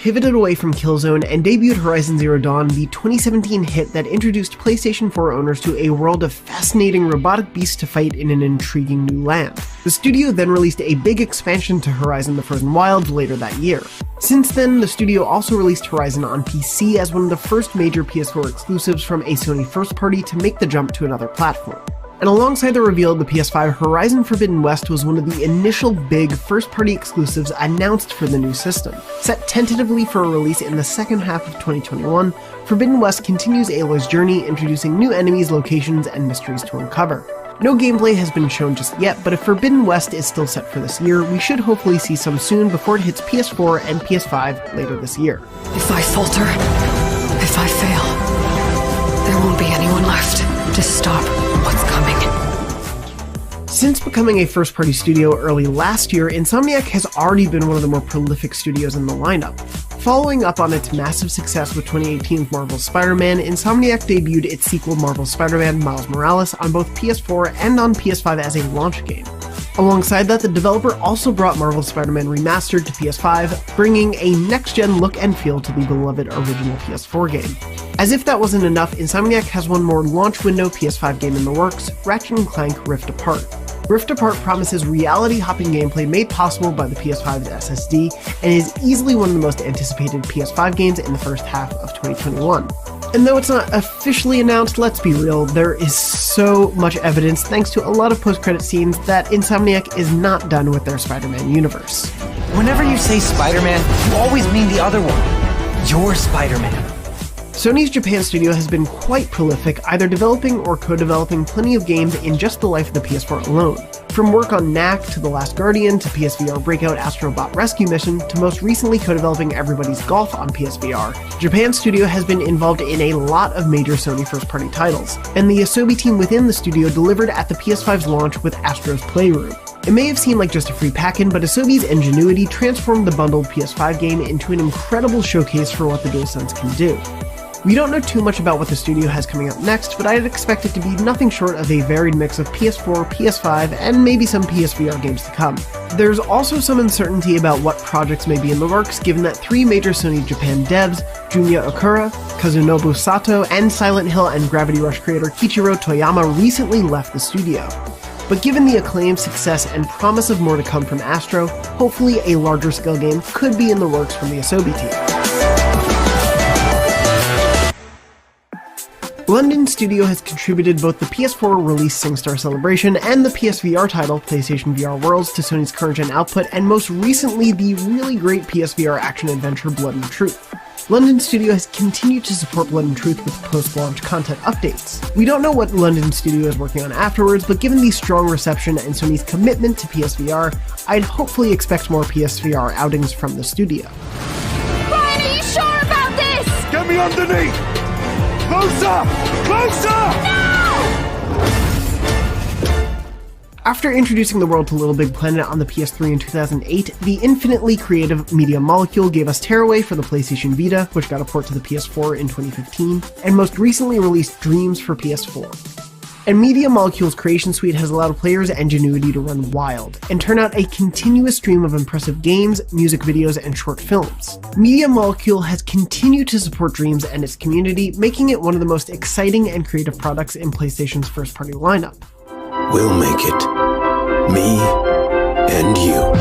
pivoted away from Killzone and debuted Horizon Zero Dawn, the 2017 hit that introduced PlayStation 4 owners to a world of fascinating robotic beasts to fight in an intriguing new land. The studio then released a big expansion to Horizon the Frozen Wilds later that year. Since then, the studio also released Horizon on PC as one of the first major PS4 exclusives from a Sony first party to make the jump to another platform. And alongside the reveal of the PS5, Horizon Forbidden West was one of the initial big first-party exclusives announced for the new system. Set tentatively for a release in the second half of 2021, Forbidden West continues Aloy's journey, introducing new enemies, locations, and mysteries to uncover. No gameplay has been shown just yet, but if Forbidden West is still set for this year, we should hopefully see some soon before it hits PS4 and PS5 later this year. If I falter, if I fail, there won't be anyone left to stop what's coming. Since becoming a first-party studio early last year, Insomniac has already been one of the more prolific studios in the lineup. Following up on its massive success with 2018's Marvel's Spider-Man, Insomniac debuted its sequel Marvel's Spider-Man Miles Morales on both PS4 and on PS5 as a launch game. Alongside that, the developer also brought Marvel's Spider-Man Remastered to PS5, bringing a next-gen look and feel to the beloved original PS4 game. As if that wasn't enough, Insomniac has one more launch window PS5 game in the works, Ratchet & Clank Rift Apart. Rift Apart promises reality-hopping gameplay made possible by the PS5's SSD, and is easily one of the most anticipated PS5 games in the first half of 2021. And though it's not officially announced, let's be real, there is so much evidence, thanks to a lot of post-credit scenes, that Insomniac is not done with their Spider-Man universe. Whenever you say Spider-Man, you always mean the other one. You're Spider-Man. Sony's Japan studio has been quite prolific, either developing or co-developing plenty of games in just the life of the PS4 alone. From work on Knack to The Last Guardian to PSVR Breakout Astro Bot Rescue Mission to most recently co-developing Everybody's Golf on PSVR, Japan studio has been involved in a lot of major Sony first-party titles, and the Asobi team within the studio delivered at the PS5's launch with Astro's Playroom. It may have seemed like just a free pack-in, but Asobi's ingenuity transformed the bundled PS5 game into an incredible showcase for what the DualSense can do. We don't know too much about what the studio has coming up next, but I'd expect it to be nothing short of a varied mix of PS4, PS5, and maybe some PSVR games to come. There's also some uncertainty about what projects may be in the works, given that three major Sony Japan devs, Junya Okura, Kazunobu Sato, and Silent Hill and Gravity Rush creator Kichiro Toyama recently left the studio. But given the acclaim, success, and promise of more to come from Astro, hopefully a larger scale game could be in the works from the Asobi team. London Studio has contributed both the PS4 release SingStar Celebration and the PSVR title PlayStation VR Worlds to Sony's current-gen output, and most recently the really great PSVR action-adventure Blood and Truth. London Studio has continued to support Blood and Truth with post-launch content updates. We don't know what London Studio is working on afterwards, but given the strong reception and Sony's commitment to PSVR, I'd hopefully expect more PSVR outings from the studio. Ryan, are you sure about this? Get me underneath! Closer! Closer! No! After introducing the world to Little Big Planet on the PS3 in 2008, the infinitely creative Media Molecule gave us Tearaway for the PlayStation Vita, which got a port to the PS4 in 2015, and most recently released Dreams for PS4. And Media Molecule's creation suite has allowed players' ingenuity to run wild, and turn out a continuous stream of impressive games, music videos, and short films. Media Molecule has continued to support Dreams and its community, making it one of the most exciting and creative products in PlayStation's first-party lineup. We'll make it. Me and you.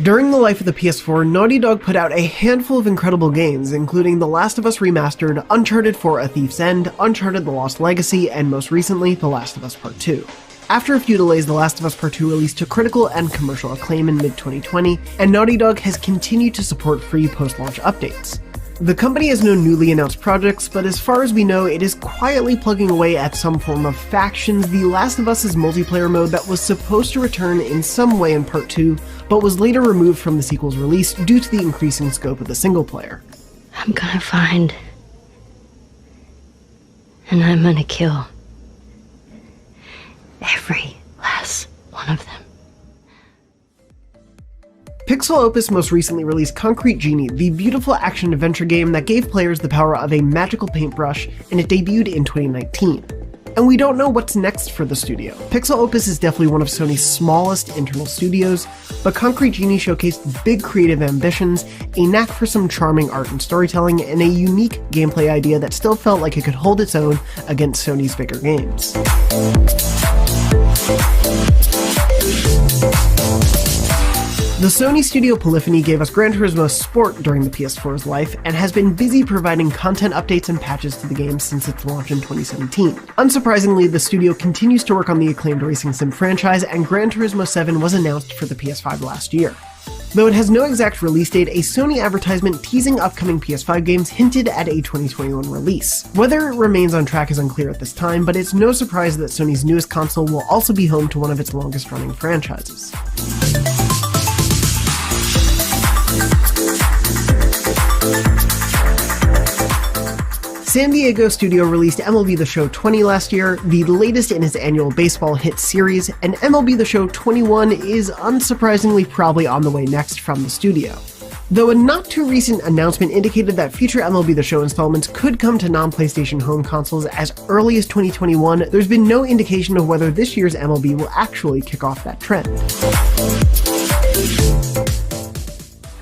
During the life of the PS4, Naughty Dog put out a handful of incredible games, including The Last of Us Remastered, Uncharted 4: A Thief's End, Uncharted The Lost Legacy, and most recently, The Last of Us Part 2. After a few delays, The Last of Us Part 2 released to critical and commercial acclaim in mid-2020, and Naughty Dog has continued to support free post-launch updates. The company has no newly announced projects, but as far as we know, it is quietly plugging away at some form of Factions, The Last of Us' multiplayer mode that was supposed to return in some way in Part 2, but was later removed from the sequel's release due to the increasing scope of the single player. I'm gonna find, and I'm gonna kill every last one of them. Pixel Opus most recently released Concrete Genie, the beautiful action-adventure game that gave players the power of a magical paintbrush, and it debuted in 2019. And we don't know what's next for the studio. Pixel Opus is definitely one of Sony's smallest internal studios, but Concrete Genie showcased big creative ambitions, a knack for some charming art and storytelling, and a unique gameplay idea that still felt like it could hold its own against Sony's bigger games. The Sony Studio Polyphony gave us Gran Turismo Sport during the PS4's life, and has been busy providing content updates and patches to the game since its launch in 2017. Unsurprisingly, the studio continues to work on the acclaimed racing sim franchise, and Gran Turismo 7 was announced for the PS5 last year. Though it has no exact release date, a Sony advertisement teasing upcoming PS5 games hinted at a 2021 release. Whether it remains on track is unclear at this time, but it's no surprise that Sony's newest console will also be home to one of its longest-running franchises. San Diego Studio released MLB The Show 20 last year, the latest in its annual baseball hit series, and MLB The Show 21 is unsurprisingly probably on the way next from the studio. Though a not-too-recent announcement indicated that future MLB The Show installments could come to non-PlayStation home consoles as early as 2021, there's been no indication of whether this year's MLB will actually kick off that trend.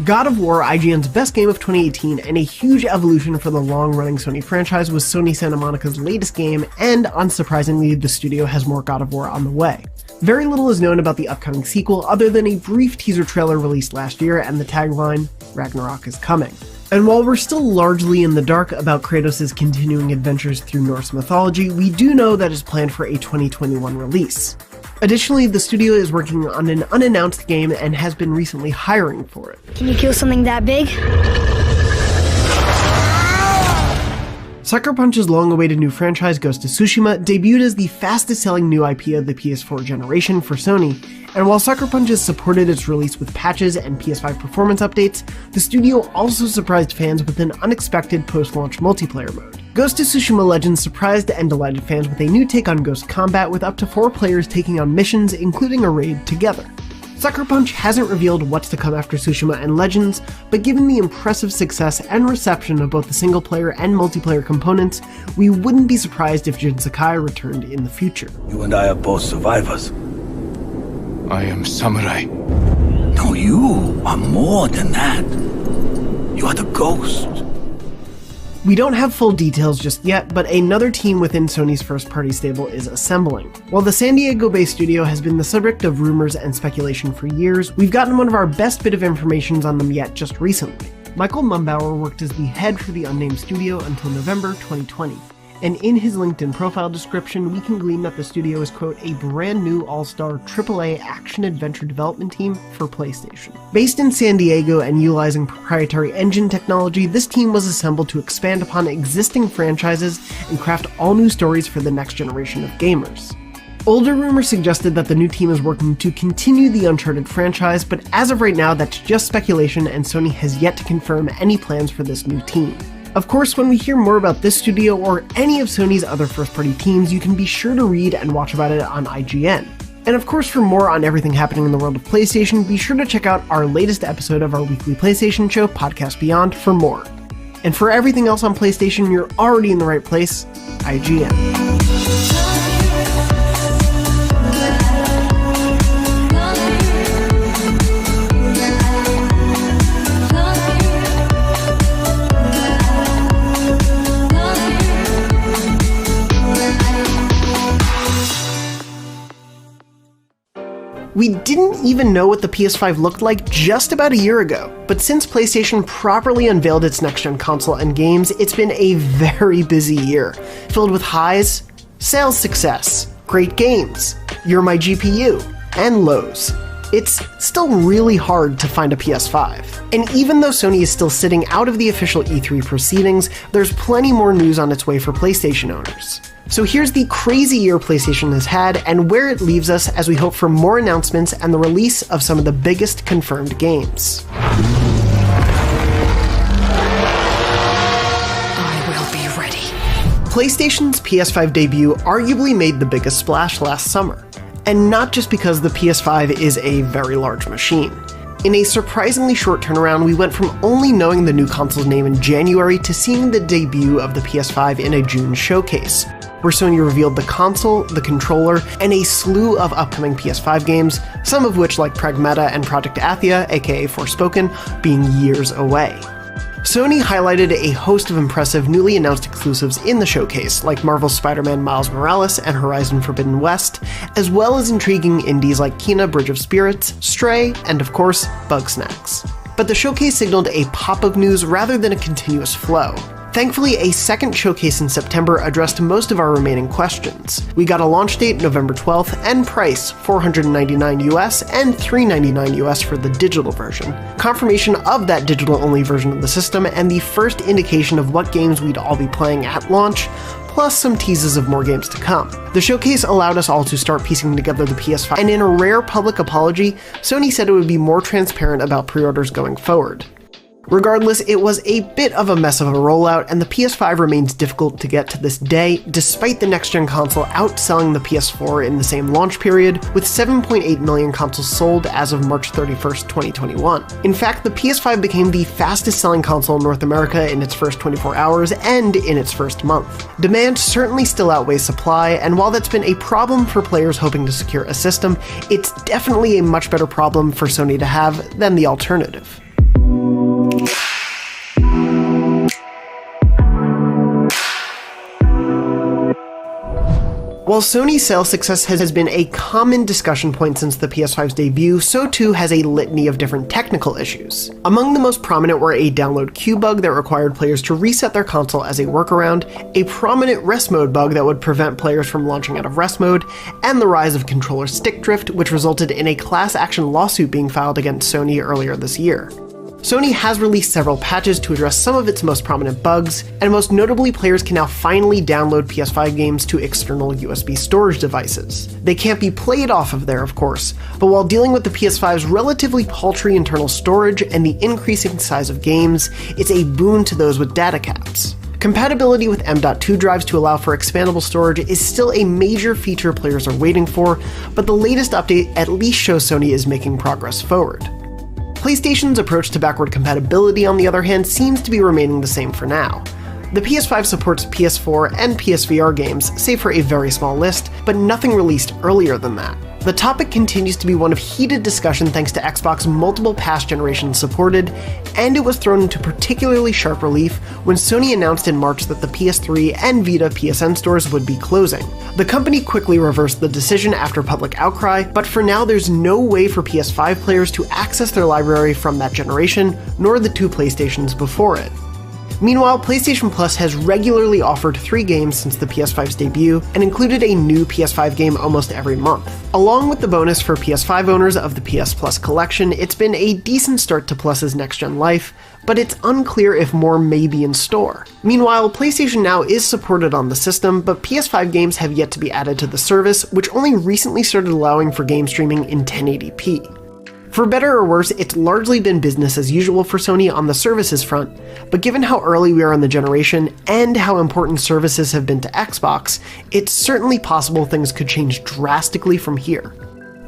God of War, IGN's best game of 2018 and a huge evolution for the long-running Sony franchise, was Sony Santa Monica's latest game, and unsurprisingly, the studio has more God of War on the way. Very little is known about the upcoming sequel other than a brief teaser trailer released last year and the tagline, "Ragnarok is coming." And while we're still largely in the dark about Kratos' continuing adventures through Norse mythology, we do know that it's planned for a 2021 release. Additionally, the studio is working on an unannounced game and has been recently hiring for it. Can you kill something that big? Sucker Punch's long-awaited new franchise, Ghost of Tsushima, debuted as the fastest-selling new IP of the PS4 generation for Sony, and while Sucker Punch has supported its release with patches and PS5 performance updates, the studio also surprised fans with an unexpected post-launch multiplayer mode. Ghost of Tsushima Legends surprised and delighted fans with a new take on Ghost combat with up to 4 players taking on missions, including a raid, together. Sucker Punch hasn't revealed what's to come after Tsushima and Legends, but given the impressive success and reception of both the single-player and multiplayer components, we wouldn't be surprised if Jin Sakai returned in the future. You and I are both survivors. I am samurai. No, you are more than that. You are the ghost. We don't have full details just yet, but another team within Sony's first-party stable is assembling. While the San Diego-based studio has been the subject of rumors and speculation for years, we've gotten one of our best bit of information on them yet just recently. Michael Mumbauer worked as the head for the unnamed studio until November 2020. And in his LinkedIn profile description, we can glean that the studio is, quote, a brand new all-star AAA action-adventure development team for PlayStation. Based in San Diego and utilizing proprietary engine technology, this team was assembled to expand upon existing franchises and craft all new stories for the next generation of gamers. Older rumors suggested that the new team is working to continue the Uncharted franchise, but as of right now, that's just speculation, and Sony has yet to confirm any plans for this new team. Of course, when we hear more about this studio or any of Sony's other first-party teams, you can be sure to read and watch about it on IGN. And of course, for more on everything happening in the world of PlayStation, be sure to check out our latest episode of our weekly PlayStation show, Podcast Beyond, for more. And for everything else on PlayStation, you're already in the right place, IGN. We didn't even know what the PS5 looked like just about a year ago, but since PlayStation properly unveiled its next-gen console and games, it's been a very busy year, filled with highs, sales success, great games, you're my GPU, and lows. It's still really hard to find a PS5. And even though Sony is still sitting out of the official E3 proceedings, there's plenty more news on its way for PlayStation owners. So here's the crazy year PlayStation has had and where it leaves us as we hope for more announcements and the release of some of the biggest confirmed games. I will be ready. PlayStation's PS5 debut arguably made the biggest splash last summer. And not just because the PS5 is a very large machine. In a surprisingly short turnaround, we went from only knowing the new console's name in January to seeing the debut of the PS5 in a June showcase, where Sony revealed the console, the controller, and a slew of upcoming PS5 games, some of which, like Pragmata and Project Athia, aka Forspoken, being years away. Sony highlighted a host of impressive newly announced exclusives in the showcase, like Marvel's Spider-Man Miles Morales and Horizon Forbidden West, as well as intriguing indies like Kena Bridge of Spirits, Stray, and of course, Bugsnax. But the showcase signaled a pop of news rather than a continuous flow. Thankfully, a second showcase in September addressed most of our remaining questions. We got a launch date November 12th and price $499 US and $399 US for the digital version, confirmation of that digital-only version of the system, and the first indication of what games we'd all be playing at launch, plus some teases of more games to come. The showcase allowed us all to start piecing together the PS5, and in a rare public apology, Sony said it would be more transparent about pre-orders going forward. Regardless, it was a bit of a mess of a rollout, and the PS5 remains difficult to get to this day, despite the next-gen console outselling the PS4 in the same launch period, with 7.8 million consoles sold as of March 31st, 2021. In fact, the PS5 became the fastest-selling console in North America in its first 24 hours and in its first month. Demand certainly still outweighs supply, and while that's been a problem for players hoping to secure a system, it's definitely a much better problem for Sony to have than the alternative. While Sony's sales success has been a common discussion point since the PS5's debut, so too has a litany of different technical issues. Among the most prominent were a download queue bug that required players to reset their console as a workaround, a prominent rest mode bug that would prevent players from launching out of rest mode, and the rise of controller stick drift, which resulted in a class action lawsuit being filed against Sony earlier this year. Sony has released several patches to address some of its most prominent bugs, and most notably, players can now finally download PS5 games to external USB storage devices. They can't be played off of there, of course, but while dealing with the PS5's relatively paltry internal storage and the increasing size of games, it's a boon to those with data caps. Compatibility with M.2 drives to allow for expandable storage is still a major feature players are waiting for, but the latest update at least shows Sony is making progress forward. PlayStation's approach to backward compatibility, on the other hand, seems to be remaining the same for now. The PS5 supports PS4 and PSVR games, save for a very small list, but nothing released earlier than that. The topic continues to be one of heated discussion thanks to Xbox's multiple past generations supported, and it was thrown into particularly sharp relief when Sony announced in March that the PS3 and Vita PSN stores would be closing. The company quickly reversed the decision after public outcry, but for now there's no way for PS5 players to access their library from that generation, nor the two PlayStations before it. Meanwhile, PlayStation Plus has regularly offered 3 games since the PS5's debut, and included a new PS5 game almost every month. Along with the bonus for PS5 owners of the PS Plus collection, it's been a decent start to Plus's next-gen life, but it's unclear if more may be in store. Meanwhile, PlayStation Now is supported on the system, but PS5 games have yet to be added to the service, which only recently started allowing for game streaming in 1080p. For better or worse, it's largely been business as usual for Sony on the services front, but given how early we are in the generation and how important services have been to Xbox, it's certainly possible things could change drastically from here.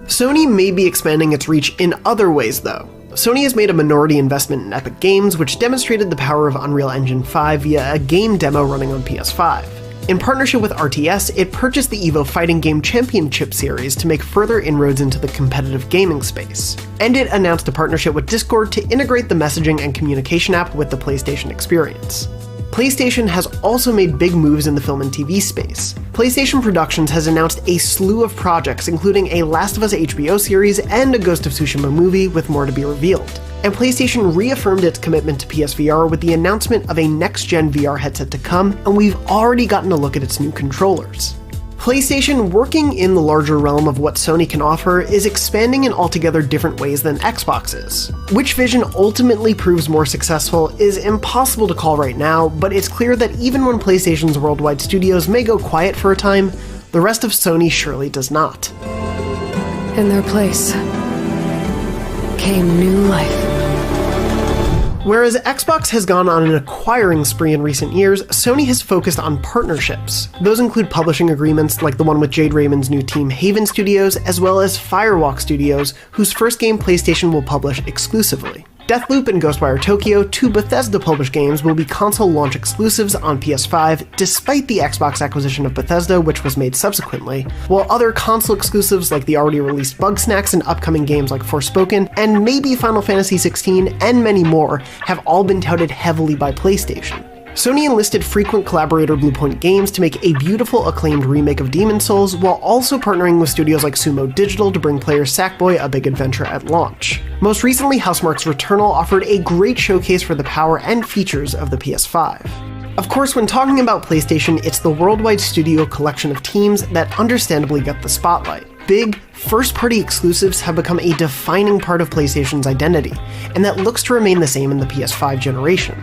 Sony may be expanding its reach in other ways though. Sony has made a minority investment in Epic Games, which demonstrated the power of Unreal Engine 5 via a game demo running on PS5. In partnership with RTS, it purchased the EVO Fighting Game Championship Series to make further inroads into the competitive gaming space. And it announced a partnership with Discord to integrate the messaging and communication app with the PlayStation experience. PlayStation has also made big moves in the film and TV space. PlayStation Productions has announced a slew of projects, including a Last of Us HBO series and a Ghost of Tsushima movie, with more to be revealed. And PlayStation reaffirmed its commitment to PSVR with the announcement of a next-gen VR headset to come, and we've already gotten a look at its new controllers. PlayStation, working in the larger realm of what Sony can offer, is expanding in altogether different ways than Xbox is. Which vision ultimately proves more successful is impossible to call right now, but it's clear that even when PlayStation's worldwide studios may go quiet for a time, the rest of Sony surely does not. In their place came new life. Whereas Xbox has gone on an acquiring spree in recent years, Sony has focused on partnerships. Those include publishing agreements like the one with Jade Raymond's new team Haven Studios, as well as Firewalk Studios, whose first game PlayStation will publish exclusively. Deathloop and Ghostwire Tokyo, two Bethesda-published games, will be console launch exclusives on PS5, despite the Xbox acquisition of Bethesda, which was made subsequently, while other console exclusives like the already released Bugsnax and upcoming games like Forspoken, and maybe Final Fantasy XVI, and many more, have all been touted heavily by PlayStation. Sony enlisted frequent collaborator Bluepoint Games to make a beautiful, acclaimed remake of Demon's Souls, while also partnering with studios like Sumo Digital to bring players Sackboy: A Big Adventure at launch. Most recently, Housemarque's Returnal offered a great showcase for the power and features of the PS5. Of course, when talking about PlayStation, it's the worldwide studio collection of teams that understandably get the spotlight. Big, first-party exclusives have become a defining part of PlayStation's identity, and that looks to remain the same in the PS5 generation.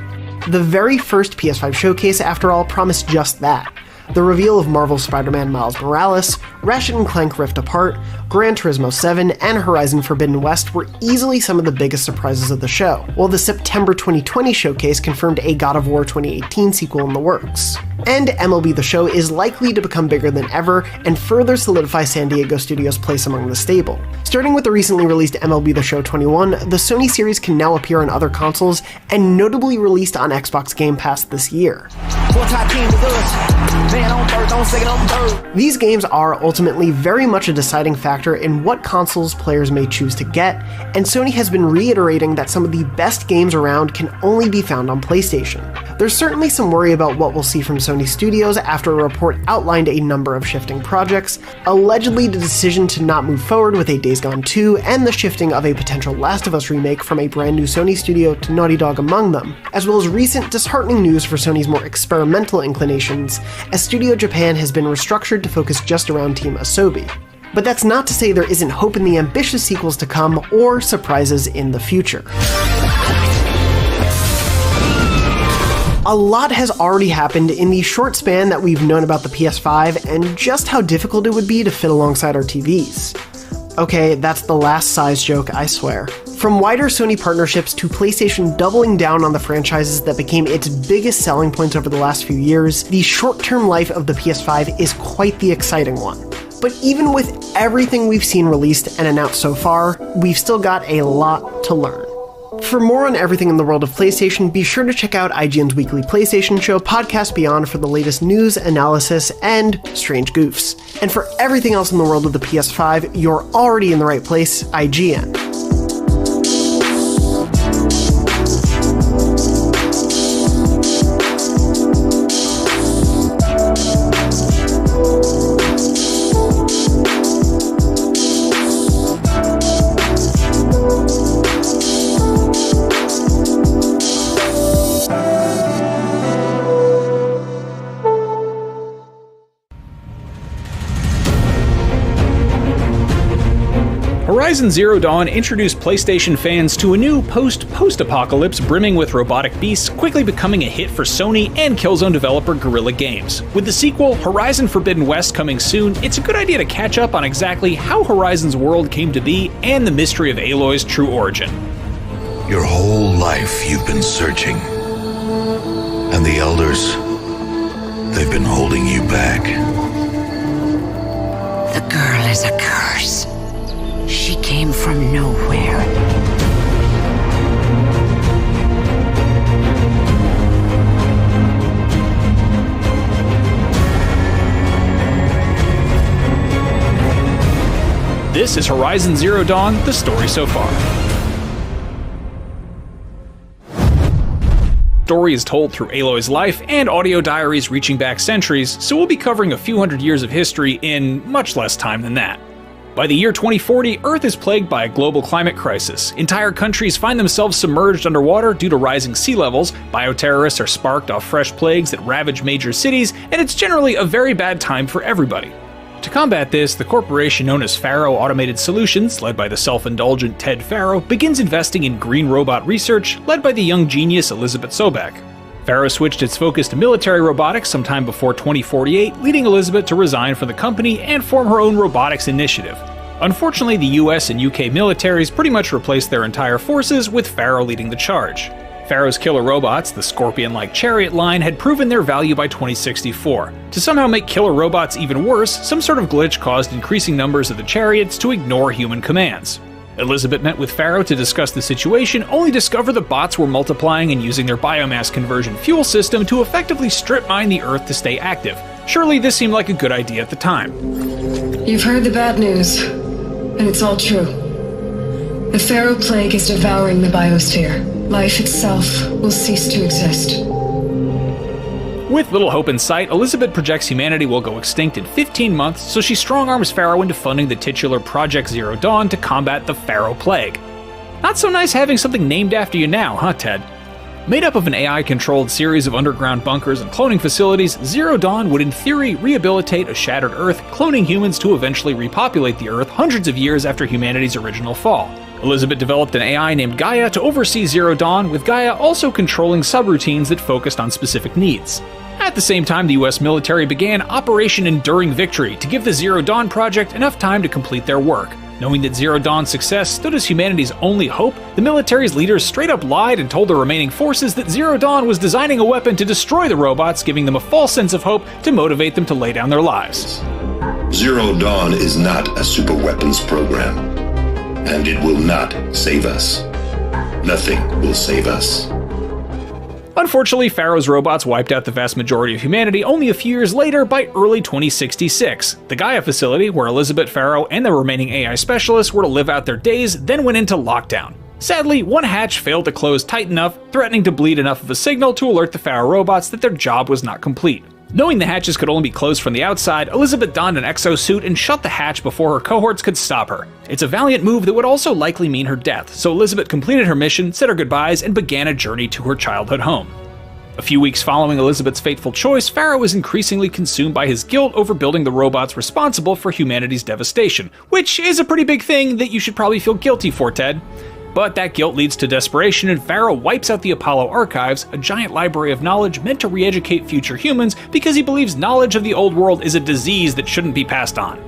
The very first PS5 showcase, after all, promised just that. The reveal of Marvel's Spider-Man Miles Morales, Ratchet & Clank Rift Apart, Gran Turismo 7, and Horizon Forbidden West were easily some of the biggest surprises of the show, while the September 2020 showcase confirmed a God of War 2018 sequel in the works. And MLB The Show is likely to become bigger than ever and further solidify San Diego Studios' place among the stable. Starting with the recently released MLB The Show 21, the Sony series can now appear on other consoles and notably released on Xbox Game Pass this year. These games are ultimately very much a deciding factor in what consoles players may choose to get, and Sony has been reiterating that some of the best games around can only be found on PlayStation. There's certainly some worry about what we'll see from Sony Studios after a report outlined a number of shifting projects, allegedly the decision to not move forward with a Days Gone 2 and the shifting of a potential Last of Us remake from a brand new Sony studio to Naughty Dog among them, as well as recent disheartening news for Sony's more experimental inclinations, as Studio Japan has been restructured to focus just around Team Asobi. But that's not to say there isn't hope in the ambitious sequels to come or surprises in the future. A lot has already happened in the short span that we've known about the PS5 and just how difficult it would be to fit alongside our TVs. Okay, that's the last size joke, I swear. From wider Sony partnerships to PlayStation doubling down on the franchises that became its biggest selling points over the last few years, the short-term life of the PS5 is quite the exciting one. But even with everything we've seen released and announced so far, we've still got a lot to learn. For more on everything in the world of PlayStation, be sure to check out IGN's weekly PlayStation show, Podcast Beyond, for the latest news, analysis, and strange goofs. And for everything else in the world of the PS5, you're already in the right place, IGN. Horizon Zero Dawn introduced PlayStation fans to a new post-apocalypse brimming with robotic beasts, quickly becoming a hit for Sony and Killzone developer Guerrilla Games. With the sequel, Horizon Forbidden West, coming soon, it's a good idea to catch up on exactly how Horizon's world came to be and the mystery of Aloy's true origin. Your whole life you've been searching. And the Elders, they've been holding you back. The girl is a curse. She came from nowhere. This is Horizon Zero Dawn, the story so far. Story is told through Aloy's life and audio diaries reaching back centuries, so we'll be covering a few hundred years of history in much less time than that. By the year 2040, Earth is plagued by a global climate crisis. Entire countries find themselves submerged underwater due to rising sea levels, bioterrorists are sparked off fresh plagues that ravage major cities, and it's generally a very bad time for everybody. To combat this, the corporation known as Faro Automated Solutions, led by the self-indulgent Ted Faro, begins investing in green robot research, led by the young genius Elizabeth Sobek. Faro switched its focus to military robotics sometime before 2048, leading Elizabeth to resign from the company and form her own robotics initiative. Unfortunately, the US and UK militaries pretty much replaced their entire forces, with Faro leading the charge. Faro's killer robots, the Scorpion-like Chariot line, had proven their value by 2064. To somehow make killer robots even worse, some sort of glitch caused increasing numbers of the Chariots to ignore human commands. Elizabeth met with Pharaoh to discuss the situation, only to discover the bots were multiplying and using their biomass conversion fuel system to effectively strip mine the Earth to stay active. Surely this seemed like a good idea at the time. You've heard the bad news, and it's all true. The Pharaoh plague is devouring the biosphere. Life itself will cease to exist. With little hope in sight, Elizabeth projects humanity will go extinct in 15 months, so she strong-arms Pharaoh into funding the titular Project Zero Dawn to combat the Pharaoh Plague. Not so nice having something named after you now, huh, Ted? Made up of an AI-controlled series of underground bunkers and cloning facilities, Zero Dawn would in theory rehabilitate a shattered Earth, cloning humans to eventually repopulate the Earth hundreds of years after humanity's original fall. Elizabeth developed an AI named Gaia to oversee Zero Dawn, with Gaia also controlling subroutines that focused on specific needs. At the same time, the US military began Operation Enduring Victory to give the Zero Dawn project enough time to complete their work. Knowing that Zero Dawn's success stood as humanity's only hope, the military's leaders straight up lied and told the remaining forces that Zero Dawn was designing a weapon to destroy the robots, giving them a false sense of hope to motivate them to lay down their lives. Zero Dawn is not a superweapons program, and it will not save us. Nothing will save us. Unfortunately, Pharaoh's robots wiped out the vast majority of humanity only a few years later by early 2066. The Gaia facility, where Elizabeth, Pharaoh, and the remaining AI specialists were to live out their days, then went into lockdown. Sadly, one hatch failed to close tight enough, threatening to bleed enough of a signal to alert the Pharaoh robots that their job was not complete. Knowing the hatches could only be closed from the outside, Elizabeth donned an exosuit and shut the hatch before her cohorts could stop her. It's a valiant move that would also likely mean her death, so Elizabeth completed her mission, said her goodbyes, and began a journey to her childhood home. A few weeks following Elizabeth's fateful choice, Pharaoh was increasingly consumed by his guilt over building the robots responsible for humanity's devastation, which is a pretty big thing that you should probably feel guilty for, Ted. But that guilt leads to desperation, and Pharaoh wipes out the Apollo archives, a giant library of knowledge meant to re-educate future humans, because he believes knowledge of the old world is a disease that shouldn't be passed on.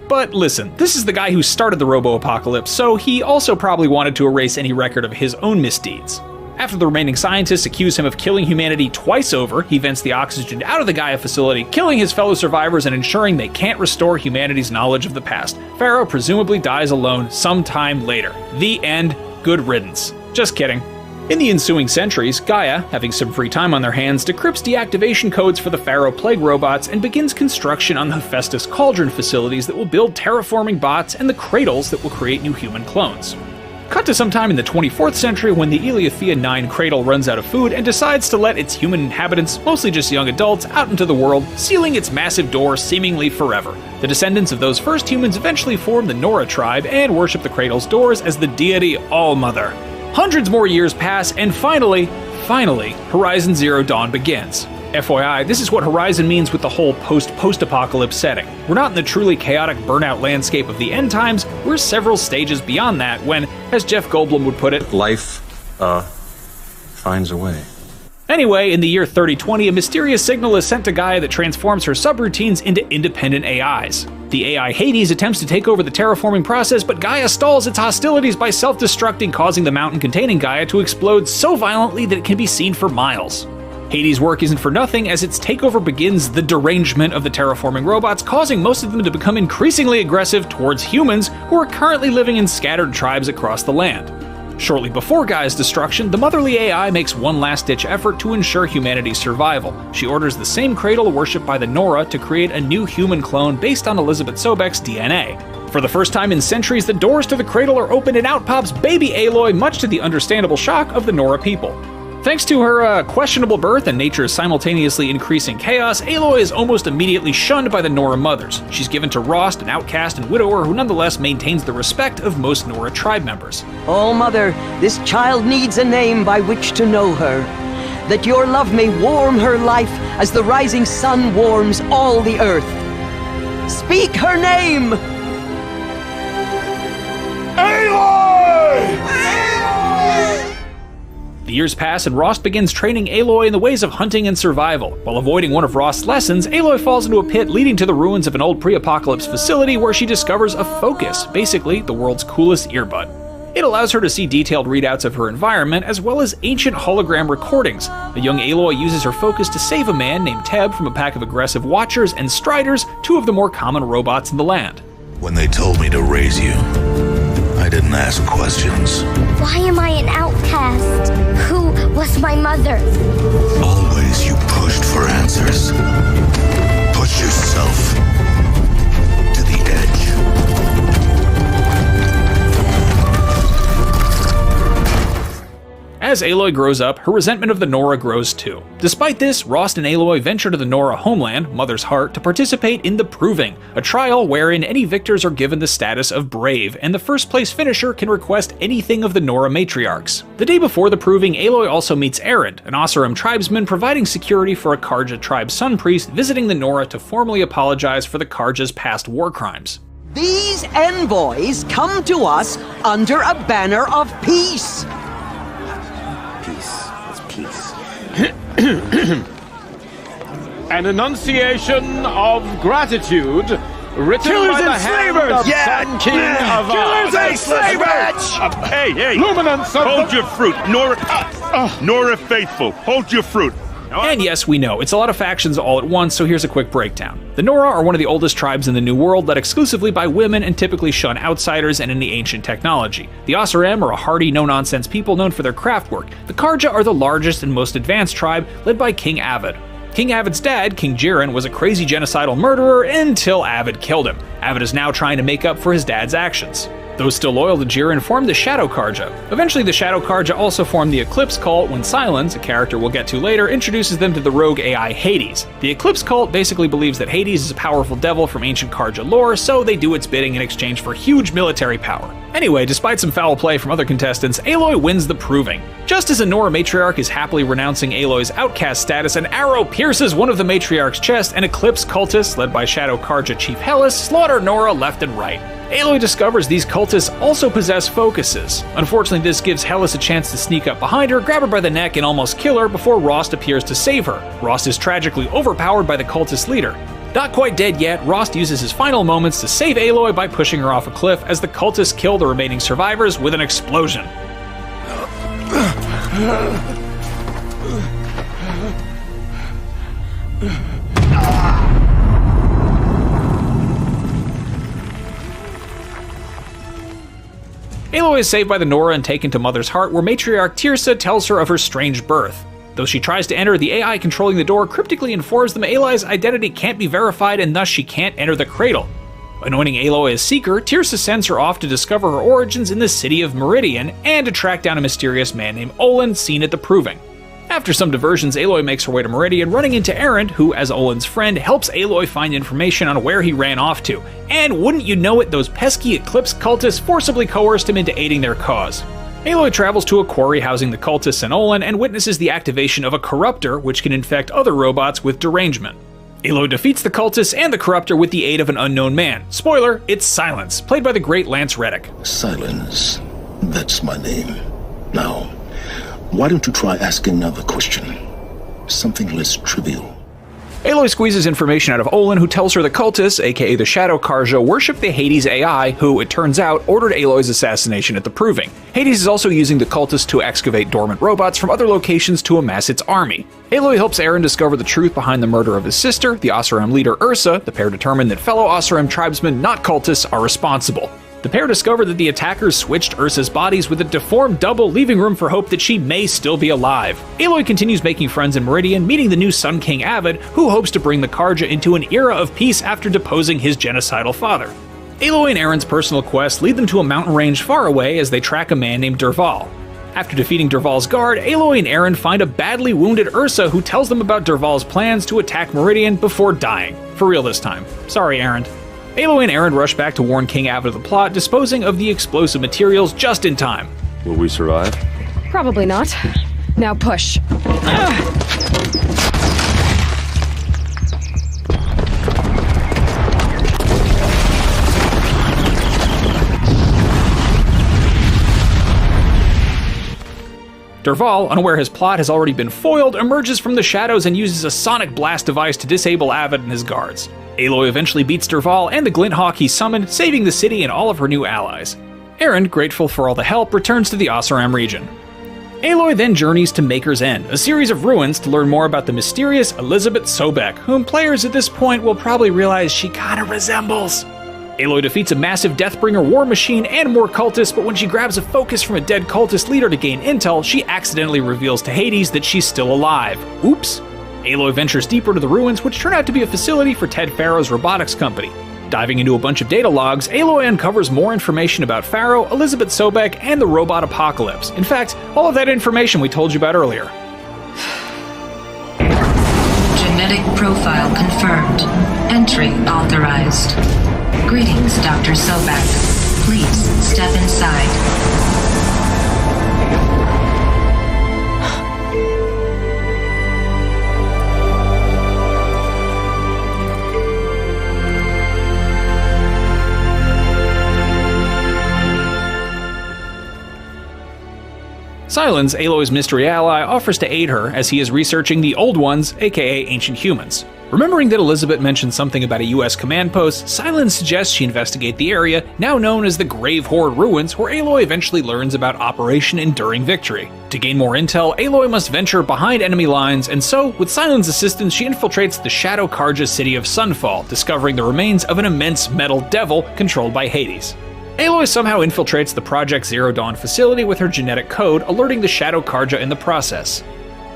But listen, this is the guy who started the robo-apocalypse, so he also probably wanted to erase any record of his own misdeeds. After the remaining scientists accuse him of killing humanity twice over, he vents the oxygen out of the Gaia facility, killing his fellow survivors and ensuring they can't restore humanity's knowledge of the past. Pharaoh presumably dies alone sometime later. The end. Good riddance. Just kidding. In the ensuing centuries, Gaia, having some free time on their hands, decrypts deactivation codes for the Pharaoh Plague robots and begins construction on the Hephaestus Cauldron facilities that will build terraforming bots and the cradles that will create new human clones. Cut to sometime in the 24th century when the Eleothea 9 cradle runs out of food and decides to let its human inhabitants, mostly just young adults, out into the world, sealing its massive door seemingly forever. The descendants of those first humans eventually form the Nora tribe and worship the cradle's doors as the deity All-Mother. Hundreds more years pass, and finally, Horizon Zero Dawn begins. FYI, this is what Horizon means with the whole post-apocalypse setting. We're not in the truly chaotic burnout landscape of the end times, we're several stages beyond that when, as Jeff Goldblum would put it, life, finds a way. Anyway, in the year 3020, a mysterious signal is sent to Gaia that transforms her subroutines into independent AIs. The AI Hades attempts to take over the terraforming process, but Gaia stalls its hostilities by self-destructing, causing the mountain containing Gaia to explode so violently that it can be seen for miles. Hades' work isn't for nothing, as its takeover begins the derangement of the terraforming robots, causing most of them to become increasingly aggressive towards humans who are currently living in scattered tribes across the land. Shortly before Gaia's destruction, the motherly AI makes one last-ditch effort to ensure humanity's survival. She orders the same cradle worshipped by the Nora to create a new human clone based on Elizabeth Sobek's DNA. For the first time in centuries, the doors to the cradle are opened and out pops baby Aloy, much to the understandable shock of the Nora people. Thanks to her questionable birth and nature's simultaneously increasing chaos, Aloy is almost immediately shunned by the Nora mothers. She's given to Rost, an outcast and widower who nonetheless maintains the respect of most Nora tribe members. Oh, Mother, this child needs a name by which to know her. That your love may warm her life as the rising sun warms all the earth. Speak her name! Aloy! The years pass and Rost begins training Aloy in the ways of hunting and survival. While avoiding one of Rost's lessons, Aloy falls into a pit leading to the ruins of an old pre-apocalypse facility where she discovers a Focus, basically the world's coolest earbud. It allows her to see detailed readouts of her environment as well as ancient hologram recordings. The young Aloy uses her Focus to save a man named Teb from a pack of aggressive Watchers and Striders, two of the more common robots in the land. When they told me to raise you, I didn't ask questions. Why am I an outcast? Who was my mother? Always you pushed for answers. Push yourself to the edge. As Aloy grows up, her resentment of the Nora grows too. Despite this, Rost and Aloy venture to the Nora homeland, Mother's Heart, to participate in the Proving, a trial wherein any victors are given the status of Brave, and the first place finisher can request anything of the Nora matriarchs. The day before the Proving, Aloy also meets Erend, an Oseram tribesman providing security for a Karja tribe sun priest visiting the Nora to formally apologize for the Karja's past war crimes. These envoys come to us under a banner of peace. An enunciation of gratitude written Killers by the and hand slavers! of Sun King of Killers and slavers! Hey, Luminance hold your fruit. Nora Faithful, hold your fruit. And yes, we know, it's a lot of factions all at once, so here's a quick breakdown. The Nora are one of the oldest tribes in the New World, led exclusively by women and typically shun outsiders and any ancient technology. The Oseram are a hardy, no-nonsense people known for their craft work. The Karja are the largest and most advanced tribe, led by King Avid. King Avid's dad, King Jiren, was a crazy genocidal murderer until Avid killed him. Avid is now trying to make up for his dad's actions. Those still loyal to Jiren formed the Shadow Karja. Eventually, the Shadow Karja also formed the Eclipse Cult when Silence, a character we'll get to later, introduces them to the rogue AI Hades. The Eclipse Cult basically believes that Hades is a powerful devil from ancient Karja lore, so they do its bidding in exchange for huge military power. Anyway, despite some foul play from other contestants, Aloy wins the Proving. Just as a Nora matriarch is happily renouncing Aloy's outcast status, an arrow pierces one of the matriarch's chest, and Eclipse cultists, led by Shadow Karja Chief Hellas, slaughter Nora left and right. Aloy discovers these cultists also possess focuses. Unfortunately, this gives Hellas a chance to sneak up behind her, grab her by the neck, and almost kill her before Rost appears to save her. Rost is tragically overpowered by the cultist leader. Not quite dead yet, Rost uses his final moments to save Aloy by pushing her off a cliff as the cultists kill the remaining survivors with an explosion. Aloy is saved by the Nora and taken to Mother's Heart, where matriarch Tirsa tells her of her strange birth. Though she tries to enter, the AI controlling the door cryptically informs them Aloy's identity can't be verified and thus she can't enter the cradle. Anointing Aloy as Seeker, Tirsa sends her off to discover her origins in the city of Meridian and to track down a mysterious man named Olin seen at the Proving. After some diversions, Aloy makes her way to Meridian, running into Erend, who, as Olin's friend, helps Aloy find information on where he ran off to. And wouldn't you know it, those pesky Eclipse cultists forcibly coerced him into aiding their cause. Aloy travels to a quarry housing the cultists and Olin and witnesses the activation of a corruptor, which can infect other robots with derangement. Aloy defeats the cultists and the corruptor with the aid of an unknown man. Spoiler, it's Silence, played by the great Lance Reddick. Silence. That's my name. Now, why don't you try asking another question? Something less trivial. Aloy squeezes information out of Olin, who tells her the cultists, aka the Shadow Karja, worship the Hades AI, who, it turns out, ordered Aloy's assassination at the Proving. Hades is also using the cultists to excavate dormant robots from other locations to amass its army. Aloy helps Erend discover the truth behind the murder of his sister, the Oseram leader Ursa. The pair determine that fellow Oseram tribesmen, not cultists, are responsible. The pair discover that the attackers switched Ursa's bodies with a deformed double, leaving room for hope that she may still be alive. Aloy continues making friends in Meridian, meeting the new Sun King Avid, who hopes to bring the Karja into an era of peace after deposing his genocidal father. Aloy and Erend's personal quests lead them to a mountain range far away as they track a man named Dervahl. After defeating Dervahl's guard, Aloy and Erend find a badly wounded Ursa who tells them about Dervahl's plans to attack Meridian before dying. For real this time. Sorry, Erend. Aloy and Erend rush back to warn King Avid of the plot, disposing of the explosive materials just in time. Will we survive? Probably not. Now push. Dervahl, unaware his plot has already been foiled, emerges from the shadows and uses a sonic blast device to disable Avid and his guards. Aloy eventually beats Dervahl and the Glinthawk he summoned, saving the city and all of her new allies. Erend, grateful for all the help, returns to the Oseram region. Aloy then journeys to Maker's End, a series of ruins to learn more about the mysterious Elizabeth Sobek, whom players at this point will probably realize she kinda resembles. Aloy defeats a massive Deathbringer war machine and more cultists, but when she grabs a focus from a dead cultist leader to gain intel, she accidentally reveals to Hades that she's still alive. Oops. Aloy ventures deeper to the ruins, which turn out to be a facility for Ted Farrow's robotics company. Diving into a bunch of data logs, Aloy uncovers more information about Farrow, Elizabeth Sobek, and the robot apocalypse. In fact, all of that information we told you about earlier. Genetic profile confirmed. Entry authorized. Greetings, Dr. Sobek. Please step inside. Silence, Aloy's mystery ally, offers to aid her as he is researching the Old Ones, aka Ancient Humans. Remembering that Elizabeth mentioned something about a US command post, Silence suggests she investigate the area, now known as the Grave Horde Ruins, where Aloy eventually learns about Operation Enduring Victory. To gain more intel, Aloy must venture behind enemy lines, and so, with Silence's assistance, she infiltrates the Shadow Karja city of Sunfall, discovering the remains of an immense metal devil controlled by Hades. Aloy somehow infiltrates the Project Zero Dawn facility with her genetic code, alerting the Shadow Karja in the process.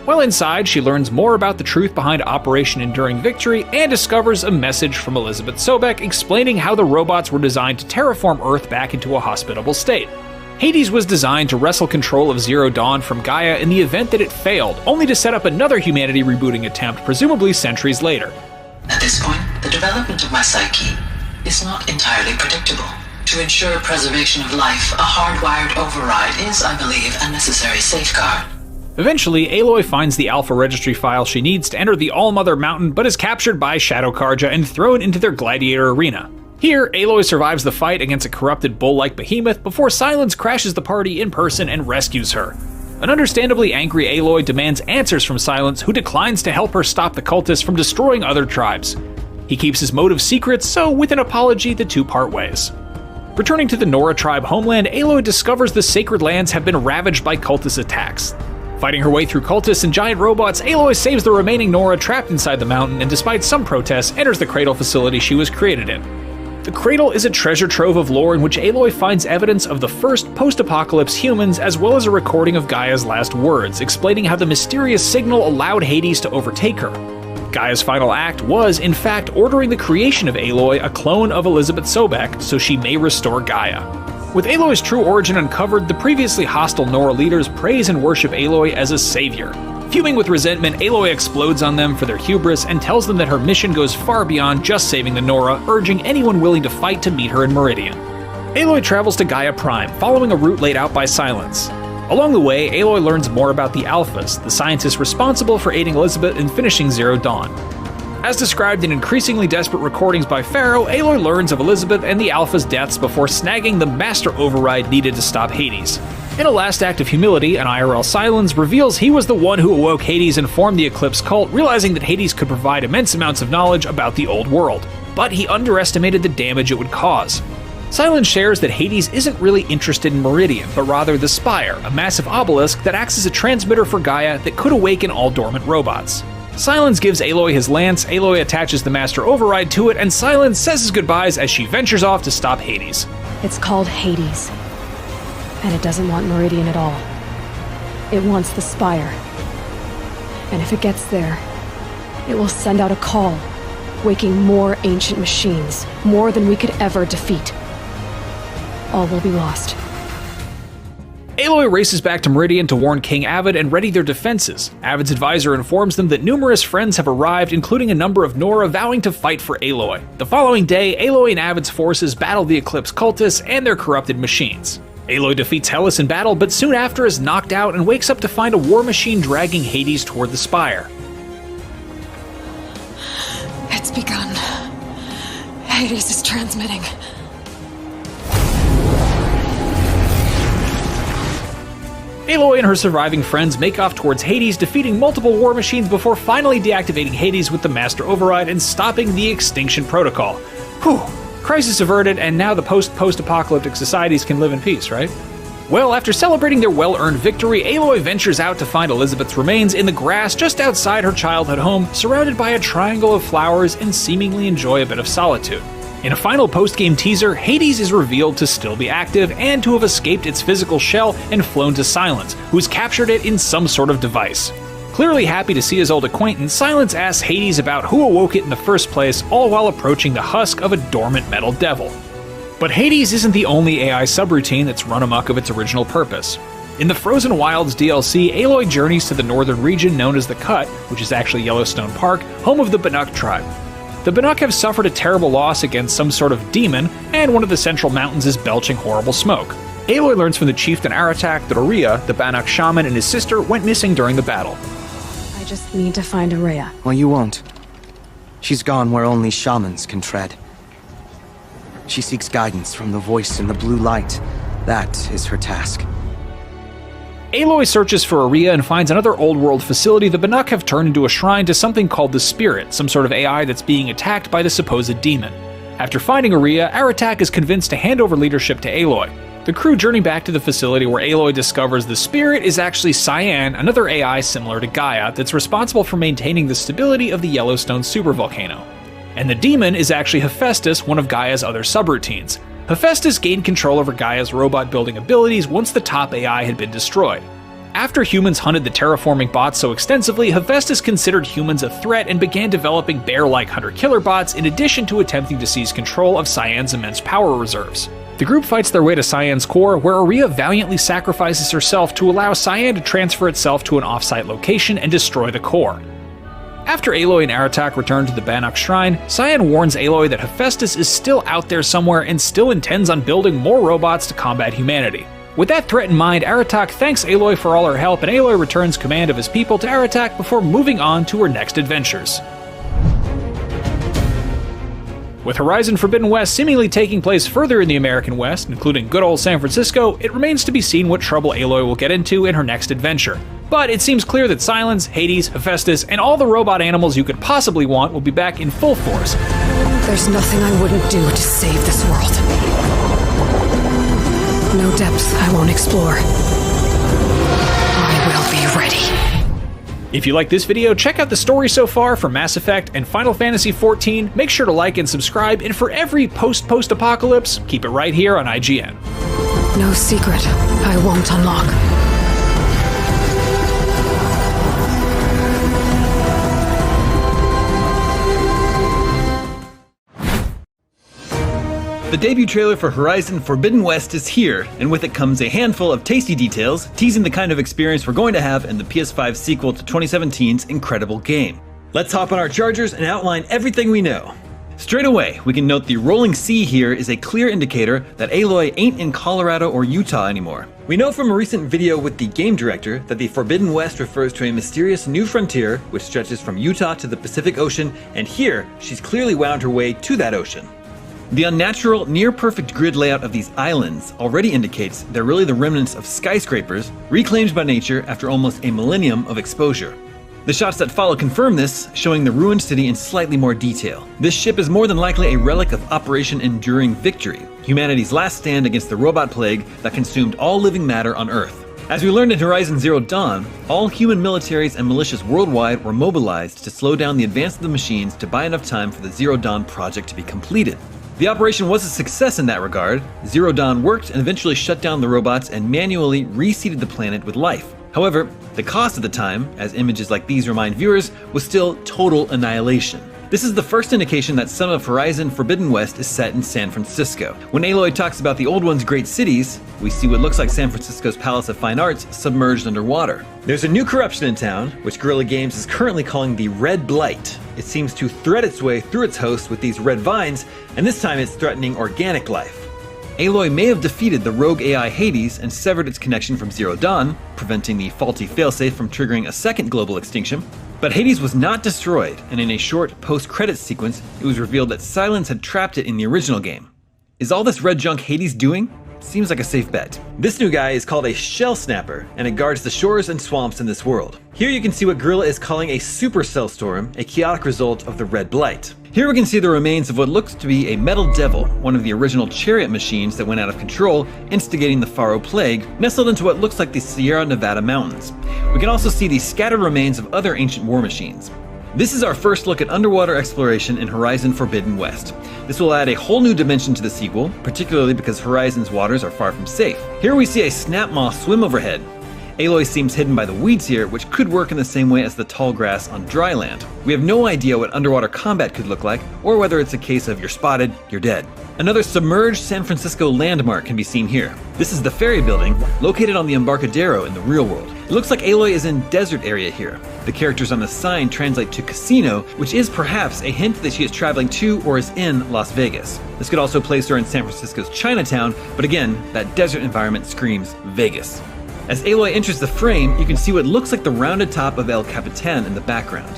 While inside, she learns more about the truth behind Operation Enduring Victory and discovers a message from Elizabeth Sobek explaining how the robots were designed to terraform Earth back into a hospitable state. Hades was designed to wrestle control of Zero Dawn from Gaia in the event that it failed, only to set up another humanity rebooting attempt, presumably centuries later. At this point, the development of my psyche is not entirely predictable. To ensure preservation of life, a hardwired override is, I believe, a necessary safeguard. Eventually, Aloy finds the Alpha Registry file she needs to enter the All-Mother Mountain, but is captured by Shadow Karja and thrown into their gladiator arena. Here, Aloy survives the fight against a corrupted bull-like behemoth before Silence crashes the party in person and rescues her. An understandably angry Aloy demands answers from Silence, who declines to help her stop the cultists from destroying other tribes. He keeps his motive secret, so with an apology, the two part ways. Returning to the Nora tribe homeland, Aloy discovers the sacred lands have been ravaged by cultist attacks. Fighting her way through cultists and giant robots, Aloy saves the remaining Nora trapped inside the mountain and, despite some protests, enters the Cradle facility she was created in. The Cradle is a treasure trove of lore in which Aloy finds evidence of the first post-apocalypse humans, as well as a recording of Gaia's last words, explaining how the mysterious signal allowed Hades to overtake her. Gaia's final act was, in fact, ordering the creation of Aloy, a clone of Elizabeth Sobek, so she may restore Gaia. With Aloy's true origin uncovered, the previously hostile Nora leaders praise and worship Aloy as a savior. Fuming with resentment, Aloy explodes on them for their hubris and tells them that her mission goes far beyond just saving the Nora, urging anyone willing to fight to meet her in Meridian. Aloy travels to Gaia Prime, following a route laid out by Silence. Along the way, Aloy learns more about the Alphas, the scientists responsible for aiding Elizabeth in finishing Zero Dawn. As described in increasingly desperate recordings by Farrow, Aloy learns of Elizabeth and the Alphas' deaths before snagging the master override needed to stop Hades. In a last act of humility, an IRL Silence reveals he was the one who awoke Hades and formed the Eclipse cult, realizing that Hades could provide immense amounts of knowledge about the old world. But he underestimated the damage it would cause. Silence shares that Hades isn't really interested in Meridian, but rather the Spire, a massive obelisk that acts as a transmitter for Gaia that could awaken all dormant robots. Silence gives Aloy his lance, Aloy attaches the Master Override to it, and Silence says his goodbyes as she ventures off to stop Hades. It's called Hades, and it doesn't want Meridian at all. It wants the Spire. And if it gets there, it will send out a call, waking more ancient machines, more than we could ever defeat. All will be lost. Aloy races back to Meridian to warn King Avid and ready their defenses. Avid's advisor informs them that numerous friends have arrived, including a number of Nora vowing to fight for Aloy. The following day, Aloy and Avid's forces battle the Eclipse cultists and their corrupted machines. Aloy defeats Hellas in battle, but soon after is knocked out and wakes up to find a war machine dragging Hades toward the Spire. It's begun. Hades is transmitting. Aloy and her surviving friends make off towards Hades, defeating multiple war machines before finally deactivating Hades with the Master Override and stopping the Extinction Protocol. Whew, crisis averted, and now the post-apocalyptic societies can live in peace, right? Well, after celebrating their well-earned victory, Aloy ventures out to find Elizabeth's remains in the grass just outside her childhood home, surrounded by a triangle of flowers, and seemingly enjoy a bit of solitude. In a final post-game teaser, Hades is revealed to still be active and to have escaped its physical shell and flown to Silence, who's captured it in some sort of device. Clearly happy to see his old acquaintance, Silence asks Hades about who awoke it in the first place, all while approaching the husk of a dormant metal devil. But Hades isn't the only AI subroutine that's run amok of its original purpose. In the Frozen Wilds DLC, Aloy journeys to the northern region known as the Cut, which is actually Yellowstone Park, home of the Banuk tribe. The Banuk have suffered a terrible loss against some sort of demon, and one of the central mountains is belching horrible smoke. Aloy learns from the chieftain Aratak that Aurea, the Banuk shaman, and his sister went missing during the battle. I just need to find Aurea. Well, you won't. She's gone where only shamans can tread. She seeks guidance from the voice in the blue light. That is her task. Aloy searches for Aurea and finds another old-world facility the Banuk have turned into a shrine to something called the Spirit, some sort of AI that's being attacked by the supposed demon. After finding Aurea, Aratak is convinced to hand over leadership to Aloy. The crew journey back to the facility where Aloy discovers the Spirit is actually Cyan, another AI similar to Gaia that's responsible for maintaining the stability of the Yellowstone supervolcano. And the demon is actually Hephaestus, one of Gaia's other subroutines. Hephaestus gained control over Gaia's robot-building abilities once the top AI had been destroyed. After humans hunted the terraforming bots so extensively, Hephaestus considered humans a threat and began developing bear-like hunter-killer bots in addition to attempting to seize control of Cyan's immense power reserves. The group fights their way to Cyan's core, where Aurea valiantly sacrifices herself to allow Cyan to transfer itself to an off-site location and destroy the core. After Aloy and Aratak return to the Banuk Shrine, Cyan warns Aloy that Hephaestus is still out there somewhere and still intends on building more robots to combat humanity. With that threat in mind, Aratak thanks Aloy for all her help, and Aloy returns command of his people to Aratak before moving on to her next adventures. With Horizon Forbidden West seemingly taking place further in the American West, including good old San Francisco, it remains to be seen what trouble Aloy will get into in her next adventure. But it seems clear that Silence, Hades, Hephaestus, and all the robot animals you could possibly want will be back in full force. There's nothing I wouldn't do to save this world. No depths I won't explore. I will be ready. If you like this video, check out the story so far for Mass Effect and Final Fantasy XIV, make sure to like and subscribe, and for every post-apocalypse, keep it right here on IGN. No secret I won't unlock. The debut trailer for Horizon Forbidden West is here, and with it comes a handful of tasty details, teasing the kind of experience we're going to have in the PS5 sequel to 2017's incredible game. Let's hop on our chargers and outline everything we know. Straight away, we can note the rolling sea here is a clear indicator that Aloy ain't in Colorado or Utah anymore. We know from a recent video with the game director that the Forbidden West refers to a mysterious new frontier which stretches from Utah to the Pacific Ocean, and here, she's clearly wound her way to that ocean. The unnatural, near-perfect grid layout of these islands already indicates they're really the remnants of skyscrapers reclaimed by nature after almost a millennium of exposure. The shots that follow confirm this, showing the ruined city in slightly more detail. This ship is more than likely a relic of Operation Enduring Victory, humanity's last stand against the robot plague that consumed all living matter on Earth. As we learned in Horizon Zero Dawn, all human militaries and militias worldwide were mobilized to slow down the advance of the machines to buy enough time for the Zero Dawn project to be completed. The operation was a success in that regard. Zero Dawn worked and eventually shut down the robots and manually reseeded the planet with life. However, the cost at the time, as images like these remind viewers, was still total annihilation. This is the first indication that some of Horizon Forbidden West is set in San Francisco. When Aloy talks about the old one's great cities, we see what looks like San Francisco's Palace of Fine Arts submerged underwater. There's a new corruption in town, which Guerrilla Games is currently calling the Red Blight. It seems to thread its way through its host with these red vines, and this time it's threatening organic life. Aloy may have defeated the rogue AI Hades and severed its connection from Zero Dawn, preventing the faulty failsafe from triggering a second global extinction. But Hades was not destroyed, and in a short post-credits sequence, it was revealed that Silence had trapped it in the original game. Is all this red junk Hades doing? Seems like a safe bet. This new guy is called a Shell Snapper, and it guards the shores and swamps in this world. Here you can see what Guerrilla is calling a supercell storm, a chaotic result of the Red Blight. Here we can see the remains of what looks to be a metal devil, one of the original chariot machines that went out of control, instigating the Faro Plague, nestled into what looks like the Sierra Nevada mountains. We can also see the scattered remains of other ancient war machines. This is our first look at underwater exploration in Horizon Forbidden West. This will add a whole new dimension to the sequel, particularly because Horizon's waters are far from safe. Here we see a snap moth swim overhead. Aloy seems hidden by the weeds here, which could work in the same way as the tall grass on dry land. We have no idea what underwater combat could look like, or whether it's a case of you're spotted, you're dead. Another submerged San Francisco landmark can be seen here. This is the ferry building, located on the Embarcadero in the real world. It looks like Aloy is in desert area here. The characters on the sign translate to casino, which is perhaps a hint that she is traveling to or is in Las Vegas. This could also place her in San Francisco's Chinatown, but again, that desert environment screams Vegas. As Aloy enters the frame, you can see what looks like the rounded top of El Capitan in the background.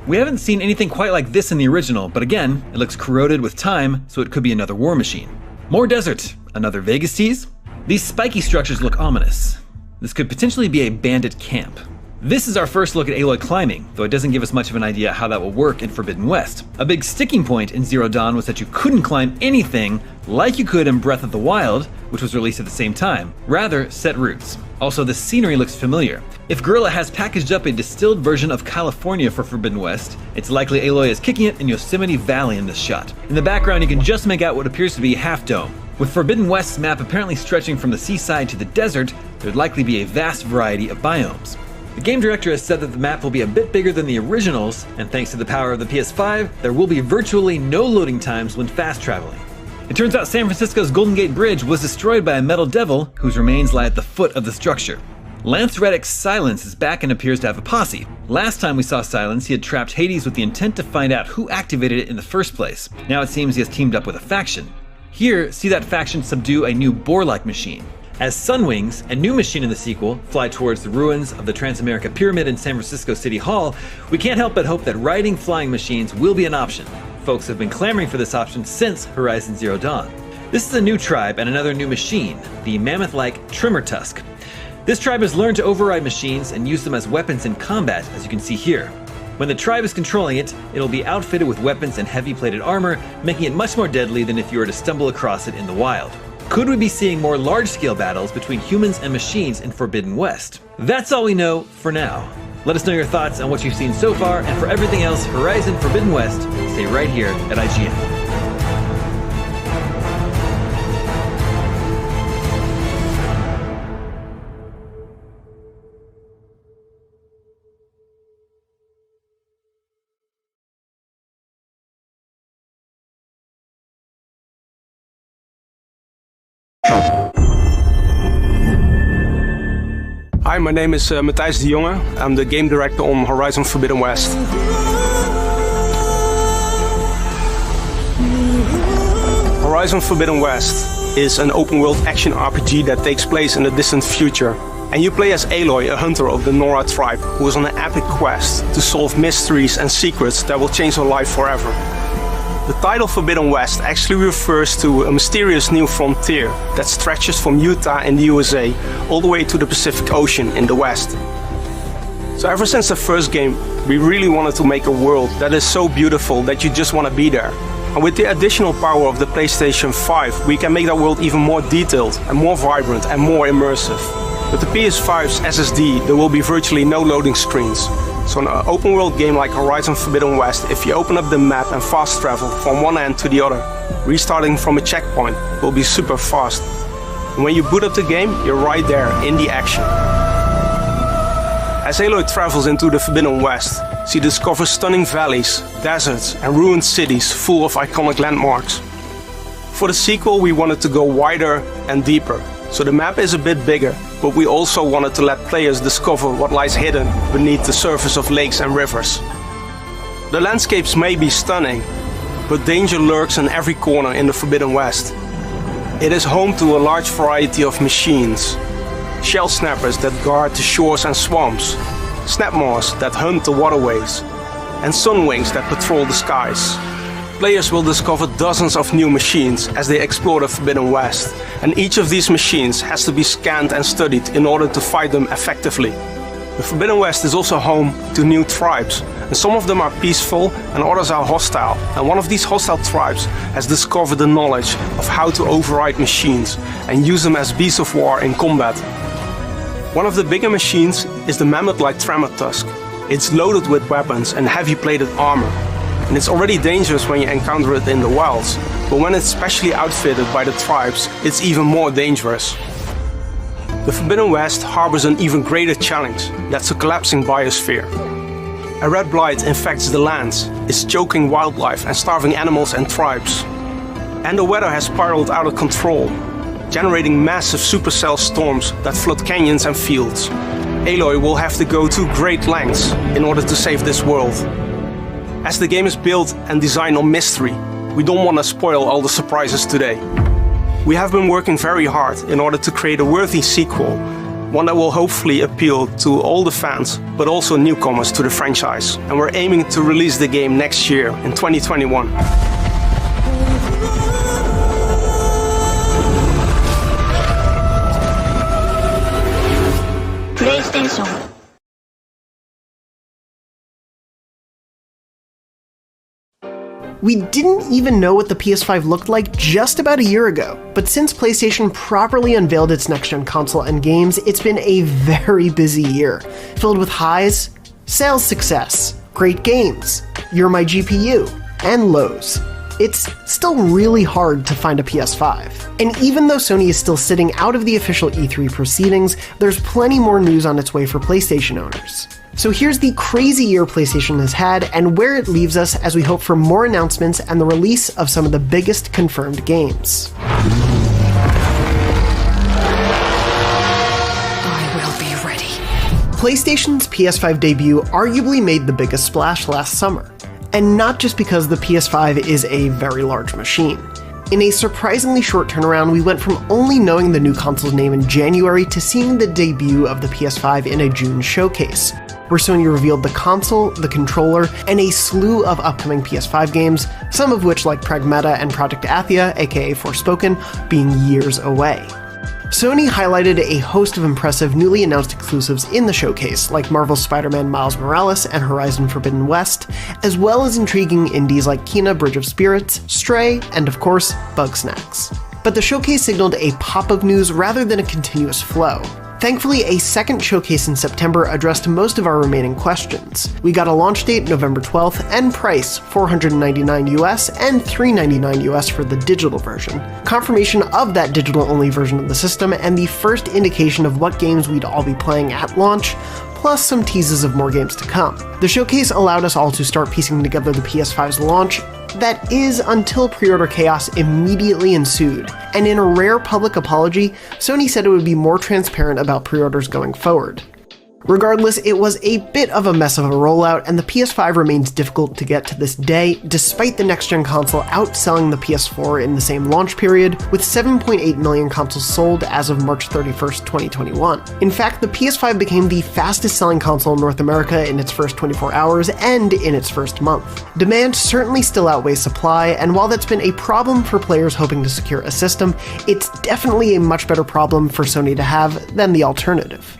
We haven't seen anything quite like this in the original, but again, it looks corroded with time, so it could be another war machine. More desert, another Vegas tease? These spiky structures look ominous. This could potentially be a bandit camp. This is our first look at Aloy climbing, though it doesn't give us much of an idea how that will work in Forbidden West. A big sticking point in Zero Dawn was that you couldn't climb anything like you could in Breath of the Wild, which was released at the same time. Rather, set roots. Also, the scenery looks familiar. If Guerrilla has packaged up a distilled version of California for Forbidden West, it's likely Aloy is kicking it in Yosemite Valley in this shot. In the background, you can just make out what appears to be Half Dome. With Forbidden West's map apparently stretching from the seaside to the desert, there'd likely be a vast variety of biomes. The game director has said that the map will be a bit bigger than the originals, and thanks to the power of the PS5, there will be virtually no loading times when fast traveling. It turns out San Francisco's Golden Gate Bridge was destroyed by a metal devil whose remains lie at the foot of the structure. Lance Reddick's Silence is back and appears to have a posse. Last time we saw Silence, he had trapped Hades with the intent to find out who activated it in the first place. Now it seems he has teamed up with a faction. Here, see that faction subdue a new boar-like machine. As Sunwings, a new machine in the sequel, fly towards the ruins of the Transamerica Pyramid in San Francisco City Hall, we can't help but hope that riding flying machines will be an option. Folks have been clamoring for this option since Horizon Zero Dawn. This is a new tribe and another new machine, the mammoth-like Tremor Tusk. This tribe has learned to override machines and use them as weapons in combat, as you can see here. When the tribe is controlling it, it'll be outfitted with weapons and heavy-plated armor, making it much more deadly than if you were to stumble across it in the wild. Could we be seeing more large-scale battles between humans and machines in Forbidden West? That's all we know for now. Let us know your thoughts on what you've seen so far, and for everything else Horizon Forbidden West, stay right here at IGN. Hi, my name is Matthijs de Jonge. I'm the game director on Horizon Forbidden West. Horizon Forbidden West is an open-world action RPG that takes place in the distant future. And you play as Aloy, a hunter of the Nora tribe, who is on an epic quest to solve mysteries and secrets that will change her life forever. The title Forbidden West actually refers to a mysterious new frontier that stretches from Utah in the USA all the way to the Pacific Ocean in the West. So ever since the first game, we really wanted to make a world that is so beautiful that you just want to be there. And with the additional power of the PlayStation 5, we can make that world even more detailed and more vibrant and more immersive. With the PS5's SSD, there will be virtually no loading screens. So in an open world game like Horizon Forbidden West, if you open up the map and fast travel from one end to the other, restarting from a checkpoint will be super fast. And when you boot up the game, you're right there in the action. As Aloy travels into the Forbidden West, she discovers stunning valleys, deserts and ruined cities full of iconic landmarks. For the sequel, we wanted to go wider and deeper. So the map is a bit bigger, but we also wanted to let players discover what lies hidden beneath the surface of lakes and rivers. The landscapes may be stunning, but danger lurks in every corner in the Forbidden West. It is home to a large variety of machines. Shell snappers that guard the shores and swamps, snapmaws that hunt the waterways, and sunwings that patrol the skies. Players will discover dozens of new machines as they explore the Forbidden West, and each of these machines has to be scanned and studied in order to fight them effectively. The Forbidden West is also home to new tribes, and some of them are peaceful and others are hostile, and one of these hostile tribes has discovered the knowledge of how to override machines and use them as beasts of war in combat. One of the bigger machines is the mammoth-like Tremor Tusk. It's loaded with weapons and heavy-plated armor, and it's already dangerous when you encounter it in the wilds, but when it's specially outfitted by the tribes, it's even more dangerous. The Forbidden West harbors an even greater challenge, that's a collapsing biosphere. A red blight infects the lands, is choking wildlife and starving animals and tribes. And the weather has spiraled out of control, generating massive supercell storms that flood canyons and fields. Aloy will have to go to great lengths in order to save this world. As the game is built and designed on mystery, we don't want to spoil all the surprises today. We have been working very hard in order to create a worthy sequel, one that will hopefully appeal to all the fans, but also newcomers to the franchise. And we're aiming to release the game next year in 2021. PlayStation. We didn't even know what the PS5 looked like just about a year ago, but since PlayStation properly unveiled its next-gen console and games, it's been a very busy year, filled with highs, sales success, great games, You're My GPU, and lows. It's still really hard to find a PS5. And even though Sony is still sitting out of the official E3 proceedings, there's plenty more news on its way for PlayStation owners. So here's the crazy year PlayStation has had and where it leaves us as we hope for more announcements and the release of some of the biggest confirmed games. I will be ready. PlayStation's PS5 debut arguably made the biggest splash last summer. And not just because the PS5 is a very large machine. In a surprisingly short turnaround, we went from only knowing the new console's name in January to seeing the debut of the PS5 in a June showcase, where Sony revealed the console, the controller, and a slew of upcoming PS5 games, some of which, like Pragmata and Project Athia, aka Forspoken, being years away. Sony highlighted a host of impressive newly announced exclusives in the showcase, like Marvel's Spider-Man Miles Morales and Horizon Forbidden West, as well as intriguing indies like Kena Bridge of Spirits, Stray, and of course, Bugsnax. But the showcase signaled a pop of news rather than a continuous flow. Thankfully, a second showcase in September addressed most of our remaining questions. We got a launch date November 12th and price $499 US and $399 US for the digital version, confirmation of that digital-only version of the system, and the first indication of what games we'd all be playing at launch, plus some teases of more games to come. The showcase allowed us all to start piecing together the PS5's launch, that is, until pre-order chaos immediately ensued, and in a rare public apology, Sony said it would be more transparent about pre-orders going forward. Regardless, it was a bit of a mess of a rollout, and the PS5 remains difficult to get to this day, despite the next-gen console outselling the PS4 in the same launch period, with 7.8 million consoles sold as of March 31st, 2021. In fact, the PS5 became the fastest-selling console in North America in its first 24 hours and in its first month. Demand certainly still outweighs supply, and while that's been a problem for players hoping to secure a system, it's definitely a much better problem for Sony to have than the alternative.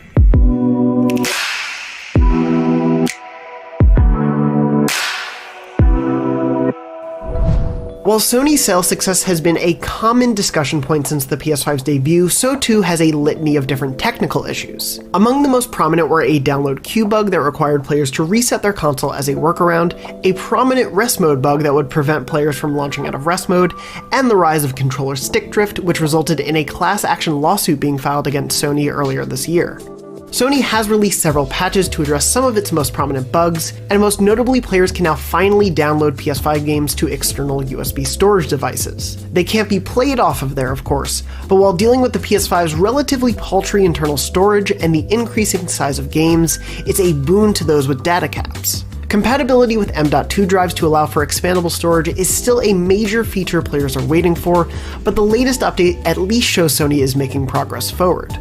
While Sony's sales success has been a common discussion point since the PS5's debut, so too has a litany of different technical issues. Among the most prominent were a download queue bug that required players to reset their console as a workaround, a prominent rest mode bug that would prevent players from launching out of rest mode, and the rise of controller stick drift, which resulted in a class action lawsuit being filed against Sony earlier this year. Sony has released several patches to address some of its most prominent bugs, and most notably, players can now finally download PS5 games to external USB storage devices. They can't be played off of there, of course, but while dealing with the PS5's relatively paltry internal storage and the increasing size of games, it's a boon to those with data caps. Compatibility with M.2 drives to allow for expandable storage is still a major feature players are waiting for, but the latest update at least shows Sony is making progress forward.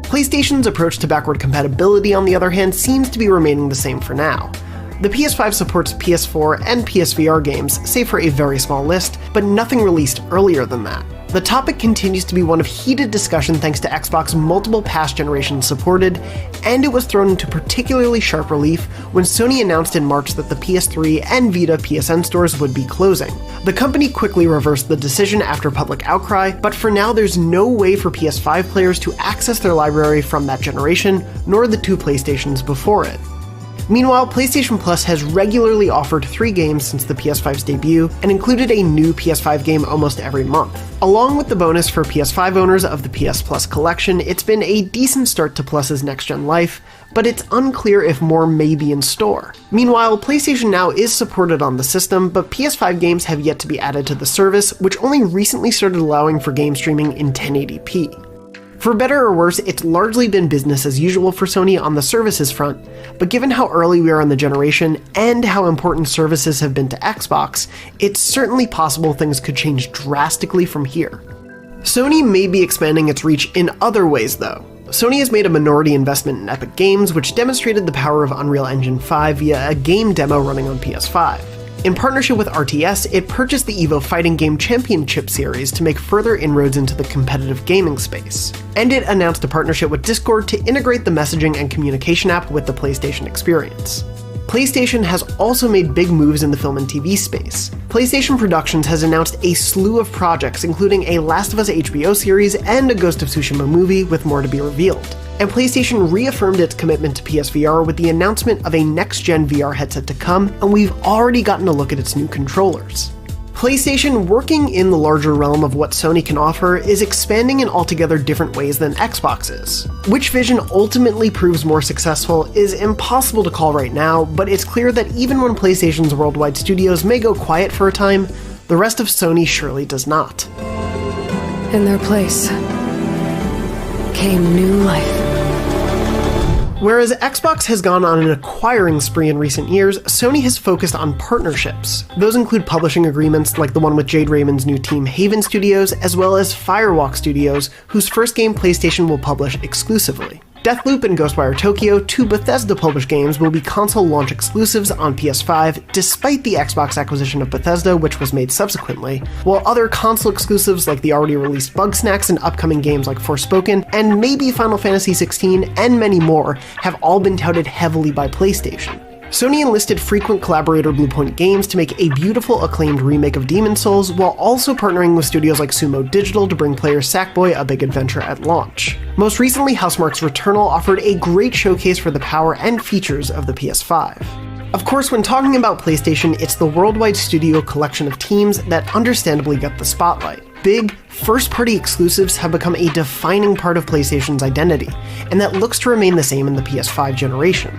PlayStation's approach to backward compatibility, on the other hand, seems to be remaining the same for now. The PS5 supports PS4 and PSVR games, save for a very small list, but nothing released earlier than that. The topic continues to be one of heated discussion thanks to Xbox multiple past generations supported, and it was thrown into particularly sharp relief when Sony announced in March that the PS3 and Vita PSN stores would be closing. The company quickly reversed the decision after public outcry, but for now there's no way for PS5 players to access their library from that generation, nor the two PlayStations before it. Meanwhile, PlayStation Plus has regularly offered 3 games since the PS5's debut, and included a new PS5 game almost every month. Along with the bonus for PS5 owners of the PS Plus collection, it's been a decent start to Plus's next-gen life, but it's unclear if more may be in store. Meanwhile, PlayStation Now is supported on the system, but PS5 games have yet to be added to the service, which only recently started allowing for game streaming in 1080p. For better or worse, it's largely been business as usual for Sony on the services front, but given how early we are in the generation and how important services have been to Xbox, it's certainly possible things could change drastically from here. Sony may be expanding its reach in other ways though. Sony has made a minority investment in Epic Games, which demonstrated the power of Unreal Engine 5 via a game demo running on PS5. In partnership with RTS, it purchased the EVO Fighting Game Championship series to make further inroads into the competitive gaming space. And it announced a partnership with Discord to integrate the messaging and communication app with the PlayStation experience. PlayStation has also made big moves in the film and TV space. PlayStation Productions has announced a slew of projects, including a Last of Us HBO series and a Ghost of Tsushima movie, with more to be revealed. And PlayStation reaffirmed its commitment to PSVR with the announcement of a next-gen VR headset to come, and we've already gotten a look at its new controllers. PlayStation, working in the larger realm of what Sony can offer, is expanding in altogether different ways than Xbox is. Which vision ultimately proves more successful is impossible to call right now, but it's clear that even when PlayStation's worldwide studios may go quiet for a time, the rest of Sony surely does not. In their place came new life. Whereas Xbox has gone on an acquiring spree in recent years, Sony has focused on partnerships. Those include publishing agreements like the one with Jade Raymond's new team Haven Studios, as well as Firewalk Studios, whose first game PlayStation will publish exclusively. Deathloop and Ghostwire Tokyo, 2 Bethesda-published games, will be console launch exclusives on PS5, despite the Xbox acquisition of Bethesda, which was made subsequently, while other console exclusives like the already released Bugsnax and upcoming games like Forspoken, and maybe Final Fantasy XVI, and many more, have all been touted heavily by PlayStation. Sony enlisted frequent collaborator Bluepoint Games to make a beautiful, acclaimed remake of Demon's Souls, while also partnering with studios like Sumo Digital to bring players Sackboy: A Big Adventure at launch. Most recently, Housemarque's Returnal offered a great showcase for the power and features of the PS5. Of course, when talking about PlayStation, it's the worldwide studio collection of teams that understandably get the spotlight. Big, first-party exclusives have become a defining part of PlayStation's identity, and that looks to remain the same in the PS5 generation.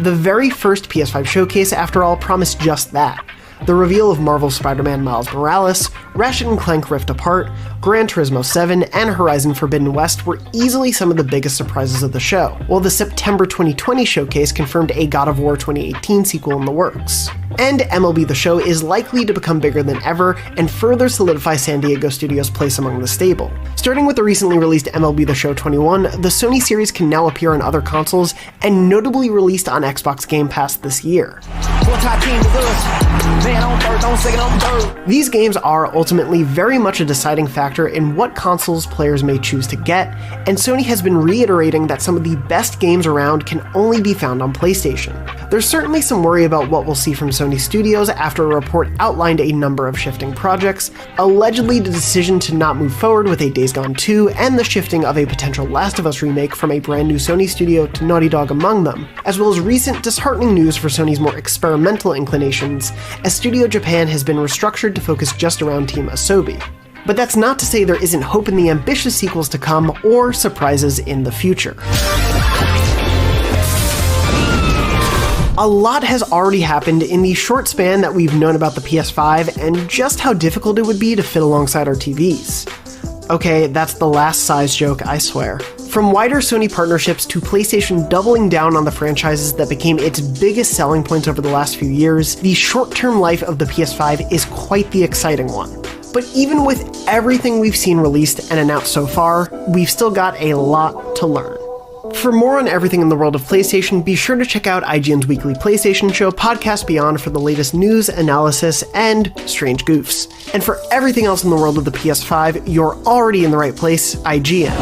The very first PS5 showcase, after all, promised just that. The reveal of Marvel's Spider-Man Miles Morales, Ratchet & Clank Rift Apart, Gran Turismo 7, and Horizon Forbidden West were easily some of the biggest surprises of the show, while the September 2020 showcase confirmed a God of War 2018 sequel in the works. And MLB The Show is likely to become bigger than ever and further solidify San Diego Studios' place among the stable. Starting with the recently released MLB The Show 21, the Sony series can now appear on other consoles and notably released on Xbox Game Pass this year. These games are ultimately very much a deciding factor in what consoles players may choose to get, and Sony has been reiterating that some of the best games around can only be found on PlayStation. There's certainly some worry about what we'll see from Sony Studios after a report outlined a number of shifting projects, allegedly the decision to not move forward with a Days Gone 2 and the shifting of a potential Last of Us remake from a brand new Sony studio to Naughty Dog among them, as well as recent disheartening news for Sony's more experimental inclinations, as Studio Japan has been restructured to focus just around Team Asobi. But that's not to say there isn't hope in the ambitious sequels to come or surprises in the future. A lot has already happened in the short span that we've known about the PS5 and just how difficult it would be to fit alongside our TVs. Okay, that's the last size joke, I swear. From wider Sony partnerships to PlayStation doubling down on the franchises that became its biggest selling points over the last few years, the short-term life of the PS5 is quite the exciting one. But even with everything we've seen released and announced so far, we've still got a lot to learn. For more on everything in the world of PlayStation, be sure to check out IGN's weekly PlayStation show, Podcast Beyond, for the latest news, analysis, and strange goofs. And for everything else in the world of the PS5, you're already in the right place, IGN.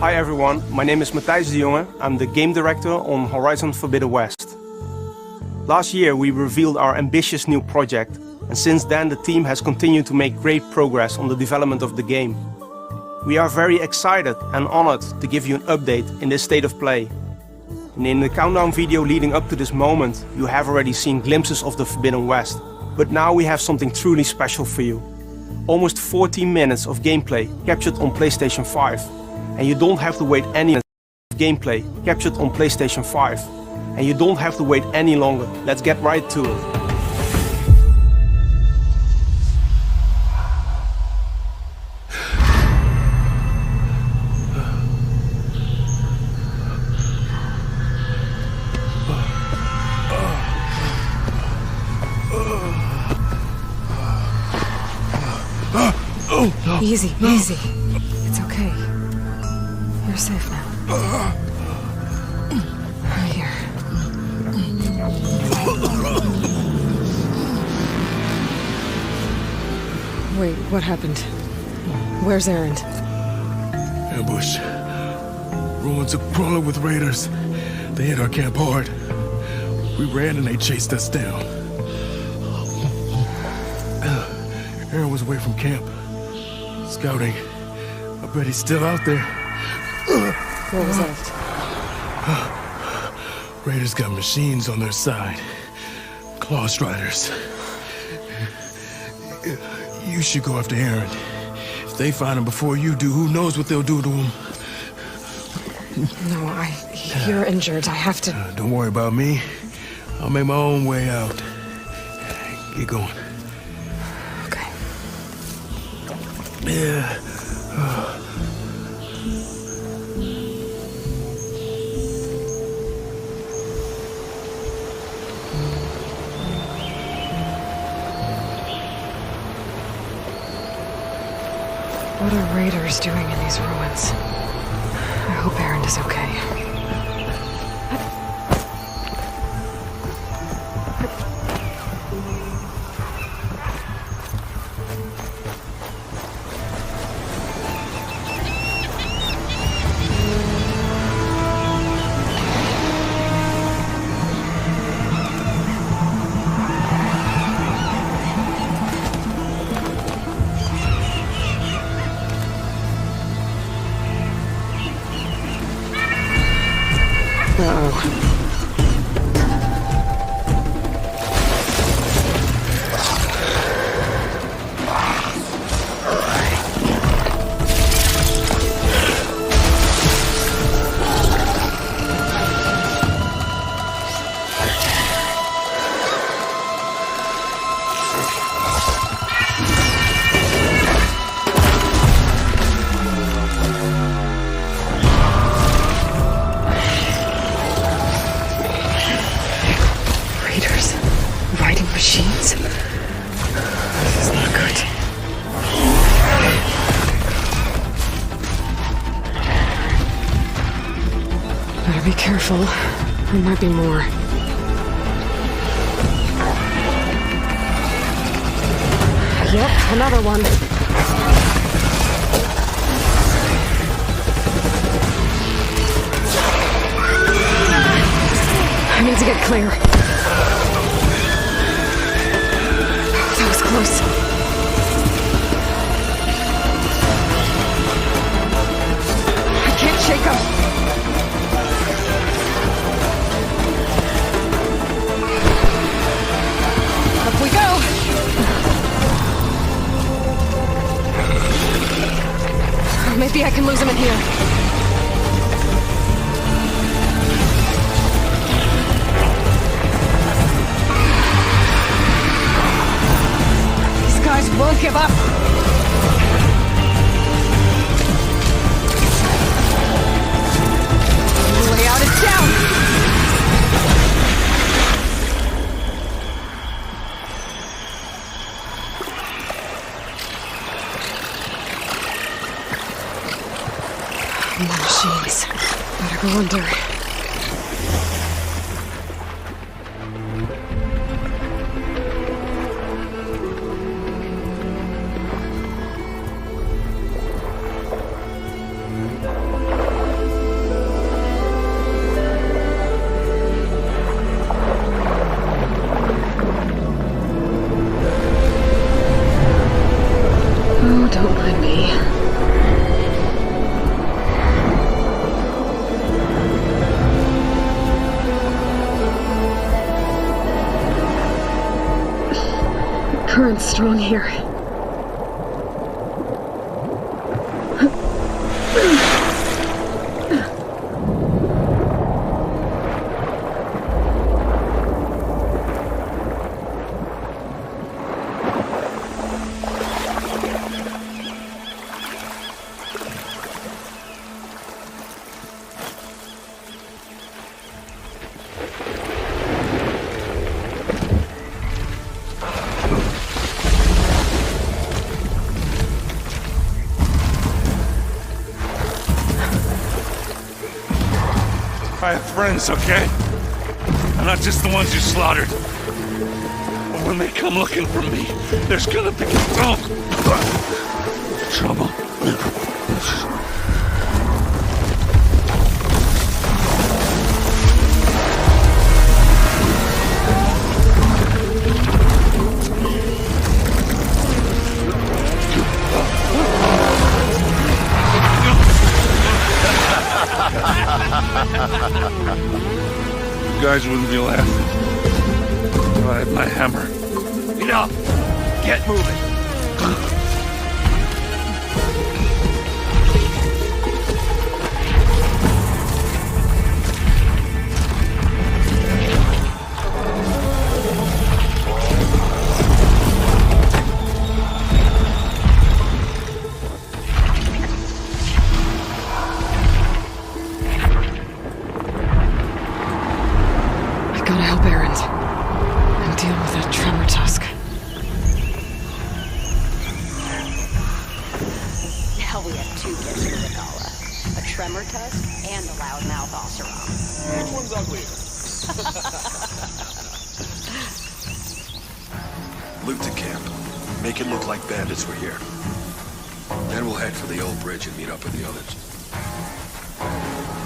Hi everyone, my name is Matthijs de Jonge. I'm the game director on Horizon Forbidden West. Last year we revealed our ambitious new project, and since then the team has continued to make great progress on the development of the game. We are very excited and honored to give you an update in this state of play. And in the countdown video leading up to this moment, you have already seen glimpses of the Forbidden West, but now we have something truly special for you. Almost 14 minutes of gameplay captured on PlayStation 5. And you don't have to wait any gameplay captured on PlayStation 5. And you don't have to wait any longer. Let's get right to it. Easy, easy. It's okay. You're safe now. I'm here. Wait, what happened? Where's Erend? Ambush. Ruins are crawling with raiders. They hit our camp hard. We ran and they chased us down. Erend was away from camp. Scouting. I bet he's still out there. What was that? Raiders got machines on their side. Claw Striders. You should go after Erend. If they find him before you do, who knows what they'll do to him? No, you're injured. I have to... Don't worry about me. I'll make my own way out. Get going. Okay. Yeah. What are raiders doing in these ruins? I hope Erend is okay. Be careful. There might be more. Yep, another one. I need to get clear. That was close. I can't shake him. Up we go! Maybe I can lose him in here. These guys won't give up. The way out is down! More machines. Better go under. aren't strong here. I have friends, okay? And not just the ones you slaughtered. But when they come looking for me, there's gonna be trouble. You guys wouldn't be laughing if I had my hammer. Enough! Get moving! Loot the camp. Make it look like bandits were here. Then we'll head for the old bridge and meet up with the others.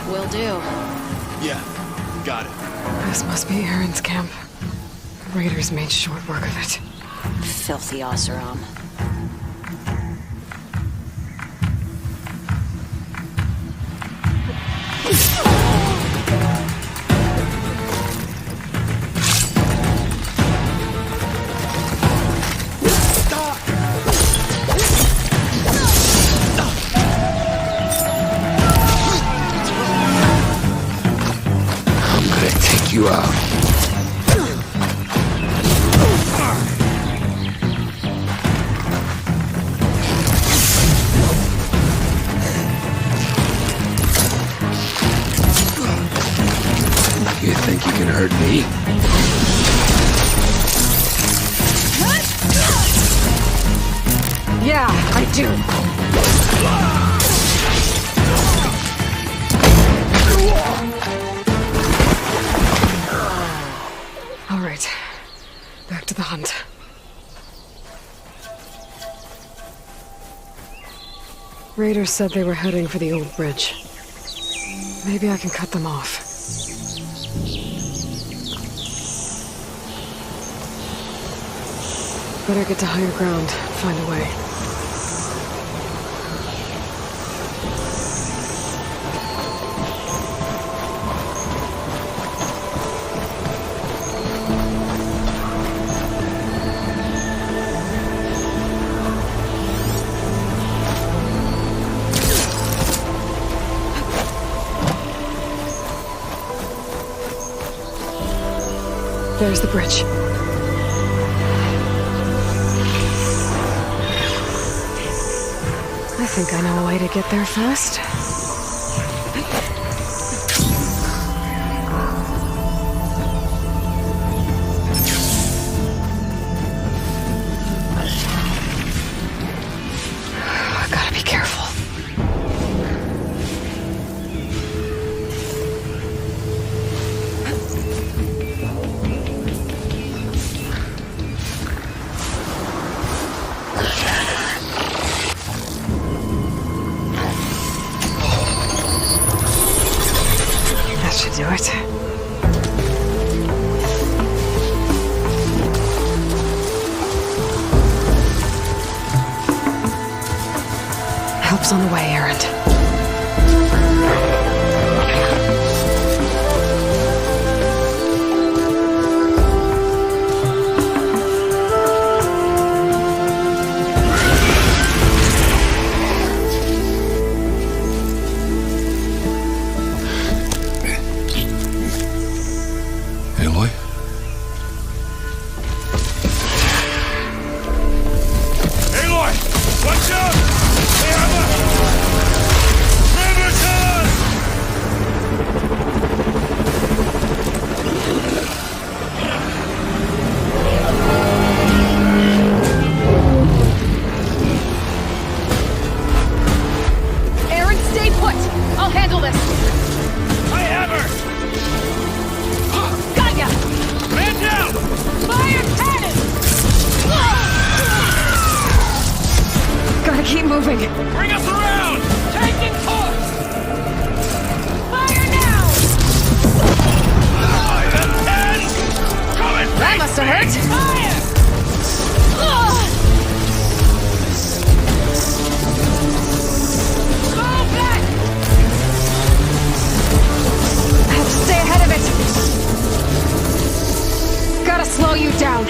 Will do. Yeah, got it. This must be Aaron's camp. The raiders made short work of it. Filthy Oseram. You out. You think you can hurt me? Yeah, I do. All right, back to the hunt. Raiders said they were heading for the old bridge. Maybe I can cut them off. Better get to higher ground, find a way. There's the bridge. I think I know a way to get there fast. I gotta be careful. Do it. Help's on the way, Errant. moving. Bring us around! Taking course! Fire now! That must have hurt. Fire! Go back! I have to stay ahead of it. Gotta slow you down.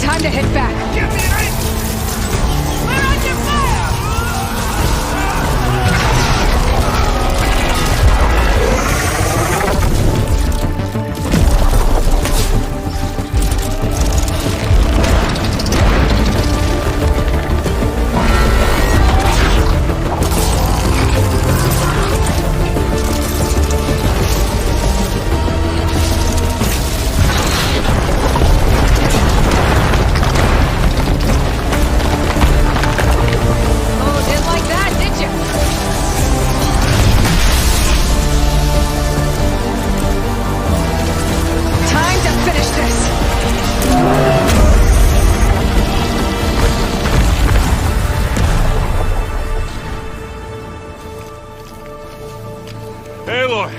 Time to hit back. Get me right! We're under fire! Aloy!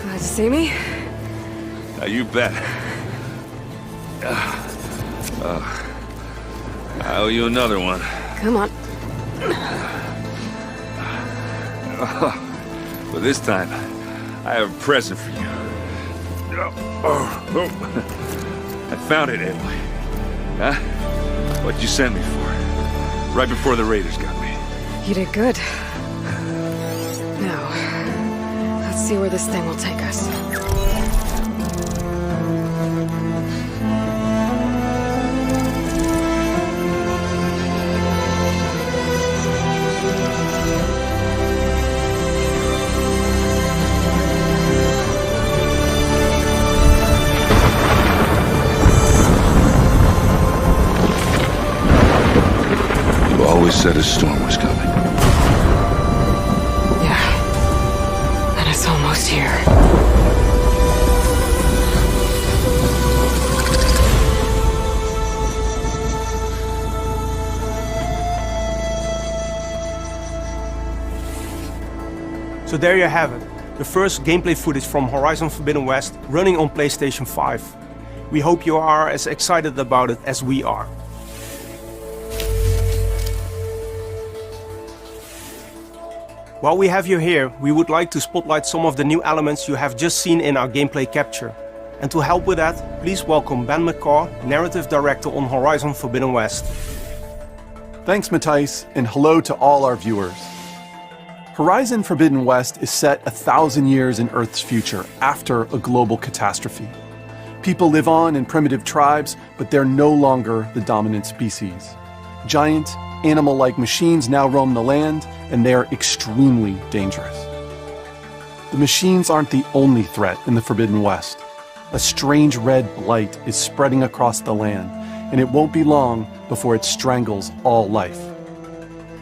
Glad to see me? You bet. I owe you another one. Come on. But this time, I have a present for you. I found it, Aloy. Huh? What'd you send me for? Right before the raiders got me. You did good. Now, let's see where this thing will take us. Always said a storm was coming. Yeah. And it's almost here. So there you have it, the first gameplay footage from Horizon Forbidden West running on PlayStation 5. We hope you are as excited about it as we are. While we have you here, we would like to spotlight some of the new elements you have just seen in our gameplay capture. And to help with that, please welcome Ben McCaw, Narrative Director on Horizon Forbidden West. Thanks, Matthijs, and hello to all our viewers. Horizon Forbidden West is set 1,000 years in Earth's future, after a global catastrophe. People live on in primitive tribes, but they're no longer the dominant species. Giant, animal-like machines now roam the land, and they are extremely dangerous. The machines aren't the only threat in the Forbidden West. A strange red blight is spreading across the land, and it won't be long before it strangles all life.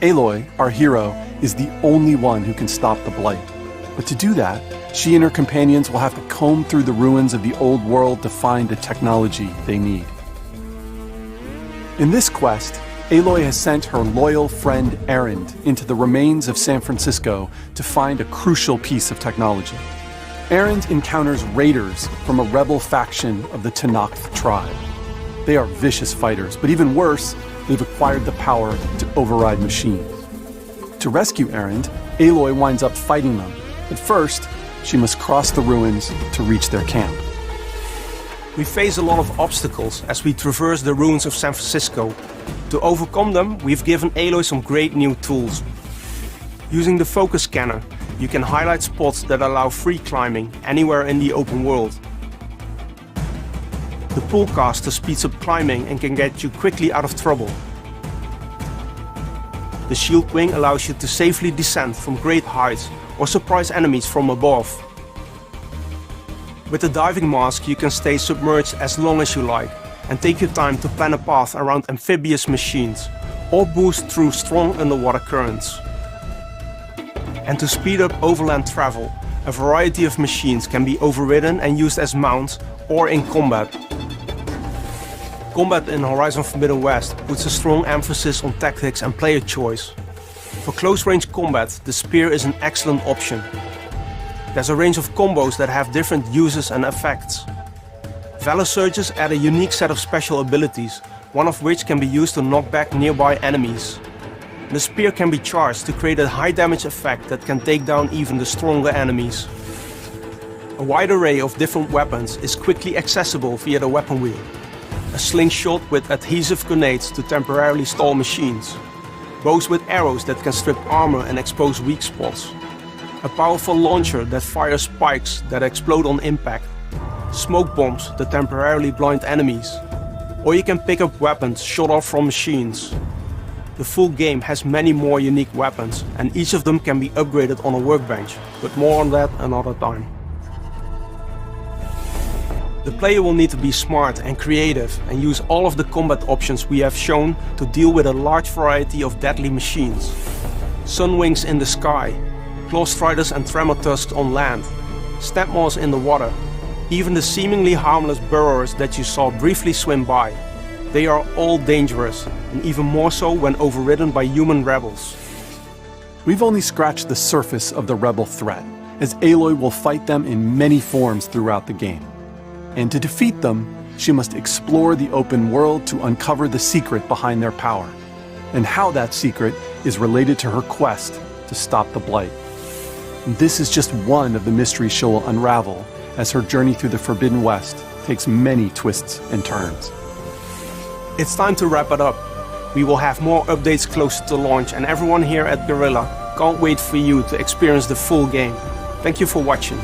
Aloy, our hero, is the only one who can stop the blight. But to do that, she and her companions will have to comb through the ruins of the old world to find the technology they need. In this quest, Aloy has sent her loyal friend Erend into the remains of San Francisco to find a crucial piece of technology. Erend encounters raiders from a rebel faction of the Tenakth tribe. They are vicious fighters, but even worse, they've acquired the power to override machines. To rescue Erend, Aloy winds up fighting them, but first, she must cross the ruins to reach their camp. We face a lot of obstacles as we traverse the ruins of San Francisco. To overcome them, we've given Aloy some great new tools. Using the focus scanner, you can highlight spots that allow free climbing anywhere in the open world. The pullcaster speeds up climbing and can get you quickly out of trouble. The shield wing allows you to safely descend from great heights or surprise enemies from above. With the diving mask you can stay submerged as long as you like and take your time to plan a path around amphibious machines or boost through strong underwater currents. And to speed up overland travel, a variety of machines can be overridden and used as mounts or in combat. Combat in Horizon Forbidden West puts a strong emphasis on tactics and player choice. For close-range combat, the spear is an excellent option. There's a range of combos that have different uses and effects. Valor Surges add a unique set of special abilities, one of which can be used to knock back nearby enemies. The spear can be charged to create a high damage effect that can take down even the stronger enemies. A wide array of different weapons is quickly accessible via the weapon wheel. A slingshot with adhesive grenades to temporarily stall machines. Bows with arrows that can strip armor and expose weak spots. A powerful launcher that fires spikes that explode on impact. Smoke bombs that temporarily blind enemies. Or you can pick up weapons shot off from machines. The full game has many more unique weapons and each of them can be upgraded on a workbench, but more on that another time. The player will need to be smart and creative and use all of the combat options we have shown to deal with a large variety of deadly machines. Sunwings in the sky, claw striders and tremor tusks on land, stepmaws in the water, even the seemingly harmless burrowers that you saw briefly swim by. They are all dangerous, and even more so when overridden by human rebels. We've only scratched the surface of the rebel threat, as Aloy will fight them in many forms throughout the game. And to defeat them, she must explore the open world to uncover the secret behind their power, and how that secret is related to her quest to stop the Blight. And this is just one of the mysteries she will unravel as her journey through the Forbidden West takes many twists and turns. It's time to wrap it up. We will have more updates closer to launch and everyone here at Guerrilla can't wait for you to experience the full game. Thank you for watching.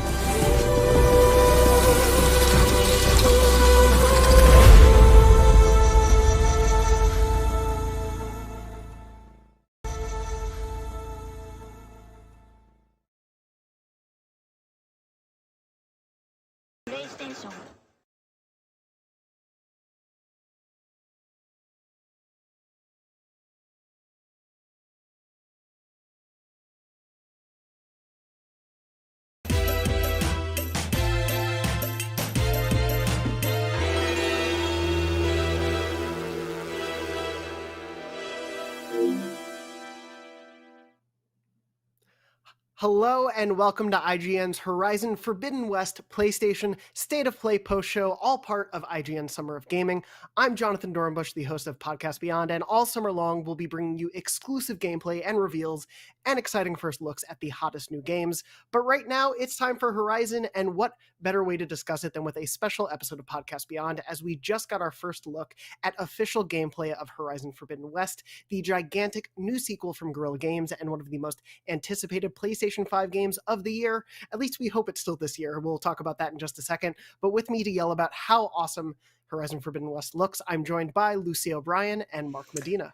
Hello and welcome to IGN's Horizon Forbidden West PlayStation State of Play post show, all part of IGN Summer of Gaming. I'm Jonathan Dornbush, the host of Podcast Beyond, and all summer long we'll be bringing you exclusive gameplay and reveals and exciting first looks at the hottest new games. But right now, it's time for Horizon, and what better way to discuss it than with a special episode of Podcast Beyond, as we just got our first look at official gameplay of Horizon Forbidden West, the gigantic new sequel from Guerrilla Games and one of the most anticipated PlayStation 5 games of the year. At least we hope it's still this year. We'll talk about that in just a second. But with me to yell about how awesome Horizon Forbidden West looks, I'm joined by Lucy O'Brien and Mark Medina.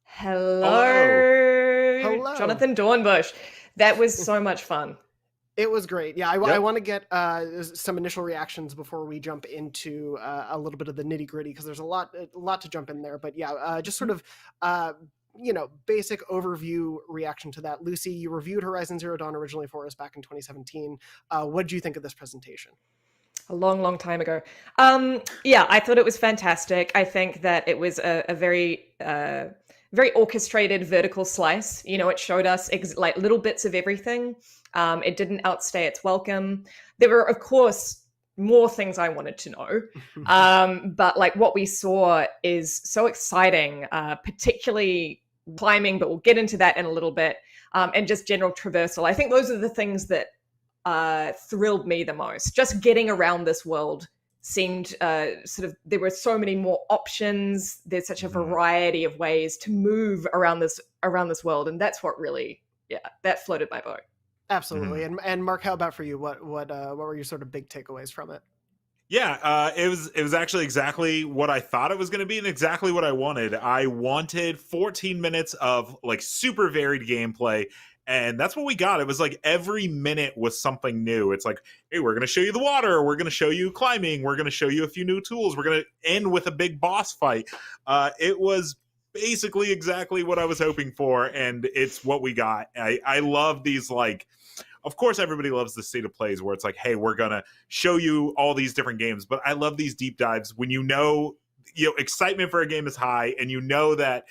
Hello. Jonathan Dornbush. That was so much fun. It was great. Yeah, I want to get some initial reactions before we jump into a little bit of the nitty gritty, because there's a lot to jump in there. But yeah, just sort of basic overview reaction to that. Lucy, you reviewed Horizon Zero Dawn originally for us back in 2017. What did you think of this presentation? A long time ago. Yeah, I thought it was fantastic. I think that it was a very orchestrated vertical slice. You know, it showed us like little bits of everything. It didn't outstay its welcome. There were, of course, more things I wanted to know. But like what we saw is so exciting, particularly climbing, but we'll get into that in a little bit, and just general traversal. I think those are the things that thrilled me the most. Just getting around this world seemed there were so many more options. There's such a variety of ways to move around this world, and that's what really, that floated my boat. Absolutely. And Mark, how about for you? What were your sort of big takeaways from it? Yeah, it was actually exactly what I thought it was going to be and exactly what I wanted. I wanted 14 minutes of like super varied gameplay, and that's what we got. It was like every minute was something new. It's like, hey, we're going to show you the water, we're going to show you climbing, we're going to show you a few new tools, we're going to end with a big boss fight. It was basically exactly what I was hoping for, and it's what we got. I love these, like, of course everybody loves the state of plays where it's like, hey, we're gonna show you all these different games, but I love these deep dives when you know excitement for a game is high and you know that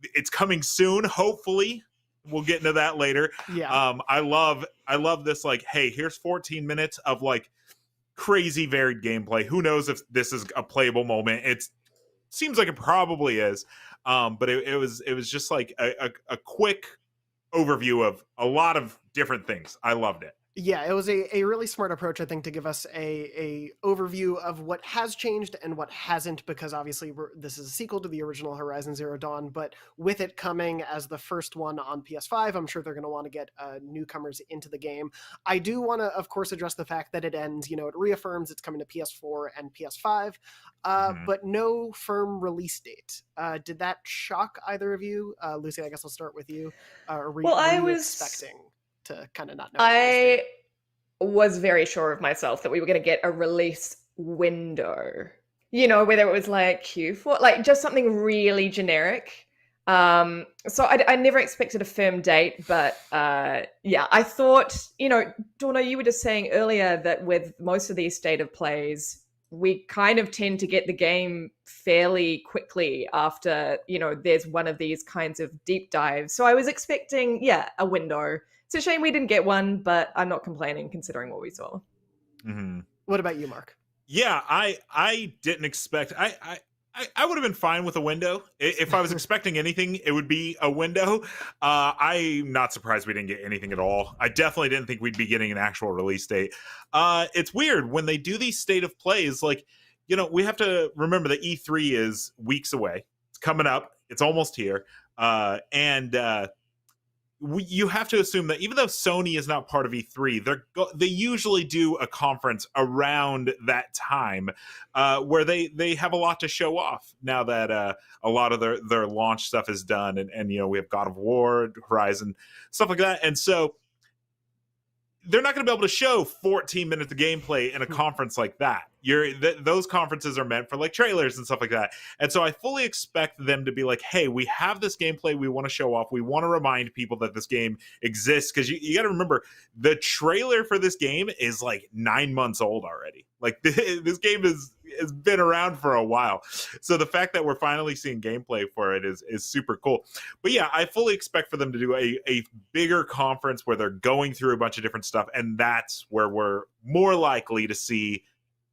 it's coming soon, hopefully. We'll get into that later. Yeah. I love this, like, hey, here's 14 minutes of like crazy varied gameplay. Who knows if this is a playable moment? It seems like it probably is. But it was just like a quick overview of a lot of different things. I loved it. Yeah, it was a really smart approach, I think, to give us a overview of what has changed and what hasn't, because obviously this is a sequel to the original Horizon Zero Dawn, but with it coming as the first one on PS5, I'm sure they're going to want to get newcomers into the game. I do want to, of course, address the fact that it ends, it reaffirms it's coming to PS4 and PS5, but no firm release date. Did that shock either of you? Lucy, I guess I'll start with you. Were you expecting to kind of not know? I was very sure of myself that we were going to get a release window, whether it was like Q4, like just something really generic. So I never expected a firm date, but yeah, I thought, Dorno, you were just saying earlier that with most of these state of plays, we kind of tend to get the game fairly quickly after, there's one of these kinds of deep dives. So I was expecting, a window. It's a shame we didn't get one, but I'm not complaining considering what we saw. Mm-hmm. What about you, Mark? Yeah, I didn't expect. I would have been fine with a window. If I was expecting anything, it would be a window. I'm not surprised we didn't get anything at all. I definitely didn't think we'd be getting an actual release date. It's weird when they do these state of plays. Like, we have to remember that E3 is weeks away. It's coming up. It's almost here. You have to assume that even though Sony is not part of E3, they usually do a conference around that time where they have a lot to show off now that a lot of their launch stuff is done. And we have God of War, Horizon, stuff like that. And so they're not going to be able to show 14 minutes of gameplay in a conference like that. Those conferences are meant for like trailers and stuff like that. And so I fully expect them to be like, hey, we have this gameplay we want to show off. We want to remind people that this game exists. Because you got to remember, the trailer for this game is like 9 months old already. Like this game has been around for a while. So the fact that we're finally seeing gameplay for it is super cool. But yeah, I fully expect for them to do a bigger conference where they're going through a bunch of different stuff. And that's where we're more likely to see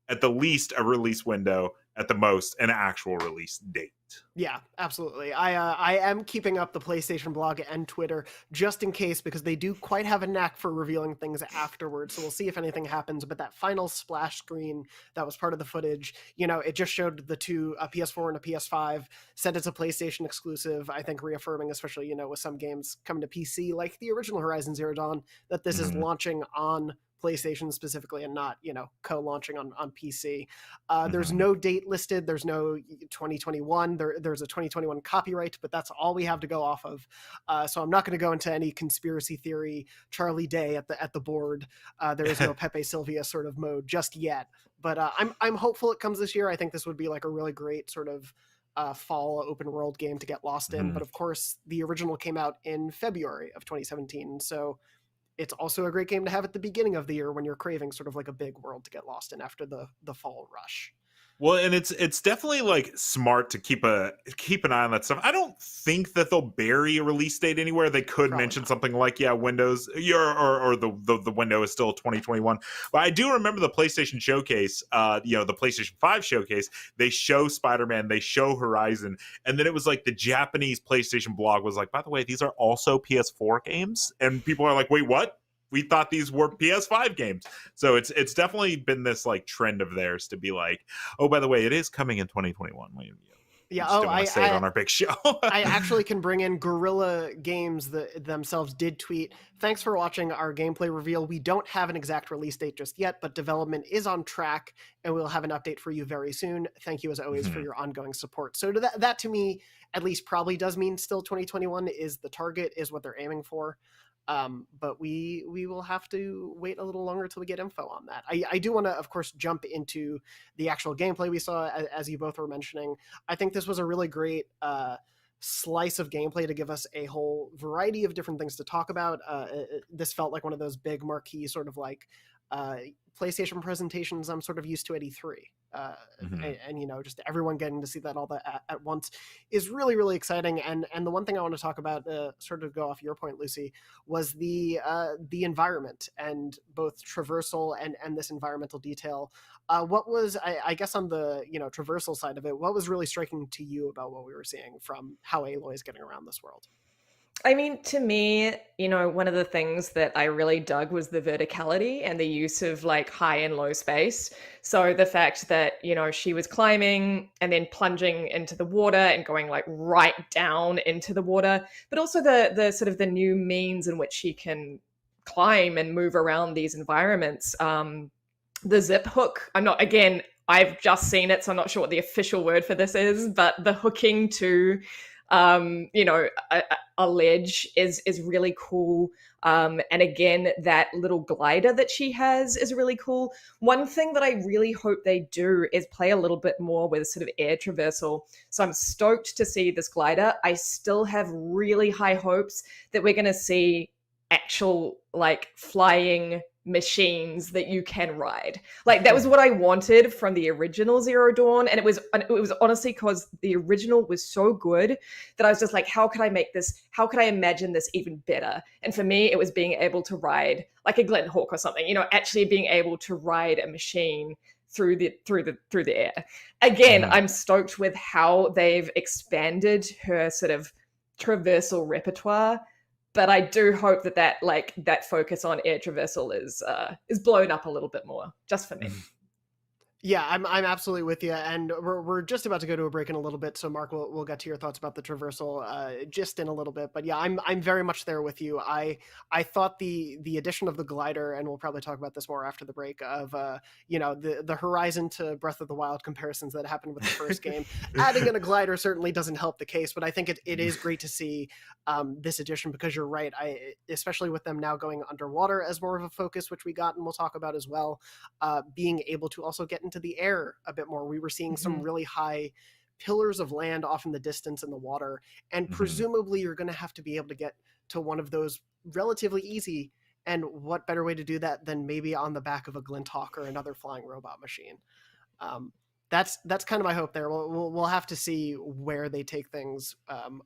at the least a release window, at the most an actual release date. Yeah, absolutely. I am keeping up the PlayStation blog and Twitter just in case, because they do quite have a knack for revealing things afterwards. So we'll see if anything happens. But that final splash screen that was part of the footage, it just showed the two, a PS4 and a PS5, said it's a PlayStation exclusive. I think reaffirming, especially, with some games coming to PC, like the original Horizon Zero Dawn, that this is launching on PlayStation specifically and not, co-launching on PC. There's no date listed. There's no 2021. There's a 2021 copyright, but that's all we have to go off of. So I'm not going to go into any conspiracy theory, Charlie Day at the board. There is no Pepe Sylvia sort of mode just yet, but I'm hopeful it comes this year. I think this would be like a really great sort of fall open world game to get lost in. But of course, the original came out in February of 2017. So it's also a great game to have at the beginning of the year when you're craving sort of like a big world to get lost in after the fall rush. Well, and it's definitely like smart to keep an eye on that stuff. I don't think that they'll bury a release date anywhere. They could mention something like, Windows, or the window is still 2021. But I do remember the PlayStation showcase, the PlayStation 5 showcase. They show Spider-Man, they show Horizon, and then it was like the Japanese PlayStation blog was like, by the way, these are also PS4 games, and people are like, wait, what? We thought these were PS5 games. So it's definitely been this like trend of theirs to be like, oh, by the way, it is coming in 2021. Yeah, just didn't want to say it on our big show. I actually can bring in Guerrilla Games themselves did tweet, "Thanks for watching our gameplay reveal. We don't have an exact release date just yet, but development is on track and we'll have an update for you very soon. Thank you as always for your ongoing support." So that to me at least probably does mean still 2021 is the target, is what they're aiming for. But we will have to wait a little longer till we get info on that. I do want to, of course, jump into the actual gameplay we saw, as you both were mentioning. I think this was a really great slice of gameplay to give us a whole variety of different things to talk about. This felt like one of those big marquee sort of like PlayStation presentations I'm sort of used to at E3. And you know, just everyone getting to see that all that at once is really, really exciting. And the one thing I want to talk about, sort of go off your point, Lucy, was the environment and both traversal and this environmental detail. What was, I guess on the, you know, traversal side of it, what was really striking to you about what we were seeing from how Aloy is getting around this world? I mean, to me, you know, one of the things that I really dug was the verticality and the use of like high and low space. So the fact that, you know, she was climbing and then plunging into the water and going like right down into the water, but also the sort of the new means in which she can climb and move around these environments. The zip hook, I've just seen it, so I'm not sure what the official word for this is, but the hooking to you know, a ledge is really cool. And again, that little glider that she has is really cool. One thing that I really hope they do is play a little bit more with sort of air traversal. So I'm stoked to see this glider. I still have really high hopes that we're going to see actual like flying machines that you can ride. Like that was what I wanted from the original Zero Dawn, and it was honestly because the original was so good that I was just like, how could I imagine this even better? And for me, it was being able to ride like a Glen Hawk or something, you know, actually being able to ride a machine through the air. Again, I'm stoked with how they've expanded her sort of traversal repertoire. But I do hope that focus on air traversal is blown up a little bit more, just for me. Yeah, I'm absolutely with you, and we're just about to go to a break in a little bit. So, Mark, we'll get to your thoughts about the traversal just in a little bit. But yeah, I'm very much there with you. I thought the addition of the glider, and we'll probably talk about this more after the break, of you know, the Horizon to Breath of the Wild comparisons that happened with the first game. Adding in a glider certainly doesn't help the case, but I think it is great to see this addition, because you're right. Especially with them now going underwater as more of a focus, which we got and we'll talk about as well, being able to also get into the air a bit more. We were seeing some really high pillars of land off in the distance in the water, and presumably you're going to have to be able to get to one of those relatively easy. And what better way to do that than maybe on the back of a Glinthawk or another flying robot machine? That's kind of my hope there. We'll have to see where they take things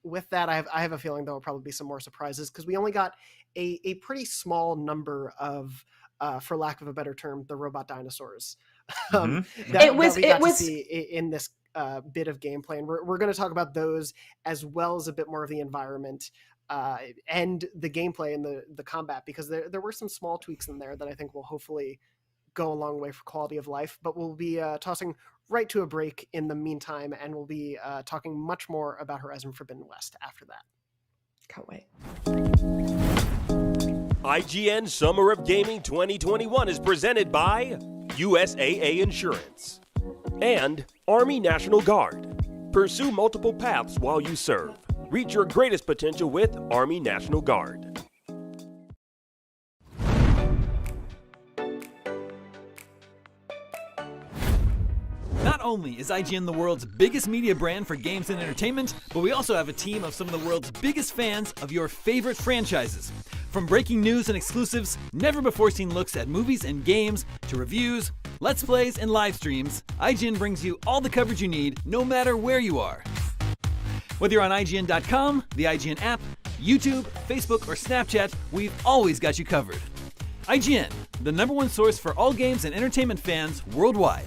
with that. I have a feeling there will probably be some more surprises, because we only got a pretty small number of, for lack of a better term, the robot dinosaurs. That we got to see in this bit of gameplay, and we're going to talk about those as well as a bit more of the environment and the gameplay and the combat, because there were some small tweaks in there that I think will hopefully go a long way for quality of life. But we'll be tossing right to a break in the meantime, and we'll be talking much more about Horizon Forbidden West after that. Can't wait. IGN Summer of Gaming 2021 is presented by USAA Insurance and Army National Guard. Pursue multiple paths while you serve. Reach your greatest potential with Army National Guard. Not only is IGN the world's biggest media brand for games and entertainment, but we also have a team of some of the world's biggest fans of your favorite franchises. From breaking news and exclusives, never-before-seen looks at movies and games, to reviews, let's plays, and live streams, IGN brings you all the coverage you need, no matter where you are. Whether you're on IGN.com, the IGN app, YouTube, Facebook, or Snapchat, we've always got you covered. IGN, the #1 source for all games and entertainment fans worldwide.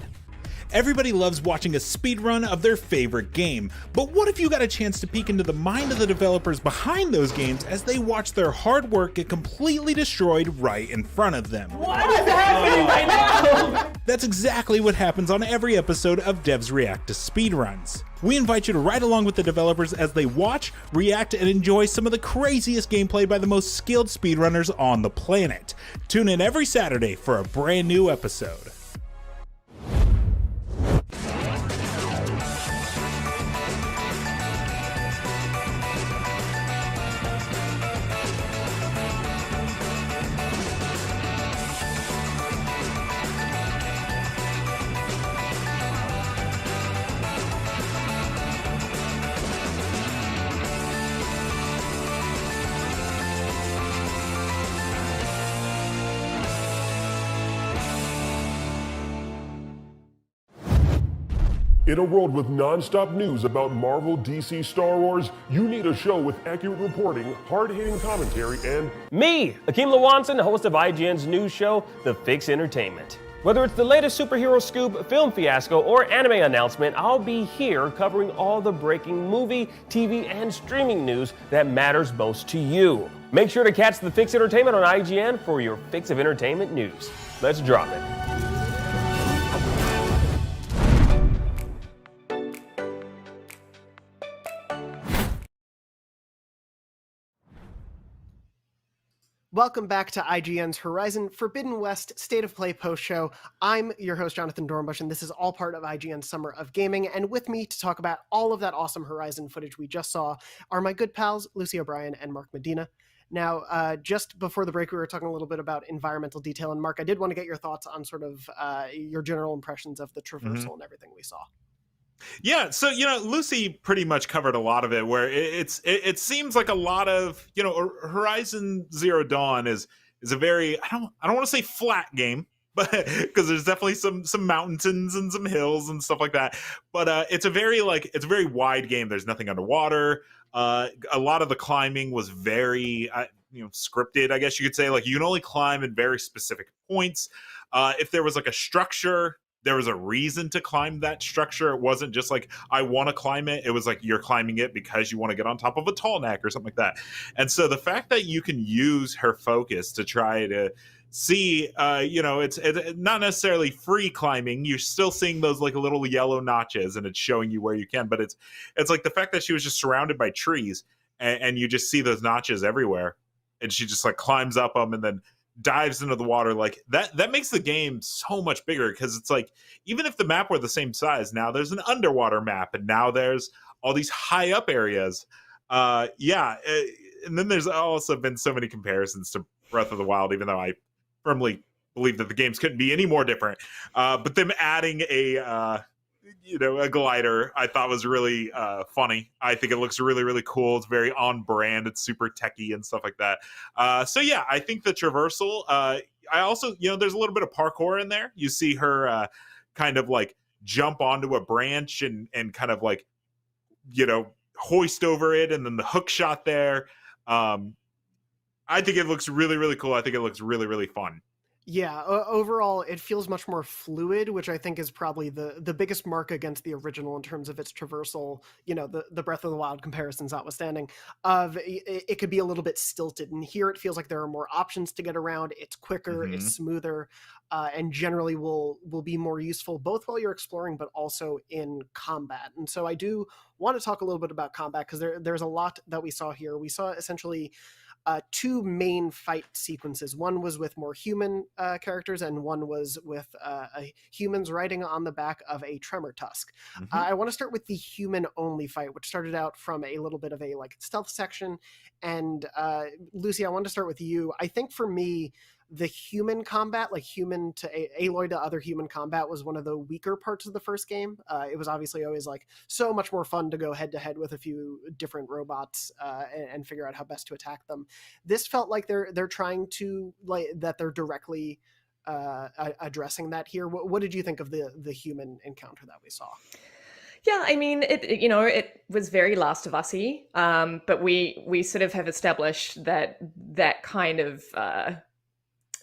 Everybody loves watching a speedrun of their favorite game, but what if you got a chance to peek into the mind of the developers behind those games as they watch their hard work get completely destroyed right in front of them? What is happening right now? That's exactly what happens on every episode of Devs React to Speedruns. We invite you to ride along with the developers as they watch, react, and enjoy some of the craziest gameplay by the most skilled speedrunners on the planet. Tune in every Saturday for a brand new episode. In a world with non-stop news about Marvel, DC, Star Wars, you need a show with accurate reporting, hard-hitting commentary, and me, Akeem Lawanson, host of IGN's news show, The Fix Entertainment. Whether it's the latest superhero scoop, film fiasco, or anime announcement, I'll be here covering all the breaking movie, TV, and streaming news that matters most to you. Make sure to catch The Fix Entertainment on IGN for your fix of entertainment news. Let's drop it. Welcome back to IGN's Horizon Forbidden West State of Play post show. I'm your host, Jonathan Dornbush, and this is all part of IGN's Summer of Gaming. And with me to talk about all of that awesome Horizon footage we just saw are my good pals, Lucy O'Brien and Mark Medina. Now, just before the break, we were talking a little bit about environmental detail. And Mark, I did want to get your thoughts on sort of your general impressions of the traversal and everything we saw. Yeah, so Lucy pretty much covered a lot of it. Where it seems like a lot of Horizon Zero Dawn is a very I don't want to say flat game, but because there's definitely some mountains and some hills and stuff like that. But it's a very wide game. There's nothing underwater. A lot of the climbing was very scripted, I guess you could say. Like you can only climb in very specific points. If there was like a structure, there was a reason to climb that structure. It wasn't just like, I want to climb it. It was like, you're climbing it because you want to get on top of a tall neck or something like that. And so the fact that you can use her focus to try to see, it's not necessarily free climbing. You're still seeing those like little yellow notches and it's showing you where you can. But it's like the fact that she was just surrounded by trees and you just see those notches everywhere. And she just like climbs up them and then dives into the water. Like that makes the game so much bigger, because it's like, even if the map were the same size, now there's an underwater map and now there's all these high up areas. And then there's also been so many comparisons to Breath of the Wild, even though I firmly believe that the games couldn't be any more different. But them adding a glider, I thought was really funny. I think it looks really, really cool. It's very on brand. It's super techy and stuff like that. I think the traversal, I also, there's a little bit of parkour in there. You see her kind of like jump onto a branch and kind of like, hoist over it. And then the hook shot there. I think it looks really, really cool. I think it looks really, really fun. Yeah, overall, it feels much more fluid, which I think is probably the biggest mark against the original in terms of its traversal, the Breath of the Wild comparisons notwithstanding, of it could be a little bit stilted. And here it feels like there are more options to get around. It's quicker, it's smoother, and generally will be more useful both while you're exploring, but also in combat. And so I do want to talk a little bit about combat, because there's a lot that we saw here. We saw essentially two main fight sequences. One was with more human characters, and one was with humans riding on the back of a tremor tusk. I want to start with the human-only fight, which started out from a little bit of a stealth section. And Lucy, I want to start with you. I think for me, the human combat, like human to Aloy to other human combat, was one of the weaker parts of the first game. It was obviously always so much more fun to go head to head with a few different robots and figure out how best to attack them. This felt like they're trying to that they're directly addressing that here. What did you think of the human encounter that we saw? Yeah, I mean, it was very Last of Us-y, but we sort of have established that kind of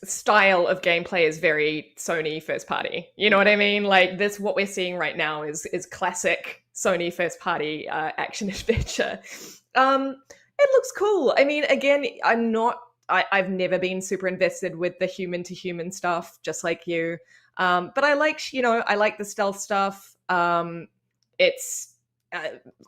style of gameplay is very Sony first party. You know what I mean? Like what we're seeing right now is classic Sony first party action adventure. It looks cool. I mean, again, I've never been super invested with the human to human stuff, just like you. But I like the stealth stuff. It's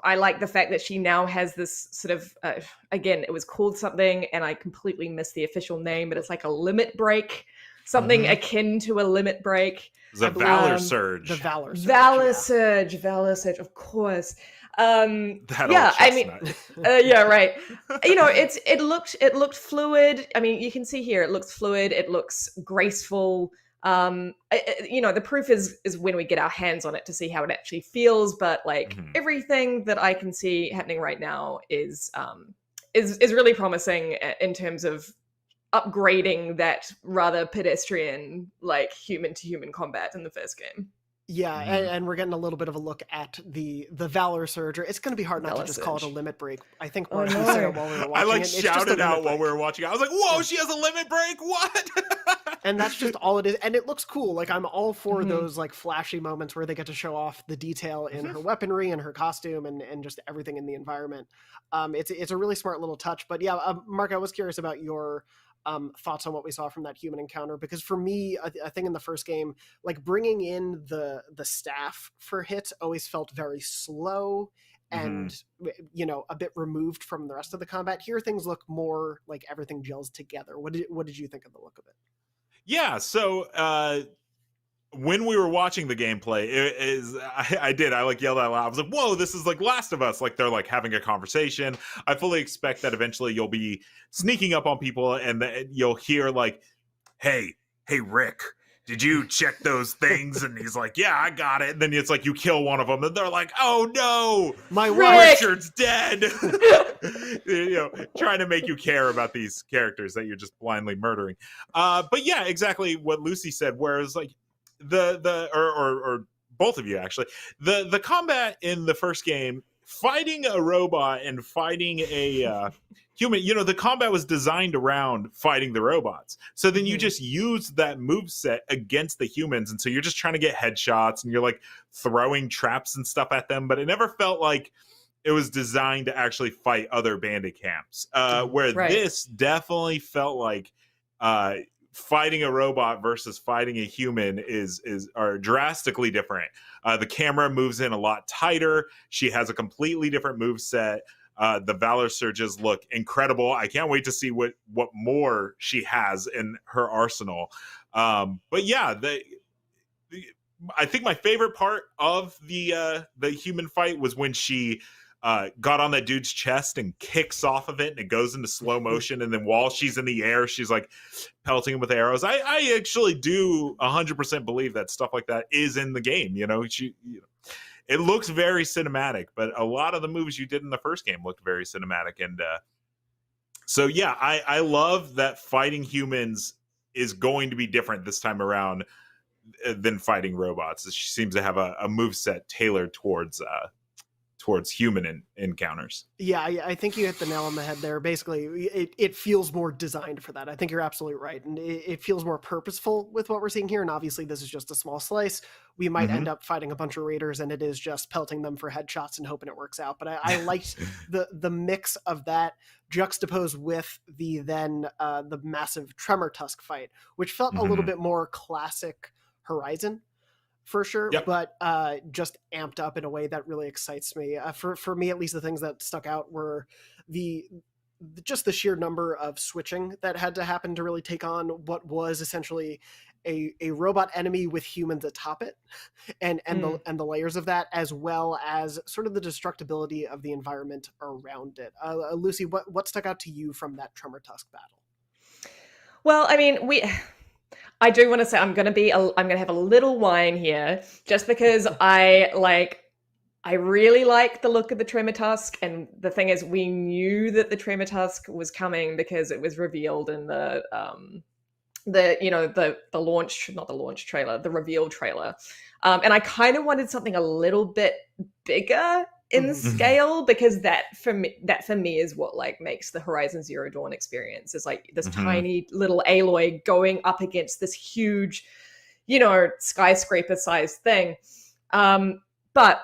I like the fact that she now has this sort of, again, it was called something, and I completely missed the official name, but it's like a limit break, something akin to a limit break. The Valor Surge. The Valor Surge. Valor Surge, of course. That yeah, old I mean, chestnut. yeah, right. It looked fluid. I mean, you can see here, it looks fluid. It looks graceful. The proof is when we get our hands on it to see how it actually feels. But like everything that I can see happening right now is really promising in terms of upgrading that rather pedestrian, like human to human combat in the first game. Yeah, and we're getting a little bit of a look at the Valor Surge. It's going to be hard not to just call it a limit break. I think Mark said it while we were watching I it. It's shouted just out while we were watching. I was like, "Whoa, she has a limit break! What?" And that's just all it is. And it looks cool. Like, I'm all for those like flashy moments where they get to show off the detail in her weaponry and her costume and just everything in the environment. It's a really smart little touch. But yeah, Mark, I was curious about your thoughts on what we saw from that human encounter, because for me, I think in the first game, like bringing in the staff for hit always felt very slow and a bit removed from the rest of the combat. Here things look more like everything gels together. What did you think of the look of it? Yeah, so when we were watching the gameplay, I like yelled out loud. I was like, "Whoa, this is like Last of Us!" Like they're like having a conversation. I fully expect that eventually you'll be sneaking up on people and you'll hear like, "Hey, Rick, did you check those things?" And he's like, "Yeah, I got it." And then it's like you kill one of them, and they're like, "Oh no, my Richard's dead." Trying to make you care about these characters that you're just blindly murdering. But yeah, exactly what Lucy said. Whereas like or both of you actually, the combat in the first game, fighting a robot and fighting a human, the combat was designed around fighting the robots. So then you just use that move set against the humans, and so you're just trying to get headshots and you're like throwing traps and stuff at them, but it never felt like it was designed to actually fight other bandit camps. Where this definitely felt like fighting a robot versus fighting a human are drastically different. The camera moves in a lot tighter. She has a completely different move set. The Valor Surges look incredible. I can't wait to see what more she has in her arsenal. But yeah, I think my favorite part of the human fight was when she got on that dude's chest and kicks off of it, and it goes into slow motion. And then while she's in the air, she's like pelting him with arrows. I actually do 100% believe that stuff like that is in the game. It looks very cinematic, but a lot of the moves you did in the first game looked very cinematic. And so, yeah, I love that fighting humans is going to be different this time around than fighting robots. She seems to have a move set tailored towards human encounters. Yeah, I think you hit the nail on the head there. Basically, it feels more designed for that. I think you're absolutely right. And it feels more purposeful with what we're seeing here. And obviously, this is just a small slice. We might end up fighting a bunch of raiders, and it is just pelting them for headshots and hoping it works out. But I liked the mix of that juxtaposed with the massive Tremor Tusk fight, which felt a little bit more classic Horizon, for sure, but just amped up in a way that really excites me. For me, at least, the things that stuck out were just the sheer number of switching that had to happen to really take on what was essentially a robot enemy with humans atop it, and the layers of that, as well as sort of the destructibility of the environment around it. Lucy, what stuck out to you from that Tremor Tusk battle? Well, I mean, I do want to say I'm going to have a little whine here, just because I really like the look of the Tremor Tusk. And the thing is, we knew that the Tremor Tusk was coming because it was revealed in the launch, not the launch trailer, the reveal trailer. And I kind of wanted something a little bit bigger in scale, because that for me is what like makes the Horizon Zero Dawn experience, is like this tiny little Aloy going up against this huge, skyscraper sized thing. But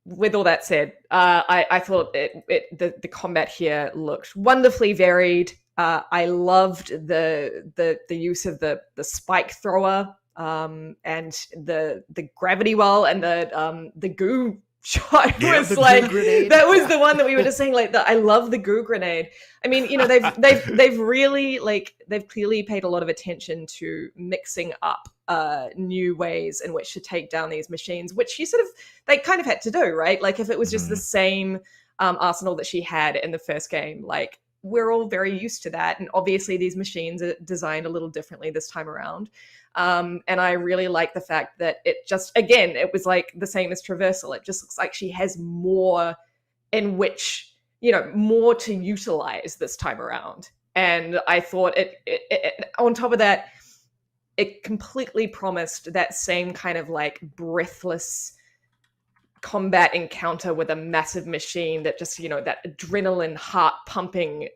with all that said, I thought the combat here looked wonderfully varied. I loved the use of the spike thrower and the gravity well and the goo shot Yeah, was the like goo grenade. that was the one that we were just saying, like, I love the goo grenade. I mean, you know, they've really, like, they've clearly paid a lot of attention to mixing up new ways in which to take down these machines, which they kind of had to do, right? Like, if it was just the same arsenal that she had in the first game, like, we're all very used to that, and obviously these machines are designed a little differently this time around. And I really like the fact that it was like the same as traversal. It just looks like she has more in which, you know, more to utilize this time around. And I thought it on top of that, it completely promised that same kind of like breathless combat encounter with a massive machine that just, you know, that adrenaline heart pumping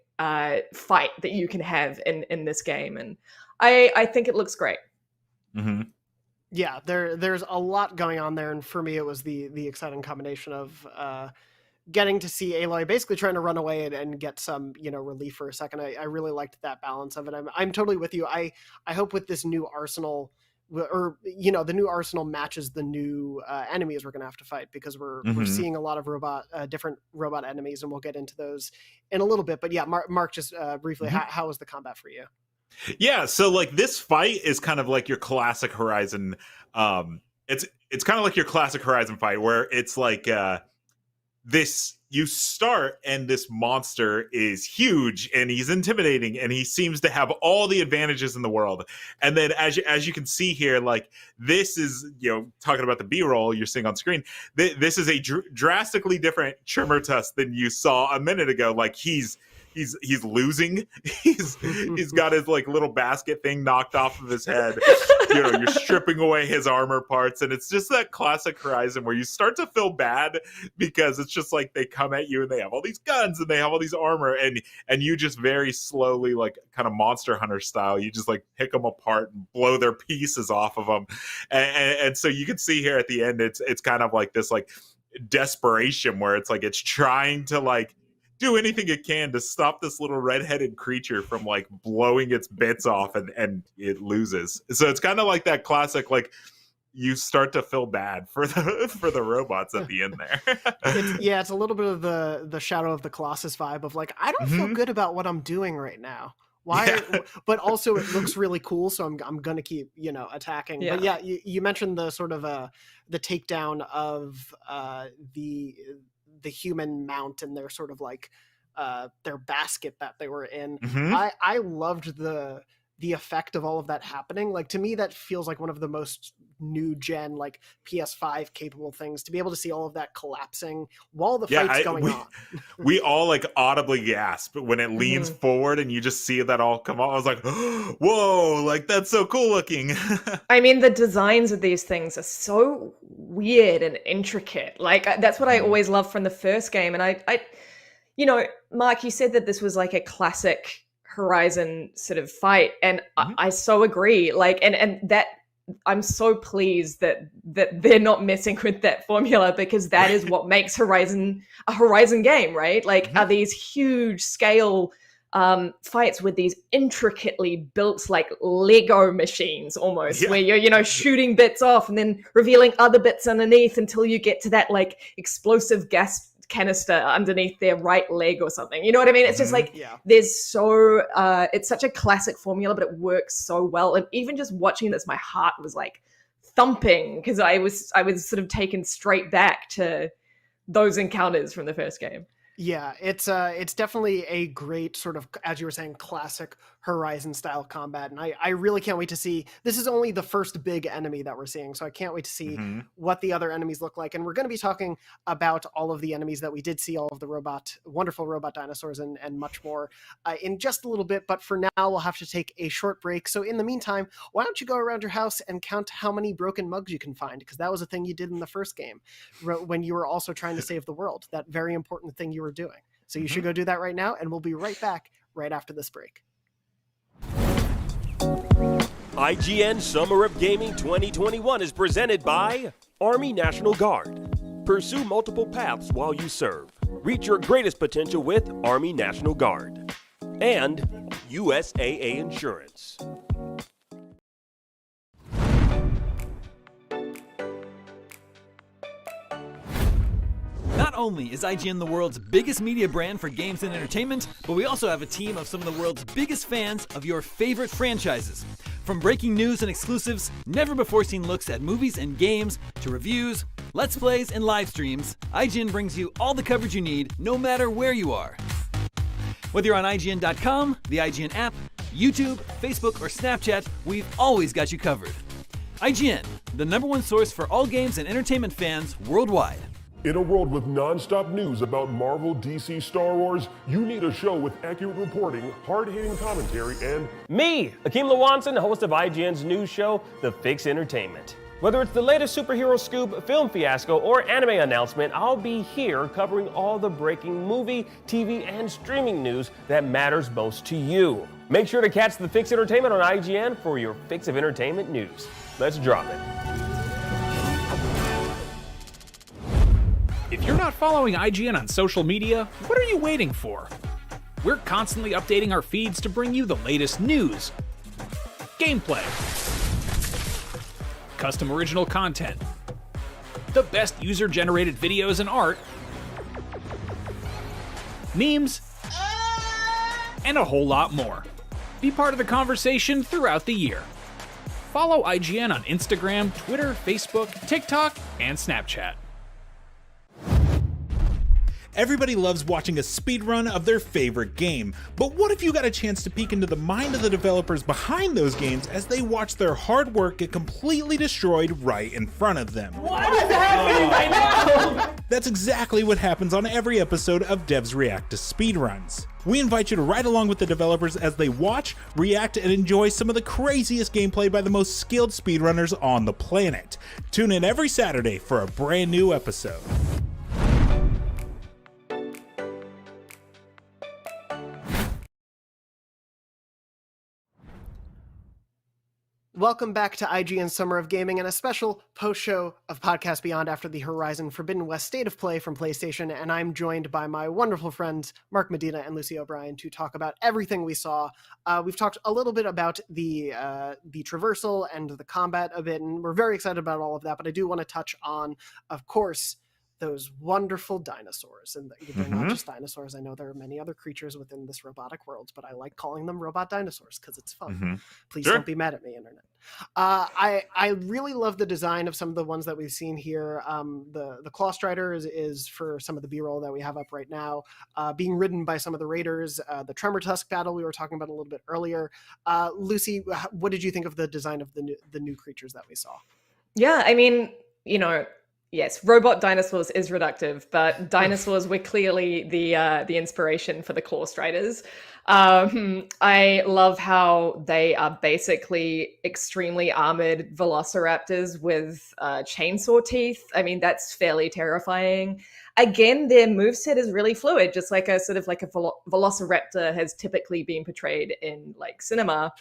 fight that you can have in this game. And I think it looks great. Mm-hmm. Yeah, there's a lot going on there, and for me, it was the exciting combination of getting to see Aloy basically trying to run away and get some, you know, relief for a second. I really liked that balance of it. I'm totally with you. I hope with this new arsenal, or, you know, the new arsenal matches the new enemies we're going to have to fight, because we're seeing a lot of different robot enemies, and we'll get into those in a little bit. But yeah, Mark, just briefly, how was the combat for you? Yeah, so like this fight is kind of like your classic Horizon. It's kind of like your classic Horizon fight where it's like you start and this monster is huge and he's intimidating and he seems to have all the advantages in the world. And then as you can see here, like this is, you know, talking about the B-roll you're seeing on screen, this is a drastically different Trimmertusk than you saw a minute ago. Like he's losing. He's got his like little basket thing knocked off of his head. You know, you're stripping away his armor parts, and it's just that classic Horizon where you start to feel bad because it's just like they come at you and they have all these guns and they have all these armor, and you just very slowly, like kind of Monster Hunter style, you just like pick them apart and blow their pieces off of them, and so you can see here at the end, it's kind of like this like desperation where it's like it's trying to like do anything it can to stop this little redheaded creature from like blowing its bits off, and it loses. So it's kind of like that classic, like you start to feel bad for the robots at the end there. It's a little bit of the Shadow of the Colossus vibe of like, I don't feel good about what I'm doing right now. Why? Yeah. But also it looks really cool, so I'm gonna keep, you know, attacking. Yeah. But yeah, you mentioned the sort of the takedown of the human mount and their sort of like their basket that they were in. I loved the effect of all of that happening. Like, to me, that feels like one of the most new gen, like PS5 capable things, to be able to see all of that collapsing while the fight's going on. We all like audibly gasp when it leans forward and you just see that all come out. I was like, whoa, like that's so cool looking. I mean, the designs of these things are so weird and intricate. Like, that's what I always loved from the first game. And I you know, Mark, you said that this was like a classic Horizon sort of fight, and I so agree. Like, and that I'm so pleased that they're not messing with that formula, because that is what makes Horizon a Horizon game, right? Like, are these huge scale fights with these intricately built like Lego machines almost, where you're, you know, shooting bits off and then revealing other bits underneath until you get to that like explosive gas canister underneath their right leg or something. You know what I mean? It's just like, there's so it's such a classic formula, but it works so well. And even just watching this, my heart was like thumping, because I was sort of taken straight back to those encounters from the first game. Yeah, it's definitely a great sort of, as you were saying, classic Horizon style combat, and I really can't wait to see. This is only the first big enemy that we're seeing, so I can't wait to see what the other enemies look like. And we're going to be talking about all of the enemies that we did see, all of the wonderful robot dinosaurs, and much more in just a little bit. But for now, we'll have to take a short break. So in the meantime, why don't you go around your house and count how many broken mugs you can find, because that was a thing you did in the first game when you were also trying to save the world. That very important thing you were doing. So you should go do that right now, and we'll be right back right after this break. IGN Summer of Gaming 2021 is presented by Army National Guard. Pursue multiple paths while you serve. Reach your greatest potential with Army National Guard. And USAA Insurance. only is IGN the world's biggest media brand for games and entertainment, but we also have a team of some of the world's biggest fans of your favorite franchises. From breaking news and exclusives, never-before-seen looks at movies and games, to reviews, Let's Plays, and live streams, IGN brings you all the coverage you need, no matter where you are. Whether you're on IGN.com, the IGN app, YouTube, Facebook, or Snapchat, we've always got you covered. IGN, the #1 source for all games and entertainment fans worldwide. In a world with non-stop news about Marvel, DC, Star Wars, you need a show with accurate reporting, hard-hitting commentary, and... Me, Akeem Lawanson, host of IGN's news show, The Fix Entertainment. Whether it's the latest superhero scoop, film fiasco, or anime announcement, I'll be here covering all the breaking movie, TV, and streaming news that matters most to you. Make sure to catch The Fix Entertainment on IGN for your fix of entertainment news. Let's drop it. If you're not following IGN on social media, what are you waiting for? We're constantly updating our feeds to bring you the latest news, gameplay, custom original content, the best user-generated videos and art, memes, and a whole lot more. Be part of the conversation throughout the year. Follow IGN on Instagram, Twitter, Facebook, TikTok, and Snapchat. Everybody loves watching a speedrun of their favorite game, but what if you got a chance to peek into the mind of the developers behind those games as they watch their hard work get completely destroyed right in front of them? What is happening right now? That's exactly what happens on every episode of Devs React to Speedruns. We invite you to ride along with the developers as they watch, react, and enjoy some of the craziest gameplay by the most skilled speedrunners on the planet. Tune in every Saturday for a brand new episode. Welcome back to IGN Summer of Gaming and a special post-show of Podcast Beyond after the Horizon Forbidden West State of Play from PlayStation, and I'm joined by my wonderful friends Mark Medina and Lucy O'Brien to talk about everything we saw. We've talked a little bit about the traversal and the combat a bit, and we're very excited about all of that, but I do want to touch on, of course, those wonderful dinosaurs. And they're not just dinosaurs. I know there are many other creatures within this robotic world, but I like calling them robot dinosaurs because it's fun. Please don't be mad at me, Internet. I really love the design of some of the ones that we've seen here. The Claw Strider is for some of the B-roll that we have up right now, being ridden by some of the raiders. The Tremor Tusk battle we were talking about a little bit earlier. Lucy, what did you think of the design of the new creatures that we saw? Yeah, I mean, yes, robot dinosaurs is reductive, but dinosaurs were clearly the inspiration for the Claw Striders. I love how they are basically extremely armored velociraptors with chainsaw teeth. I mean, that's fairly terrifying. Again, their moveset is really fluid, just like a velociraptor has typically been portrayed in cinema.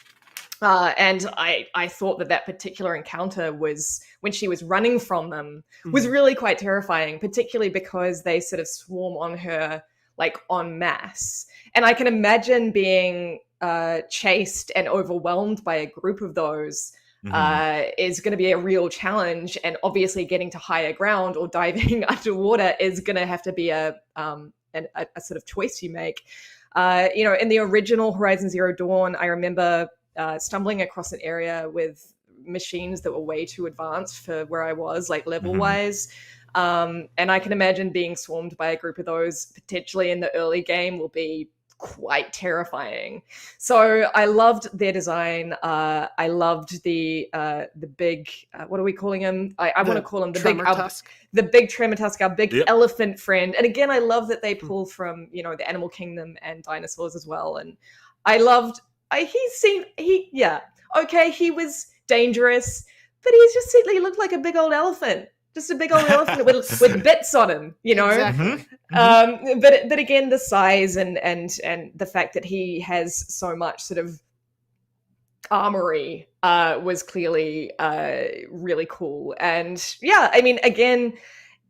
And I thought that particular encounter was when she was running from them was really quite terrifying, particularly because they sort of swarm on her en masse. And I can imagine being chased and overwhelmed by a group of those is going to be a real challenge. And obviously getting to higher ground or diving underwater is going to have to be a sort of choice you make. In the original Horizon Zero Dawn, I remember stumbling across an area with machines that were way too advanced for where I was, level-wise. And I can imagine being swarmed by a group of those potentially in the early game will be quite terrifying. So I loved their design. I loved the big, what are we calling him? I want to call him the big tusk. The big Tremor Tusk, our big elephant friend. And again, I love that they pull from, the animal kingdom and dinosaurs as well. And I loved he was dangerous, but he looked like a big old elephant. Just a big old elephant with bits on him, Exactly. But again, the size and the fact that he has so much sort of armory was clearly really cool. And yeah, I mean, again,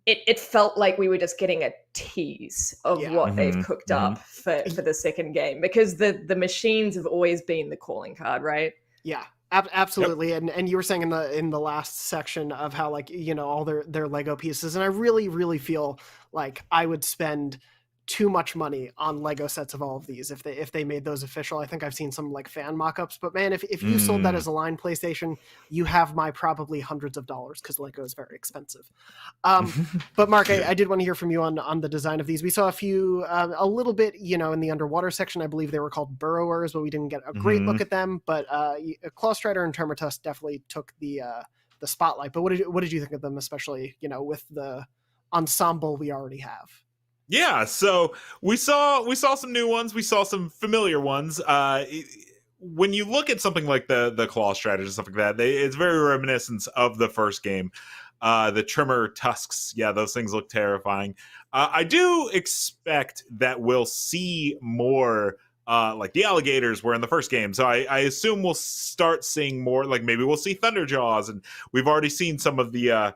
it felt like we were just getting a tease of what they've cooked up for the second game, because the machines have always been the calling card, right? Yeah. Absolutely. Yep. And you were saying in the last section of how, like, you know, all their Lego pieces, and I really feel like I would spend too much money on Lego sets of all of these if they made those official. I think I've seen some like fan mock-ups, but man, if you sold that as a line PlayStation, you have my probably hundreds of dollars, because Lego is very expensive. But Mark, I did want to hear from you on the design of these. We saw a few, a little bit, you know, in the underwater section. I believe they were called burrowers, but we didn't get a great look at them. But Claw Strider and Termitus definitely took the spotlight. But what did you think of them, especially, you know, with the ensemble we already have? Yeah, so we saw some new ones. We saw some familiar ones. When you look at something like the Claw Strider and stuff like that, it's very reminiscent of the first game. The Trimmer tusks, yeah, those things look terrifying. I do expect that we'll see more like the alligators were in the first game. So I assume we'll start seeing more, like maybe we'll see Thunderjaws, and we've already seen some of the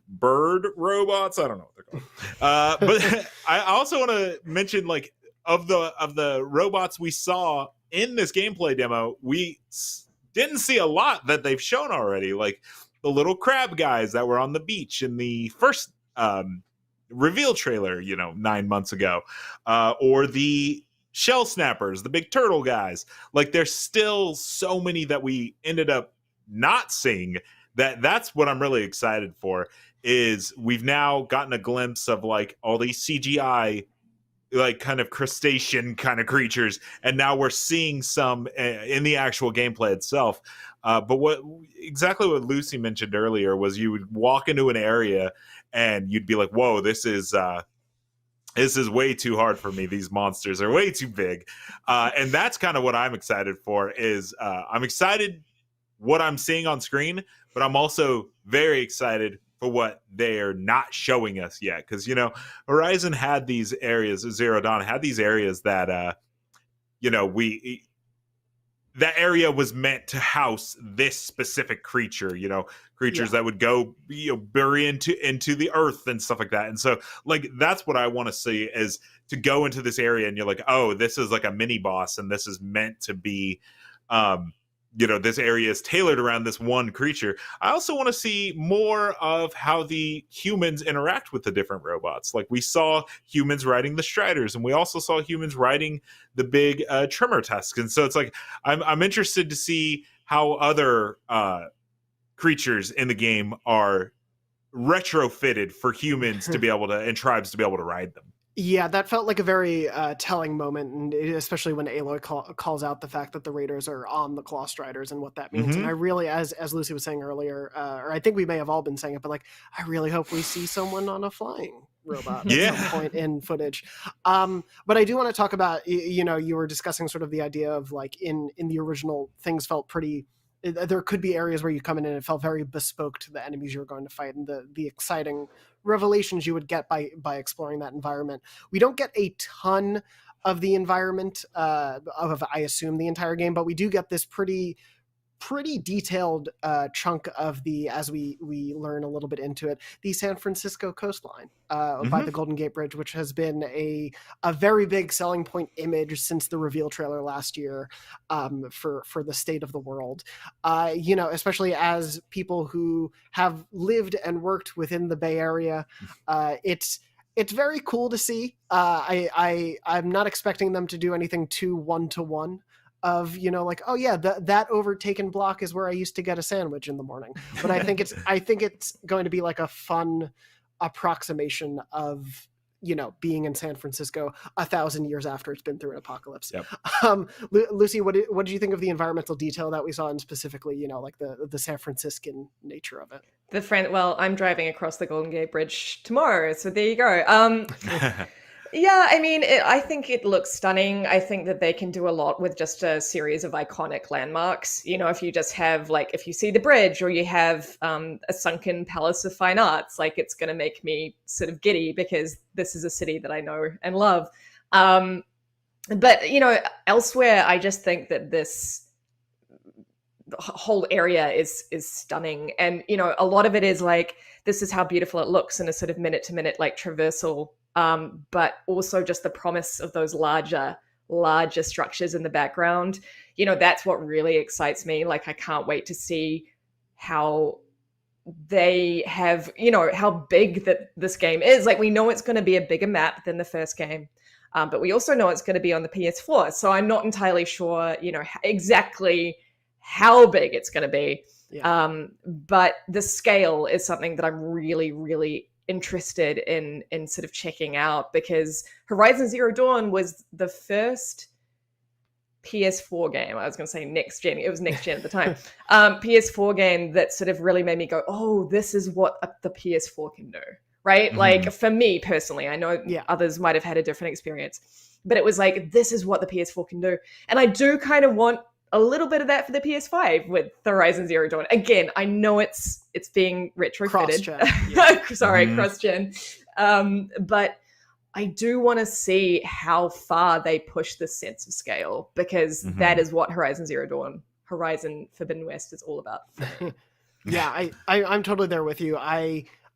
bird robots. I don't know what they're called. But I also want to mention, like, of the robots we saw in this gameplay demo, we didn't see a lot that they've shown already. Like the little crab guys that were on the beach in the first reveal trailer, you know, 9 months ago, or the shell snappers, the big turtle guys. Like, there's still so many that we ended up not seeing. That's what I'm really excited for. Is we've now gotten a glimpse of like all these CGI, like kind of crustacean kind of creatures, and now we're seeing some in the actual gameplay itself. But what Lucy mentioned earlier was you would walk into an area and you'd be like, "Whoa, this is way too hard for me. These monsters are way too big," and that's kind of what I'm excited for. I'm excited what I'm seeing on screen, but I'm also very excited for what they're not showing us yet. Because, you know, Horizon had these areas, Zero Dawn had these areas that, you know, that area was meant to house this specific creature, you know, creatures that would go, you know, bury into the earth and stuff like that. And so, like, that's what I want to see, is to go into this area and you're like, oh, this is like a mini boss, and this is meant to be, you know, this area is tailored around this one creature. I also want to see more of how the humans interact with the different robots. Like, we saw humans riding the Striders, and we also saw humans riding the big Trimmer tusks. And so it's like, I'm interested to see how other creatures in the game are retrofitted for humans to be able to, and tribes to be able to ride them. Yeah, that felt like a very telling moment, and especially when Aloy calls out the fact that the Raiders are on the Claw Striders and what that means. And I really, as Lucy was saying earlier, or I think we may have all been saying it, but like, I really hope we see someone on a flying robot at some point in footage. But I do want to talk about, you know, you were discussing sort of the idea of like in the original, things felt pretty. There could be areas where you come in and it felt very bespoke to the enemies you were going to fight, and the exciting revelations you would get by exploring that environment. We don't get a ton of the environment of, I assume, the entire game, but we do get this pretty detailed chunk of the, as we learn a little bit into it, the San Francisco coastline by the Golden Gate Bridge, which has been a very big selling point image since the reveal trailer last year for the state of the world. You know, especially as people who have lived and worked within the Bay Area, it's very cool to see. I'm not expecting them to do anything too one-to-one of, you know, like, oh yeah, that overtaken block is where I used to get a sandwich in the morning. But I think it's going to be like a fun approximation of, you know, being in San Francisco 1,000 years after it's been through an apocalypse. Yep. Lucy, what did you think of the environmental detail that we saw, and specifically, you know, like the San Franciscan nature of it? Well, I'm driving across the Golden Gate Bridge tomorrow, so there you go. Yeah, I mean, I think it looks stunning. I think that they can do a lot with just a series of iconic landmarks. You know, if you just have, like, if you see the bridge, or you have a sunken Palace of Fine Arts, like, it's going to make me sort of giddy, because this is a city that I know and love. But, you know, elsewhere, I just think that this whole area is stunning. And, you know, a lot of it is like, this is how beautiful it looks in a sort of minute-to-minute, like, traversal. But also just the promise of those larger structures in the background. that's what really excites me. Like, I can't wait to see how they have, how big that this game is. Like, we know it's going to be a bigger map than the first game, but we also know it's going to be on the PS4. So I'm not entirely sure, exactly how big it's going to be. Yeah. But the scale is something that I'm really, really interested in sort of checking out, because Horizon Zero Dawn was the first PS4 game. I was going to say next gen. It was next gen at the time. PS4 game that sort of really made me go, oh, this is what the PS4 can do, right? Mm-hmm. Like, for me personally, I know others might have had a different experience, but it was like, this is what the PS4 can do. And I do kind of want a little bit of that for the PS5 with Horizon Zero Dawn. Again, I know it's being retrofitted. Cross-gen. Sorry, cross-gen. But I do want to see how far they push the sense of scale, because that is what Horizon Zero Dawn, Horizon Forbidden West is all about. Yeah, I'm totally there with you.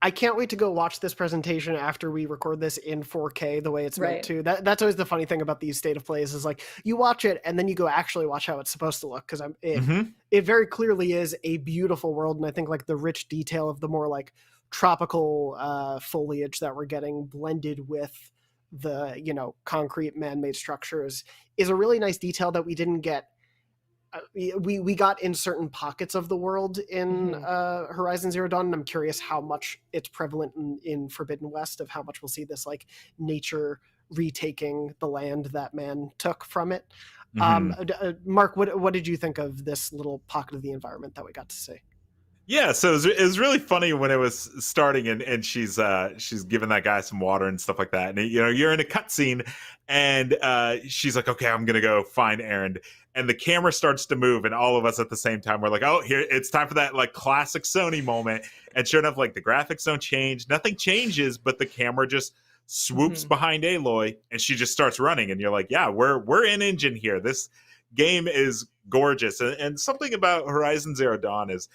I can't wait to go watch this presentation after we record this in 4K the way it's meant to. That's always the funny thing about these state of plays, is like, you watch it and then you go actually watch how it's supposed to look, because it very clearly is a beautiful world. And I think like the rich detail of the more like tropical foliage that we're getting blended with the concrete man-made structures is a really nice detail that we didn't get. We got in certain pockets of the world in Horizon Zero Dawn, and I'm curious how much it's prevalent in Forbidden West, of how much we'll see this like nature retaking the land that man took from it. Mark, what did you think of this little pocket of the environment that we got to see? Yeah, so it was really funny when it was starting, and she's giving that guy some water and stuff like that, and you're in a cutscene, and she's like, okay, I'm gonna go find Erend, and the camera starts to move, and all of us at the same time we're like, oh, here, it's time for that like classic Sony moment, and sure enough, like the graphics don't change, nothing changes, but the camera just swoops behind Aloy, and she just starts running, and you're like, yeah, we're in engine here. This game is gorgeous. And something about Horizon Zero Dawn is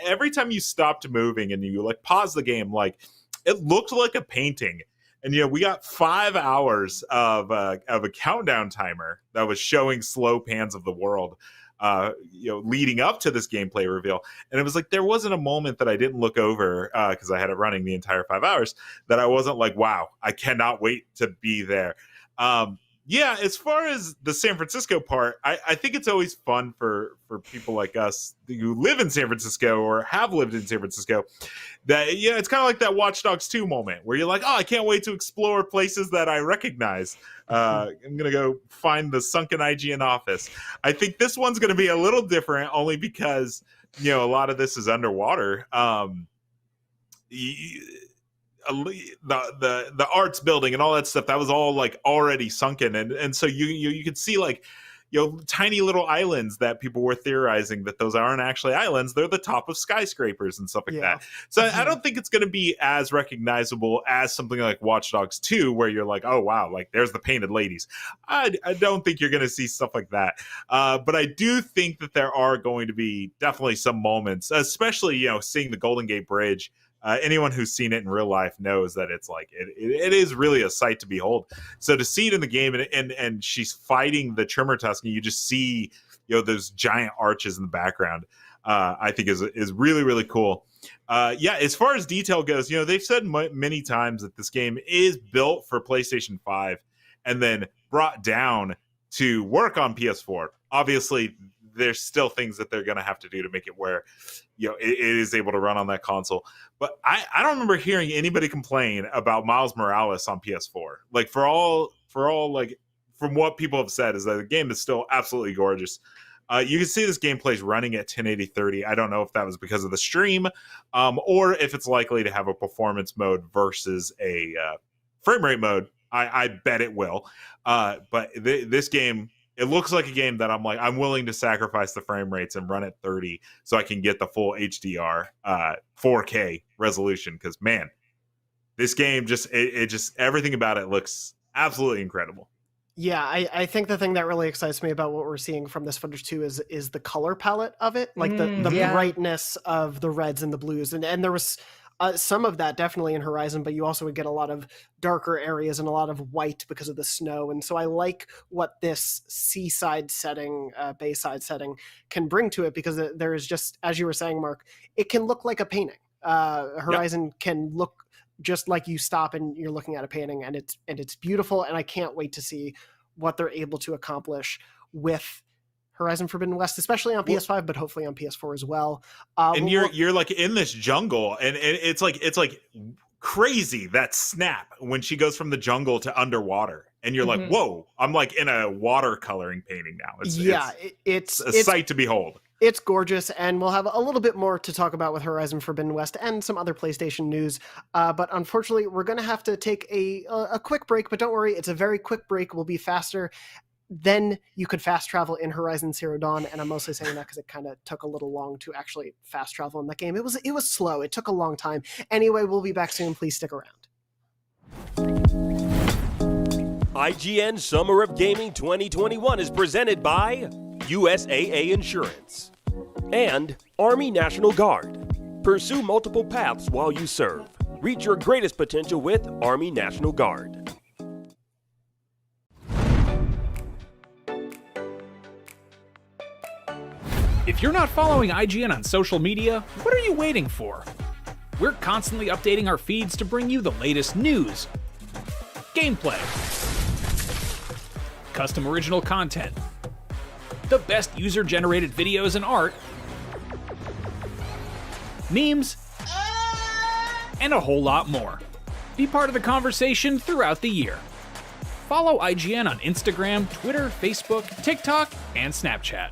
every time you stopped moving and you like pause the game, like it looked like a painting. And we got 5 hours of a countdown timer that was showing slow pans of the world leading up to this gameplay reveal. And it was like there wasn't a moment that I didn't look over, because I had it running the entire 5 hours, that I wasn't like, wow, I cannot wait to be there. Yeah, as far as the San Francisco part, I think it's always fun for people like us who live in San Francisco or have lived in San Francisco, that it's kind of like that Watch Dogs 2 moment where you're like, oh, I can't wait to explore places that I recognize. I'm going to go find the sunken IGN office. I think this one's going to be a little different, only because, a lot of this is underwater. The arts building and all that stuff, that was all like already sunken, and so you could see like tiny little islands that people were theorizing that those aren't actually islands, they're the top of skyscrapers and stuff like that. So I don't think it's going to be as recognizable as something like Watch Dogs 2, where you're like, oh wow, like there's the painted ladies. I don't think you're going to see stuff like that, but I do think that there are going to be definitely some moments, especially seeing the Golden Gate Bridge. Anyone who's seen it in real life knows that it's like it is really a sight to behold. So to see it in the game, and she's fighting the Trimmer Tusk, and you just see those giant arches in the background, I think is really, really cool. As far as detail goes, they've said many times that this game is built for PlayStation 5 and then brought down to work on PS4. Obviously, there's still things that they're going to have to do to make it where it is able to run on that console. But I don't remember hearing anybody complain about Miles Morales on PS4. Like for all like from what people have said, is that the game is still absolutely gorgeous. You can see this gameplay's running at 1080-30. I don't know if that was because of the stream, or if it's likely to have a performance mode versus a frame rate mode. I bet it will. But this game, it looks like a game that I'm willing to sacrifice the frame rates and run at 30 so I can get the full HDR 4K resolution. Because man, this game just everything about it looks absolutely incredible. Yeah, I think the thing that really excites me about what we're seeing from this footage too is the color palette of it, like the brightness of the reds and the blues, and there was Some of that definitely in Horizon, but you also would get a lot of darker areas and a lot of white because of the snow. And so I like what this seaside setting, bayside setting can bring to it, because there is just, as you were saying, Mark, it can look like a painting. Horizon can look just like you stop and you're looking at a painting, and it's beautiful. And I can't wait to see what they're able to accomplish with Horizon Forbidden West, especially on PS5, but hopefully on PS4 as well. And you're like in this jungle, and it's like crazy, that snap when she goes from the jungle to underwater, and you're like, whoa, I'm like in a watercoloring painting now. It's a sight to behold. It's gorgeous, and we'll have a little bit more to talk about with Horizon Forbidden West and some other PlayStation news. But unfortunately, we're going to have to take a quick break, but don't worry, it's a very quick break. We'll be faster. Then you could fast travel in Horizon Zero Dawn, and I'm mostly saying that because it kind of took a little long to actually fast travel in that game. It was slow. It took a long time. Anyway, we'll be back soon. Please stick around. IGN Summer of Gaming 2021 is presented by USAA Insurance and Army National Guard. Pursue multiple paths while you serve. Reach your greatest potential with Army National Guard. If you're not following IGN on social media, what are you waiting for? We're constantly updating our feeds to bring you the latest news, gameplay, custom original content, the best user-generated videos and art, memes, and a whole lot more. Be part of the conversation throughout the year. Follow IGN on Instagram, Twitter, Facebook, TikTok, and Snapchat.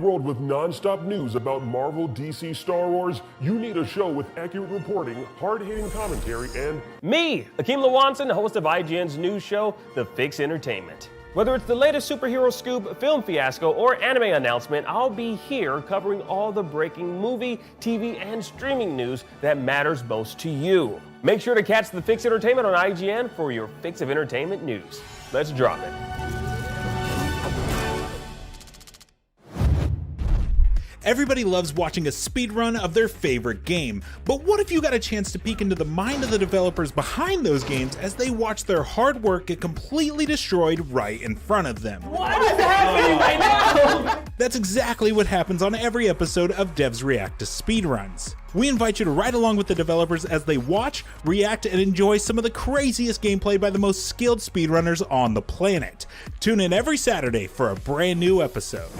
World with non-stop news about Marvel, DC, Star Wars, you need a show with accurate reporting, hard-hitting commentary, and me, Akeem Lawanson, host of IGN's news show, The Fix Entertainment. Whether it's the latest superhero scoop, film fiasco, or anime announcement, I'll be here covering all the breaking movie, TV, and streaming news that matters most to you. Make sure to catch The Fix Entertainment on IGN for your fix of entertainment news. Let's drop it. Everybody loves watching a speedrun of their favorite game, but what if you got a chance to peek into the mind of the developers behind those games as they watch their hard work get completely destroyed right in front of them? What is happening right now? That's exactly what happens on every episode of Devs React to Speedruns. We invite you to ride along with the developers as they watch, react, and enjoy some of the craziest gameplay by the most skilled speedrunners on the planet. Tune in every Saturday for a brand new episode.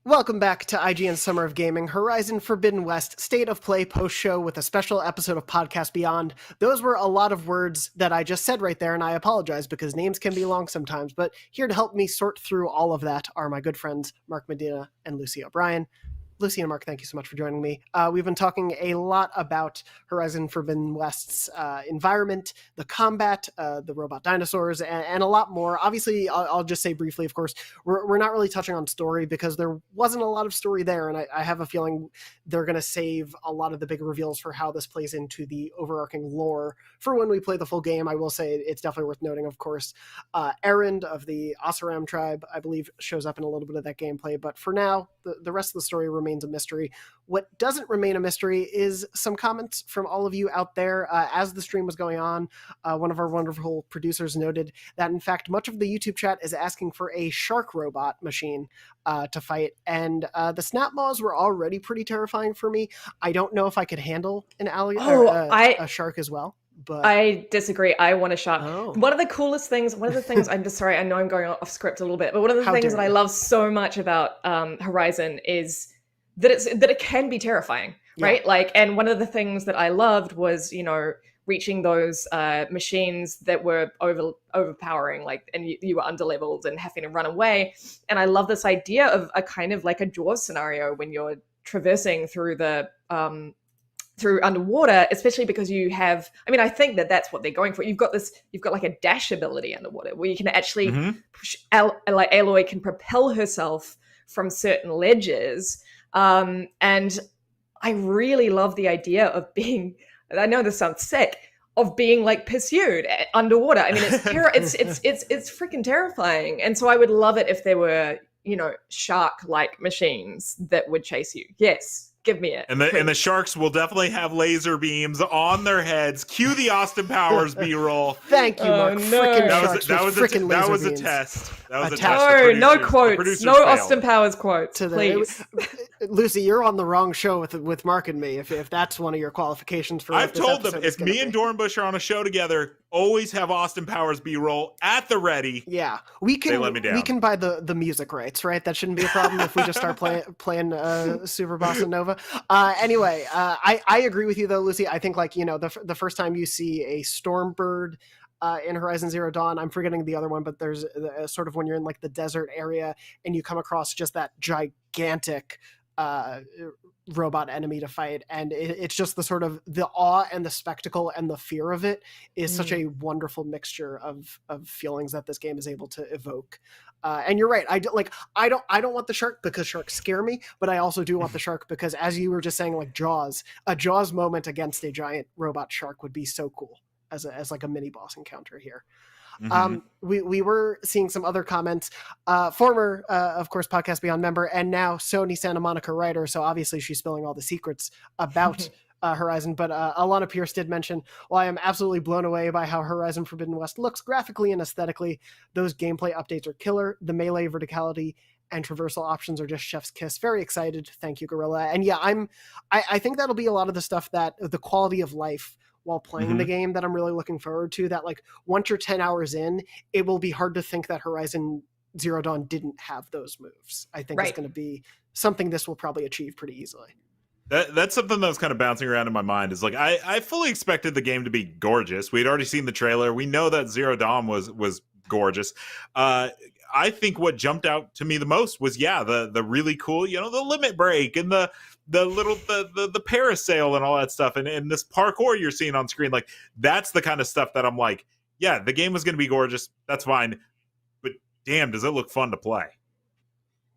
Welcome back to IGN Summer of Gaming, Horizon Forbidden West State of Play post-show with a special episode of Podcast Beyond. Those were a lot of words that I just said right there, and I apologize because names can be long sometimes, but here to help me sort through all of that are my good friends Mark Medina and Lucy O'Brien. Lucy and Mark, thank you so much for joining me. We've been talking a lot about Horizon Forbidden West's environment, the combat, the robot dinosaurs, and a lot more. Obviously, I'll just say briefly, of course, we're not really touching on story because there wasn't a lot of story there, and I have a feeling they're going to save a lot of the big reveals for how this plays into the overarching lore for when we play the full game. I will say it's definitely worth noting, of course, Erend of the Oseram tribe, I believe, shows up in a little bit of that gameplay, but for now, the rest of the story remains a mystery. What doesn't remain a mystery is some comments from all of you out there. As the stream was going on, one of our wonderful producers noted that, in fact, much of the YouTube chat is asking for a shark robot machine to fight, and the snap maws were already pretty terrifying for me. I don't know if I could handle an a shark as well. But I disagree. I want a shark. One of the things, I'm just sorry, I know I'm going off script a little bit, but one of the things that I love so much about Horizon is that it can be terrifying, right? Like, and one of the things that I loved was, you know, reaching those machines that were overpowering, like, and you were underleveled and having to run away. And I love this idea of a kind of like a Jaws scenario when you're traversing through the through underwater, especially because you have, I mean, I think that that's what they're going for. You've got like a dash ability underwater where you can actually push, like Aloy can propel herself from certain ledges. And I really love the idea of being, I know this sounds sick, of being like pursued underwater. I mean, it's freaking terrifying. And so I would love it if there were, you know, shark-like machines that would chase you. Yes. Give me it. And the sharks will definitely have laser beams on their heads. Cue the Austin Powers B-roll. Thank you, Mark. Frickin' sharks that with was frickin' that laser was a beams. test. That was a test. No quotes. No failed. Austin Powers quotes, please. Lucy, you're on the wrong show with Mark and me. If that's one of your qualifications for, I've told them if me and Dornbush are on a show together, always have Austin Powers B-roll at the ready. Yeah, we can. They let me down. We can buy the music rights, right? That shouldn't be a problem if we just start playing Super Bossa Nova. Anyway, I agree with you though, Lucy. I think, like, you know, the first time you see a Stormbird in Horizon Zero Dawn, I'm forgetting the other one, but there's sort of when you're in like the desert area and you come across just that gigantic robot enemy to fight, and it's just the sort of the awe and the spectacle and the fear of it is such a wonderful mixture of feelings that this game is able to evoke. And you're right, I don't want the shark because sharks scare me, but I also do want the shark because, as you were just saying, like a Jaws moment against a giant robot shark would be so cool as like a mini boss encounter here. We were seeing some other comments. Former, of course, Podcast Beyond member, and now Sony Santa Monica writer. So obviously she's spilling all the secrets about Horizon. But Alana Pierce did mention, "Well, I am absolutely blown away by how Horizon Forbidden West looks graphically and aesthetically. Those gameplay updates are killer. The melee verticality and traversal options are just chef's kiss. Very excited. Thank you, Gorilla." And yeah, I think that'll be a lot of the stuff that the quality of life while playing the game that I'm really looking forward to, that like once you're 10 hours in, it will be hard to think that Horizon Zero Dawn didn't have those moves. I think it's going to be something this will probably achieve pretty easily. That's something that was kind of bouncing around in my mind, is like, I fully expected the game to be gorgeous. We'd already seen the trailer. We know that Zero Dawn was gorgeous. I think what jumped out to me the most was, the really cool, you know, the limit break and the little the parasail and all that stuff, and this parkour you're seeing on screen. Like, that's the kind of stuff that I'm like, yeah, the game was going to be gorgeous. That's fine, but damn, does it look fun to play?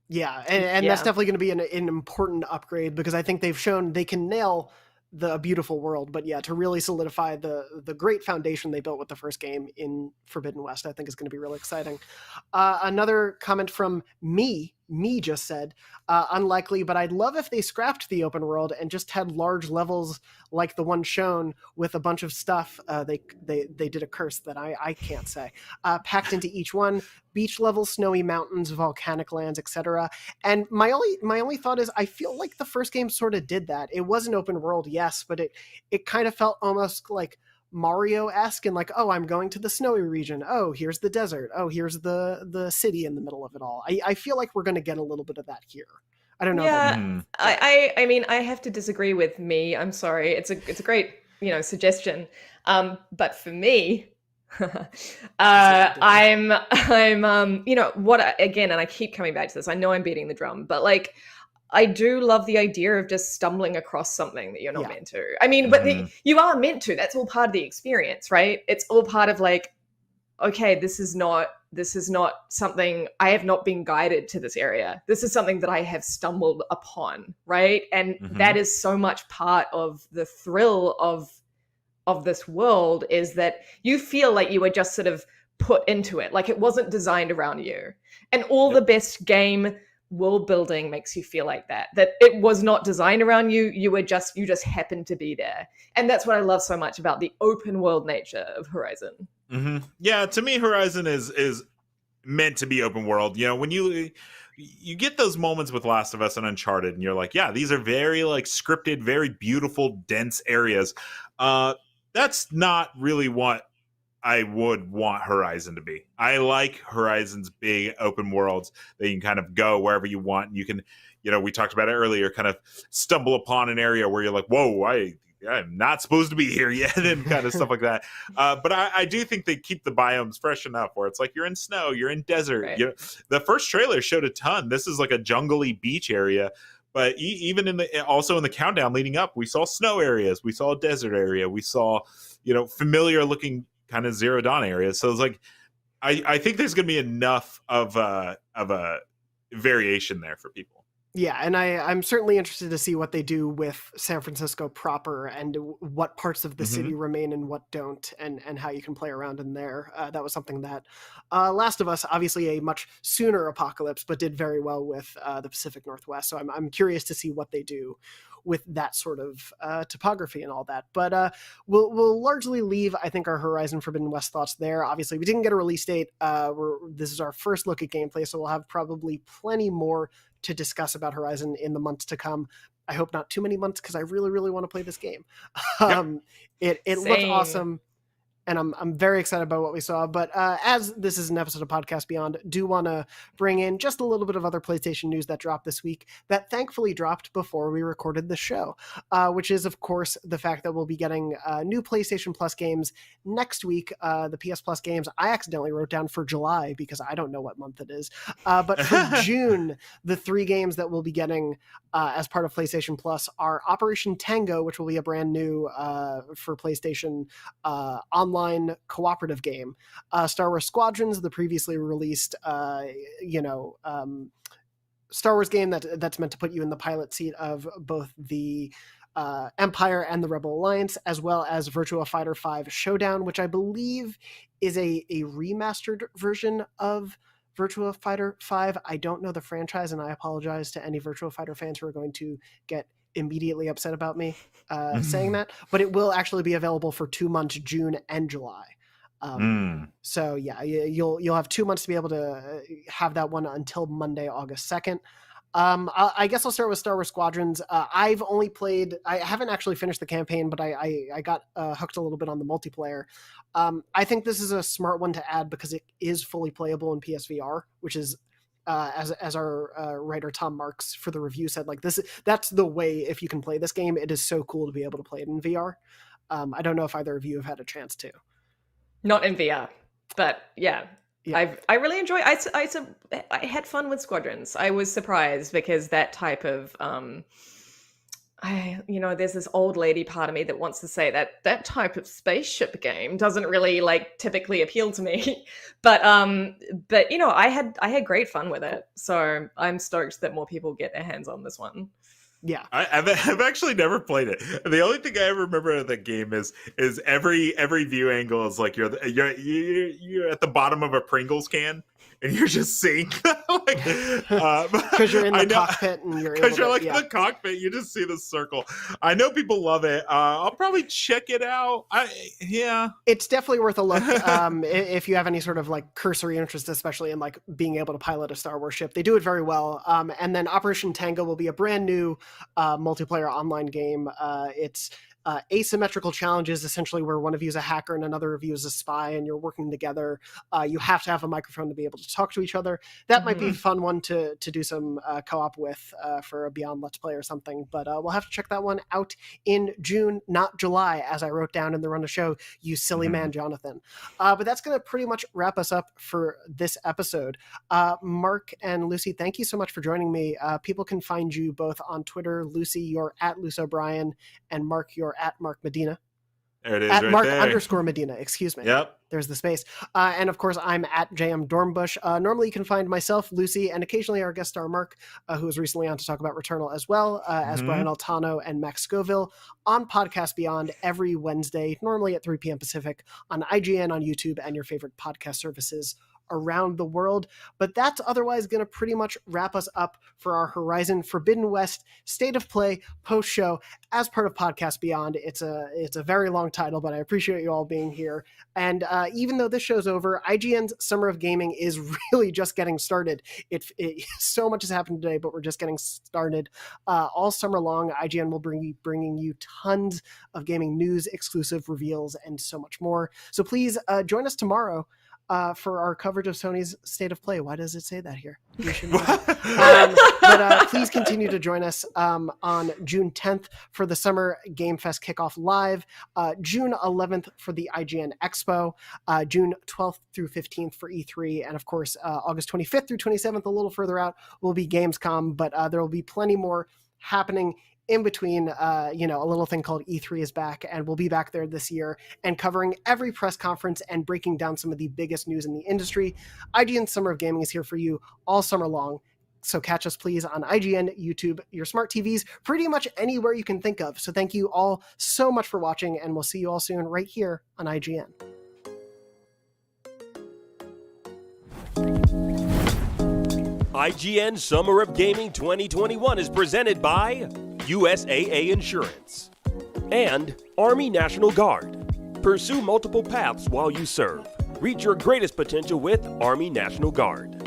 Yeah, and that's definitely going to be an important upgrade, because I think they've shown they can nail the beautiful world, but to really solidify the great foundation they built with the first game in Forbidden West, I think is going to be really exciting. Another comment from me just said, unlikely, but I'd love if they scrapped the open world and just had large levels like the one shown with a bunch of stuff. They did a curse that I can't say, packed into each one: beach levels, snowy mountains, volcanic lands, etc. And my only thought is, I feel like the first game sort of did that. It was an open world, yes, but it kind of felt almost like Mario-esque, and like, oh, I'm going to the snowy region, oh, here's the desert, oh, here's the city in the middle of it all. I feel like we're going to get a little bit of that here. I don't know. I mean, I have to disagree with me. I'm sorry. It's a great, suggestion. But for me, I'm what, again, and I keep coming back to this, I know I'm beating the drum, but like, I do love the idea of just stumbling across something that you're not meant to. I mean, but you are meant to. That's all part of the experience, right? It's all part of like, okay, this is not something, I have not been guided to this area. This is something that I have stumbled upon, right? And that is so much part of the thrill of this world, is that you feel like you were just sort of put into it. Like, it wasn't designed around you. And all the best game world building makes you feel like that it was not designed around you. You just happened to be there. And that's what I love so much about the open world nature of Horizon. Yeah, to me, Horizon is meant to be open world. When you get those moments with Last of Us and Uncharted, and you're like, yeah, these are very like scripted, very beautiful, dense areas. That's not really what I would want Horizon to be. I like Horizon's big open worlds that you can kind of go wherever you want. You can, we talked about it earlier, kind of stumble upon an area where you're like, whoa, I'm not supposed to be here yet, and kind of stuff like that. But I do think they keep the biomes fresh enough where it's like you're in snow, you're in desert. Right. The first trailer showed a ton. This is like a jungly beach area. But even also in the countdown leading up, we saw snow areas, we saw a desert area, we saw, familiar looking kind of Zero Dawn areas. So it's like, I think there's going to be enough of a variation there for people. Yeah, and I'm certainly interested to see what they do with San Francisco proper and what parts of the city remain and what don't, and how you can play around in there. That was something that Last of Us, obviously a much sooner apocalypse, but did very well with the Pacific Northwest. So I'm curious to see what they do with that sort of topography and all that. But we'll largely leave, I think, our Horizon Forbidden West thoughts there. Obviously, we didn't get a release date. This is our first look at gameplay, so we'll have probably plenty more to discuss about Horizon in the months to come. I hope not too many months, because I really, really want to play this game. It looked awesome, and I'm very excited about what we saw. But as this is an episode of Podcast Beyond, do want to bring in just a little bit of other PlayStation news that dropped this week that thankfully dropped before we recorded the show, which is, of course, the fact that we'll be getting new PlayStation Plus games next week. The PS Plus games I accidentally wrote down for July because I don't know what month it is. But for June, the 3 games that we'll be getting as part of PlayStation Plus are Operation Tango, which will be a brand new for PlayStation online cooperative game. Star Wars Squadrons, the previously released, Star Wars game that's meant to put you in the pilot seat of both the Empire and the Rebel Alliance, as well as Virtua Fighter 5 Showdown, which I believe is a remastered version of Virtua Fighter 5. I don't know the franchise, and I apologize to any Virtua Fighter fans who are going to get immediately upset about me saying that, but it will actually be available for 2 months, June and July. So yeah, you'll have 2 months to be able to have that one until Monday, August 2nd. I guess I'll start with Star Wars Squadrons. I haven't actually finished the campaign, but I got hooked a little bit on the multiplayer. I think this is a smart one to add because it is fully playable in PSVR, which is as our writer Tom Marks for the review said, like that's the way. If you can play this game, it is so cool to be able to play it in VR. I don't know if either of you have had a chance to. Not in VR, but yeah. I really enjoy. I had fun with Squadrons. I was surprised because that type of there's this old lady part of me that wants to say that type of spaceship game doesn't really typically appeal to me. but I had great fun with it. So I'm stoked that more people get their hands on this one. Yeah, I've actually never played it. The only thing I ever remember of that game is every view angle is like you're at the bottom of a Pringles can and you're just seeing because you're in the cockpit and you're in the cockpit. You just see the circle. I know people love it. I'll probably check it out. It's definitely worth a look if you have any sort of cursory interest, especially in being able to pilot a Star Wars ship. They do it very well. And then Operation Tango will be a brand new multiplayer online game. It's asymmetrical challenges, essentially where one of you is a hacker and another of you is a spy, and you're working together. You have to have a microphone to be able to talk to each other. That might be a fun one to do some co-op with for a Beyond Let's Play or something, but we'll have to check that one out in June, not July, as I wrote down in the run of show, you silly man, Jonathan. But that's going to pretty much wrap us up for this episode. Mark and Lucy, thank you so much for joining me. People can find you both on Twitter. Lucy, you're at Luce O'Brien, and Mark, you're at Mark Medina. There it is, at right Mark there. _ Medina, excuse me. Yep. There's the space. And of course, I'm at JM Dornbush. Normally you can find myself, Lucy, and occasionally our guest star Mark, who was recently on to talk about Returnal as well, as Brian Altano and Max Scoville on Podcast Beyond every Wednesday, normally at 3 p.m. Pacific on IGN, on YouTube, and your favorite podcast services around the world. But that's otherwise going to pretty much wrap us up for our Horizon Forbidden West State of Play post-show as part of Podcast Beyond. It's a very long title, but I appreciate you all being here. And even though this show's over, IGN's Summer of Gaming is really just getting started. So much has happened today, but we're just getting started. All summer long, IGN will be bringing you tons of gaming news, exclusive reveals, and so much more. So please join us tomorrow for our coverage of Sony's State of Play. Why does it say that here? You should know that. But please continue to join us on June 10th for the Summer Game Fest Kickoff Live, June 11th for the IGN Expo, June 12th through 15th for E3, and of course, August 25th through 27th, a little further out, will be Gamescom, but there will be plenty more happening in between. A little thing called E3 is back, and we'll be back there this year and covering every press conference and breaking down some of the biggest news in the industry. IGN Summer of Gaming is here for you all summer long. So catch us please on IGN, YouTube, your smart TVs, pretty much anywhere you can think of. So thank you all so much for watching, and we'll see you all soon right here on IGN. IGN Summer of Gaming 2021 is presented by USAA Insurance and Army National Guard. Pursue multiple paths while you serve. Reach your greatest potential with Army National Guard.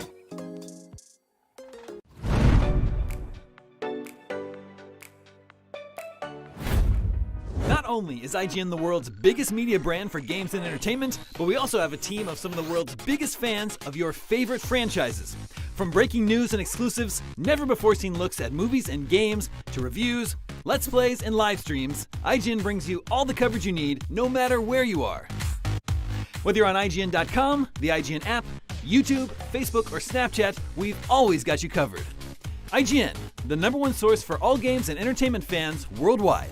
Not only is IGN the world's biggest media brand for games and entertainment, but we also have a team of some of the world's biggest fans of your favorite franchises. From breaking news and exclusives, never-before-seen looks at movies and games, to reviews, let's plays, and live streams, IGN brings you all the coverage you need, no matter where you are. Whether you're on IGN.com, the IGN app, YouTube, Facebook, or Snapchat, we've always got you covered. IGN, the #1 source for all games and entertainment fans worldwide.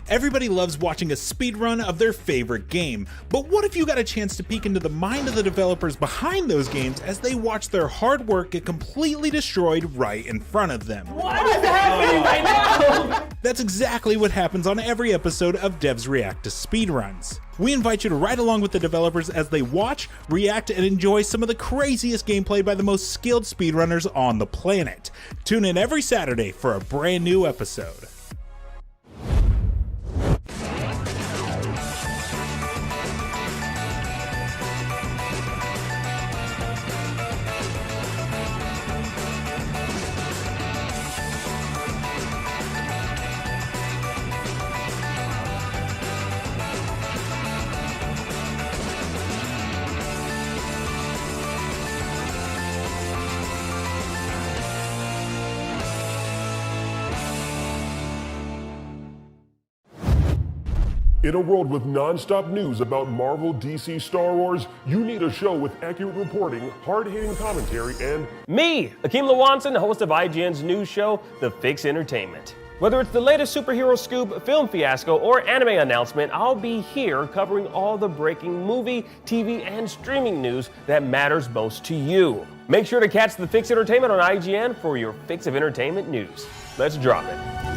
Everybody loves watching a speedrun of their favorite game, but what if you got a chance to peek into the mind of the developers behind those games as they watch their hard work get completely destroyed right in front of them? What is happening right now? That's exactly what happens on every episode of Devs React to Speedruns. We invite you to ride along with the developers as they watch, react, and enjoy some of the craziest gameplay by the most skilled speedrunners on the planet. Tune in every Saturday for a brand new episode. In a world with non-stop news about Marvel, DC, Star Wars, you need a show with accurate reporting, hard-hitting commentary, and me, Akeem Lawanson, host of IGN's news show, The Fix Entertainment. Whether it's the latest superhero scoop, film fiasco, or anime announcement, I'll be here covering all the breaking movie, TV, and streaming news that matters most to you. Make sure to catch The Fix Entertainment on IGN for your fix of entertainment news. Let's drop it.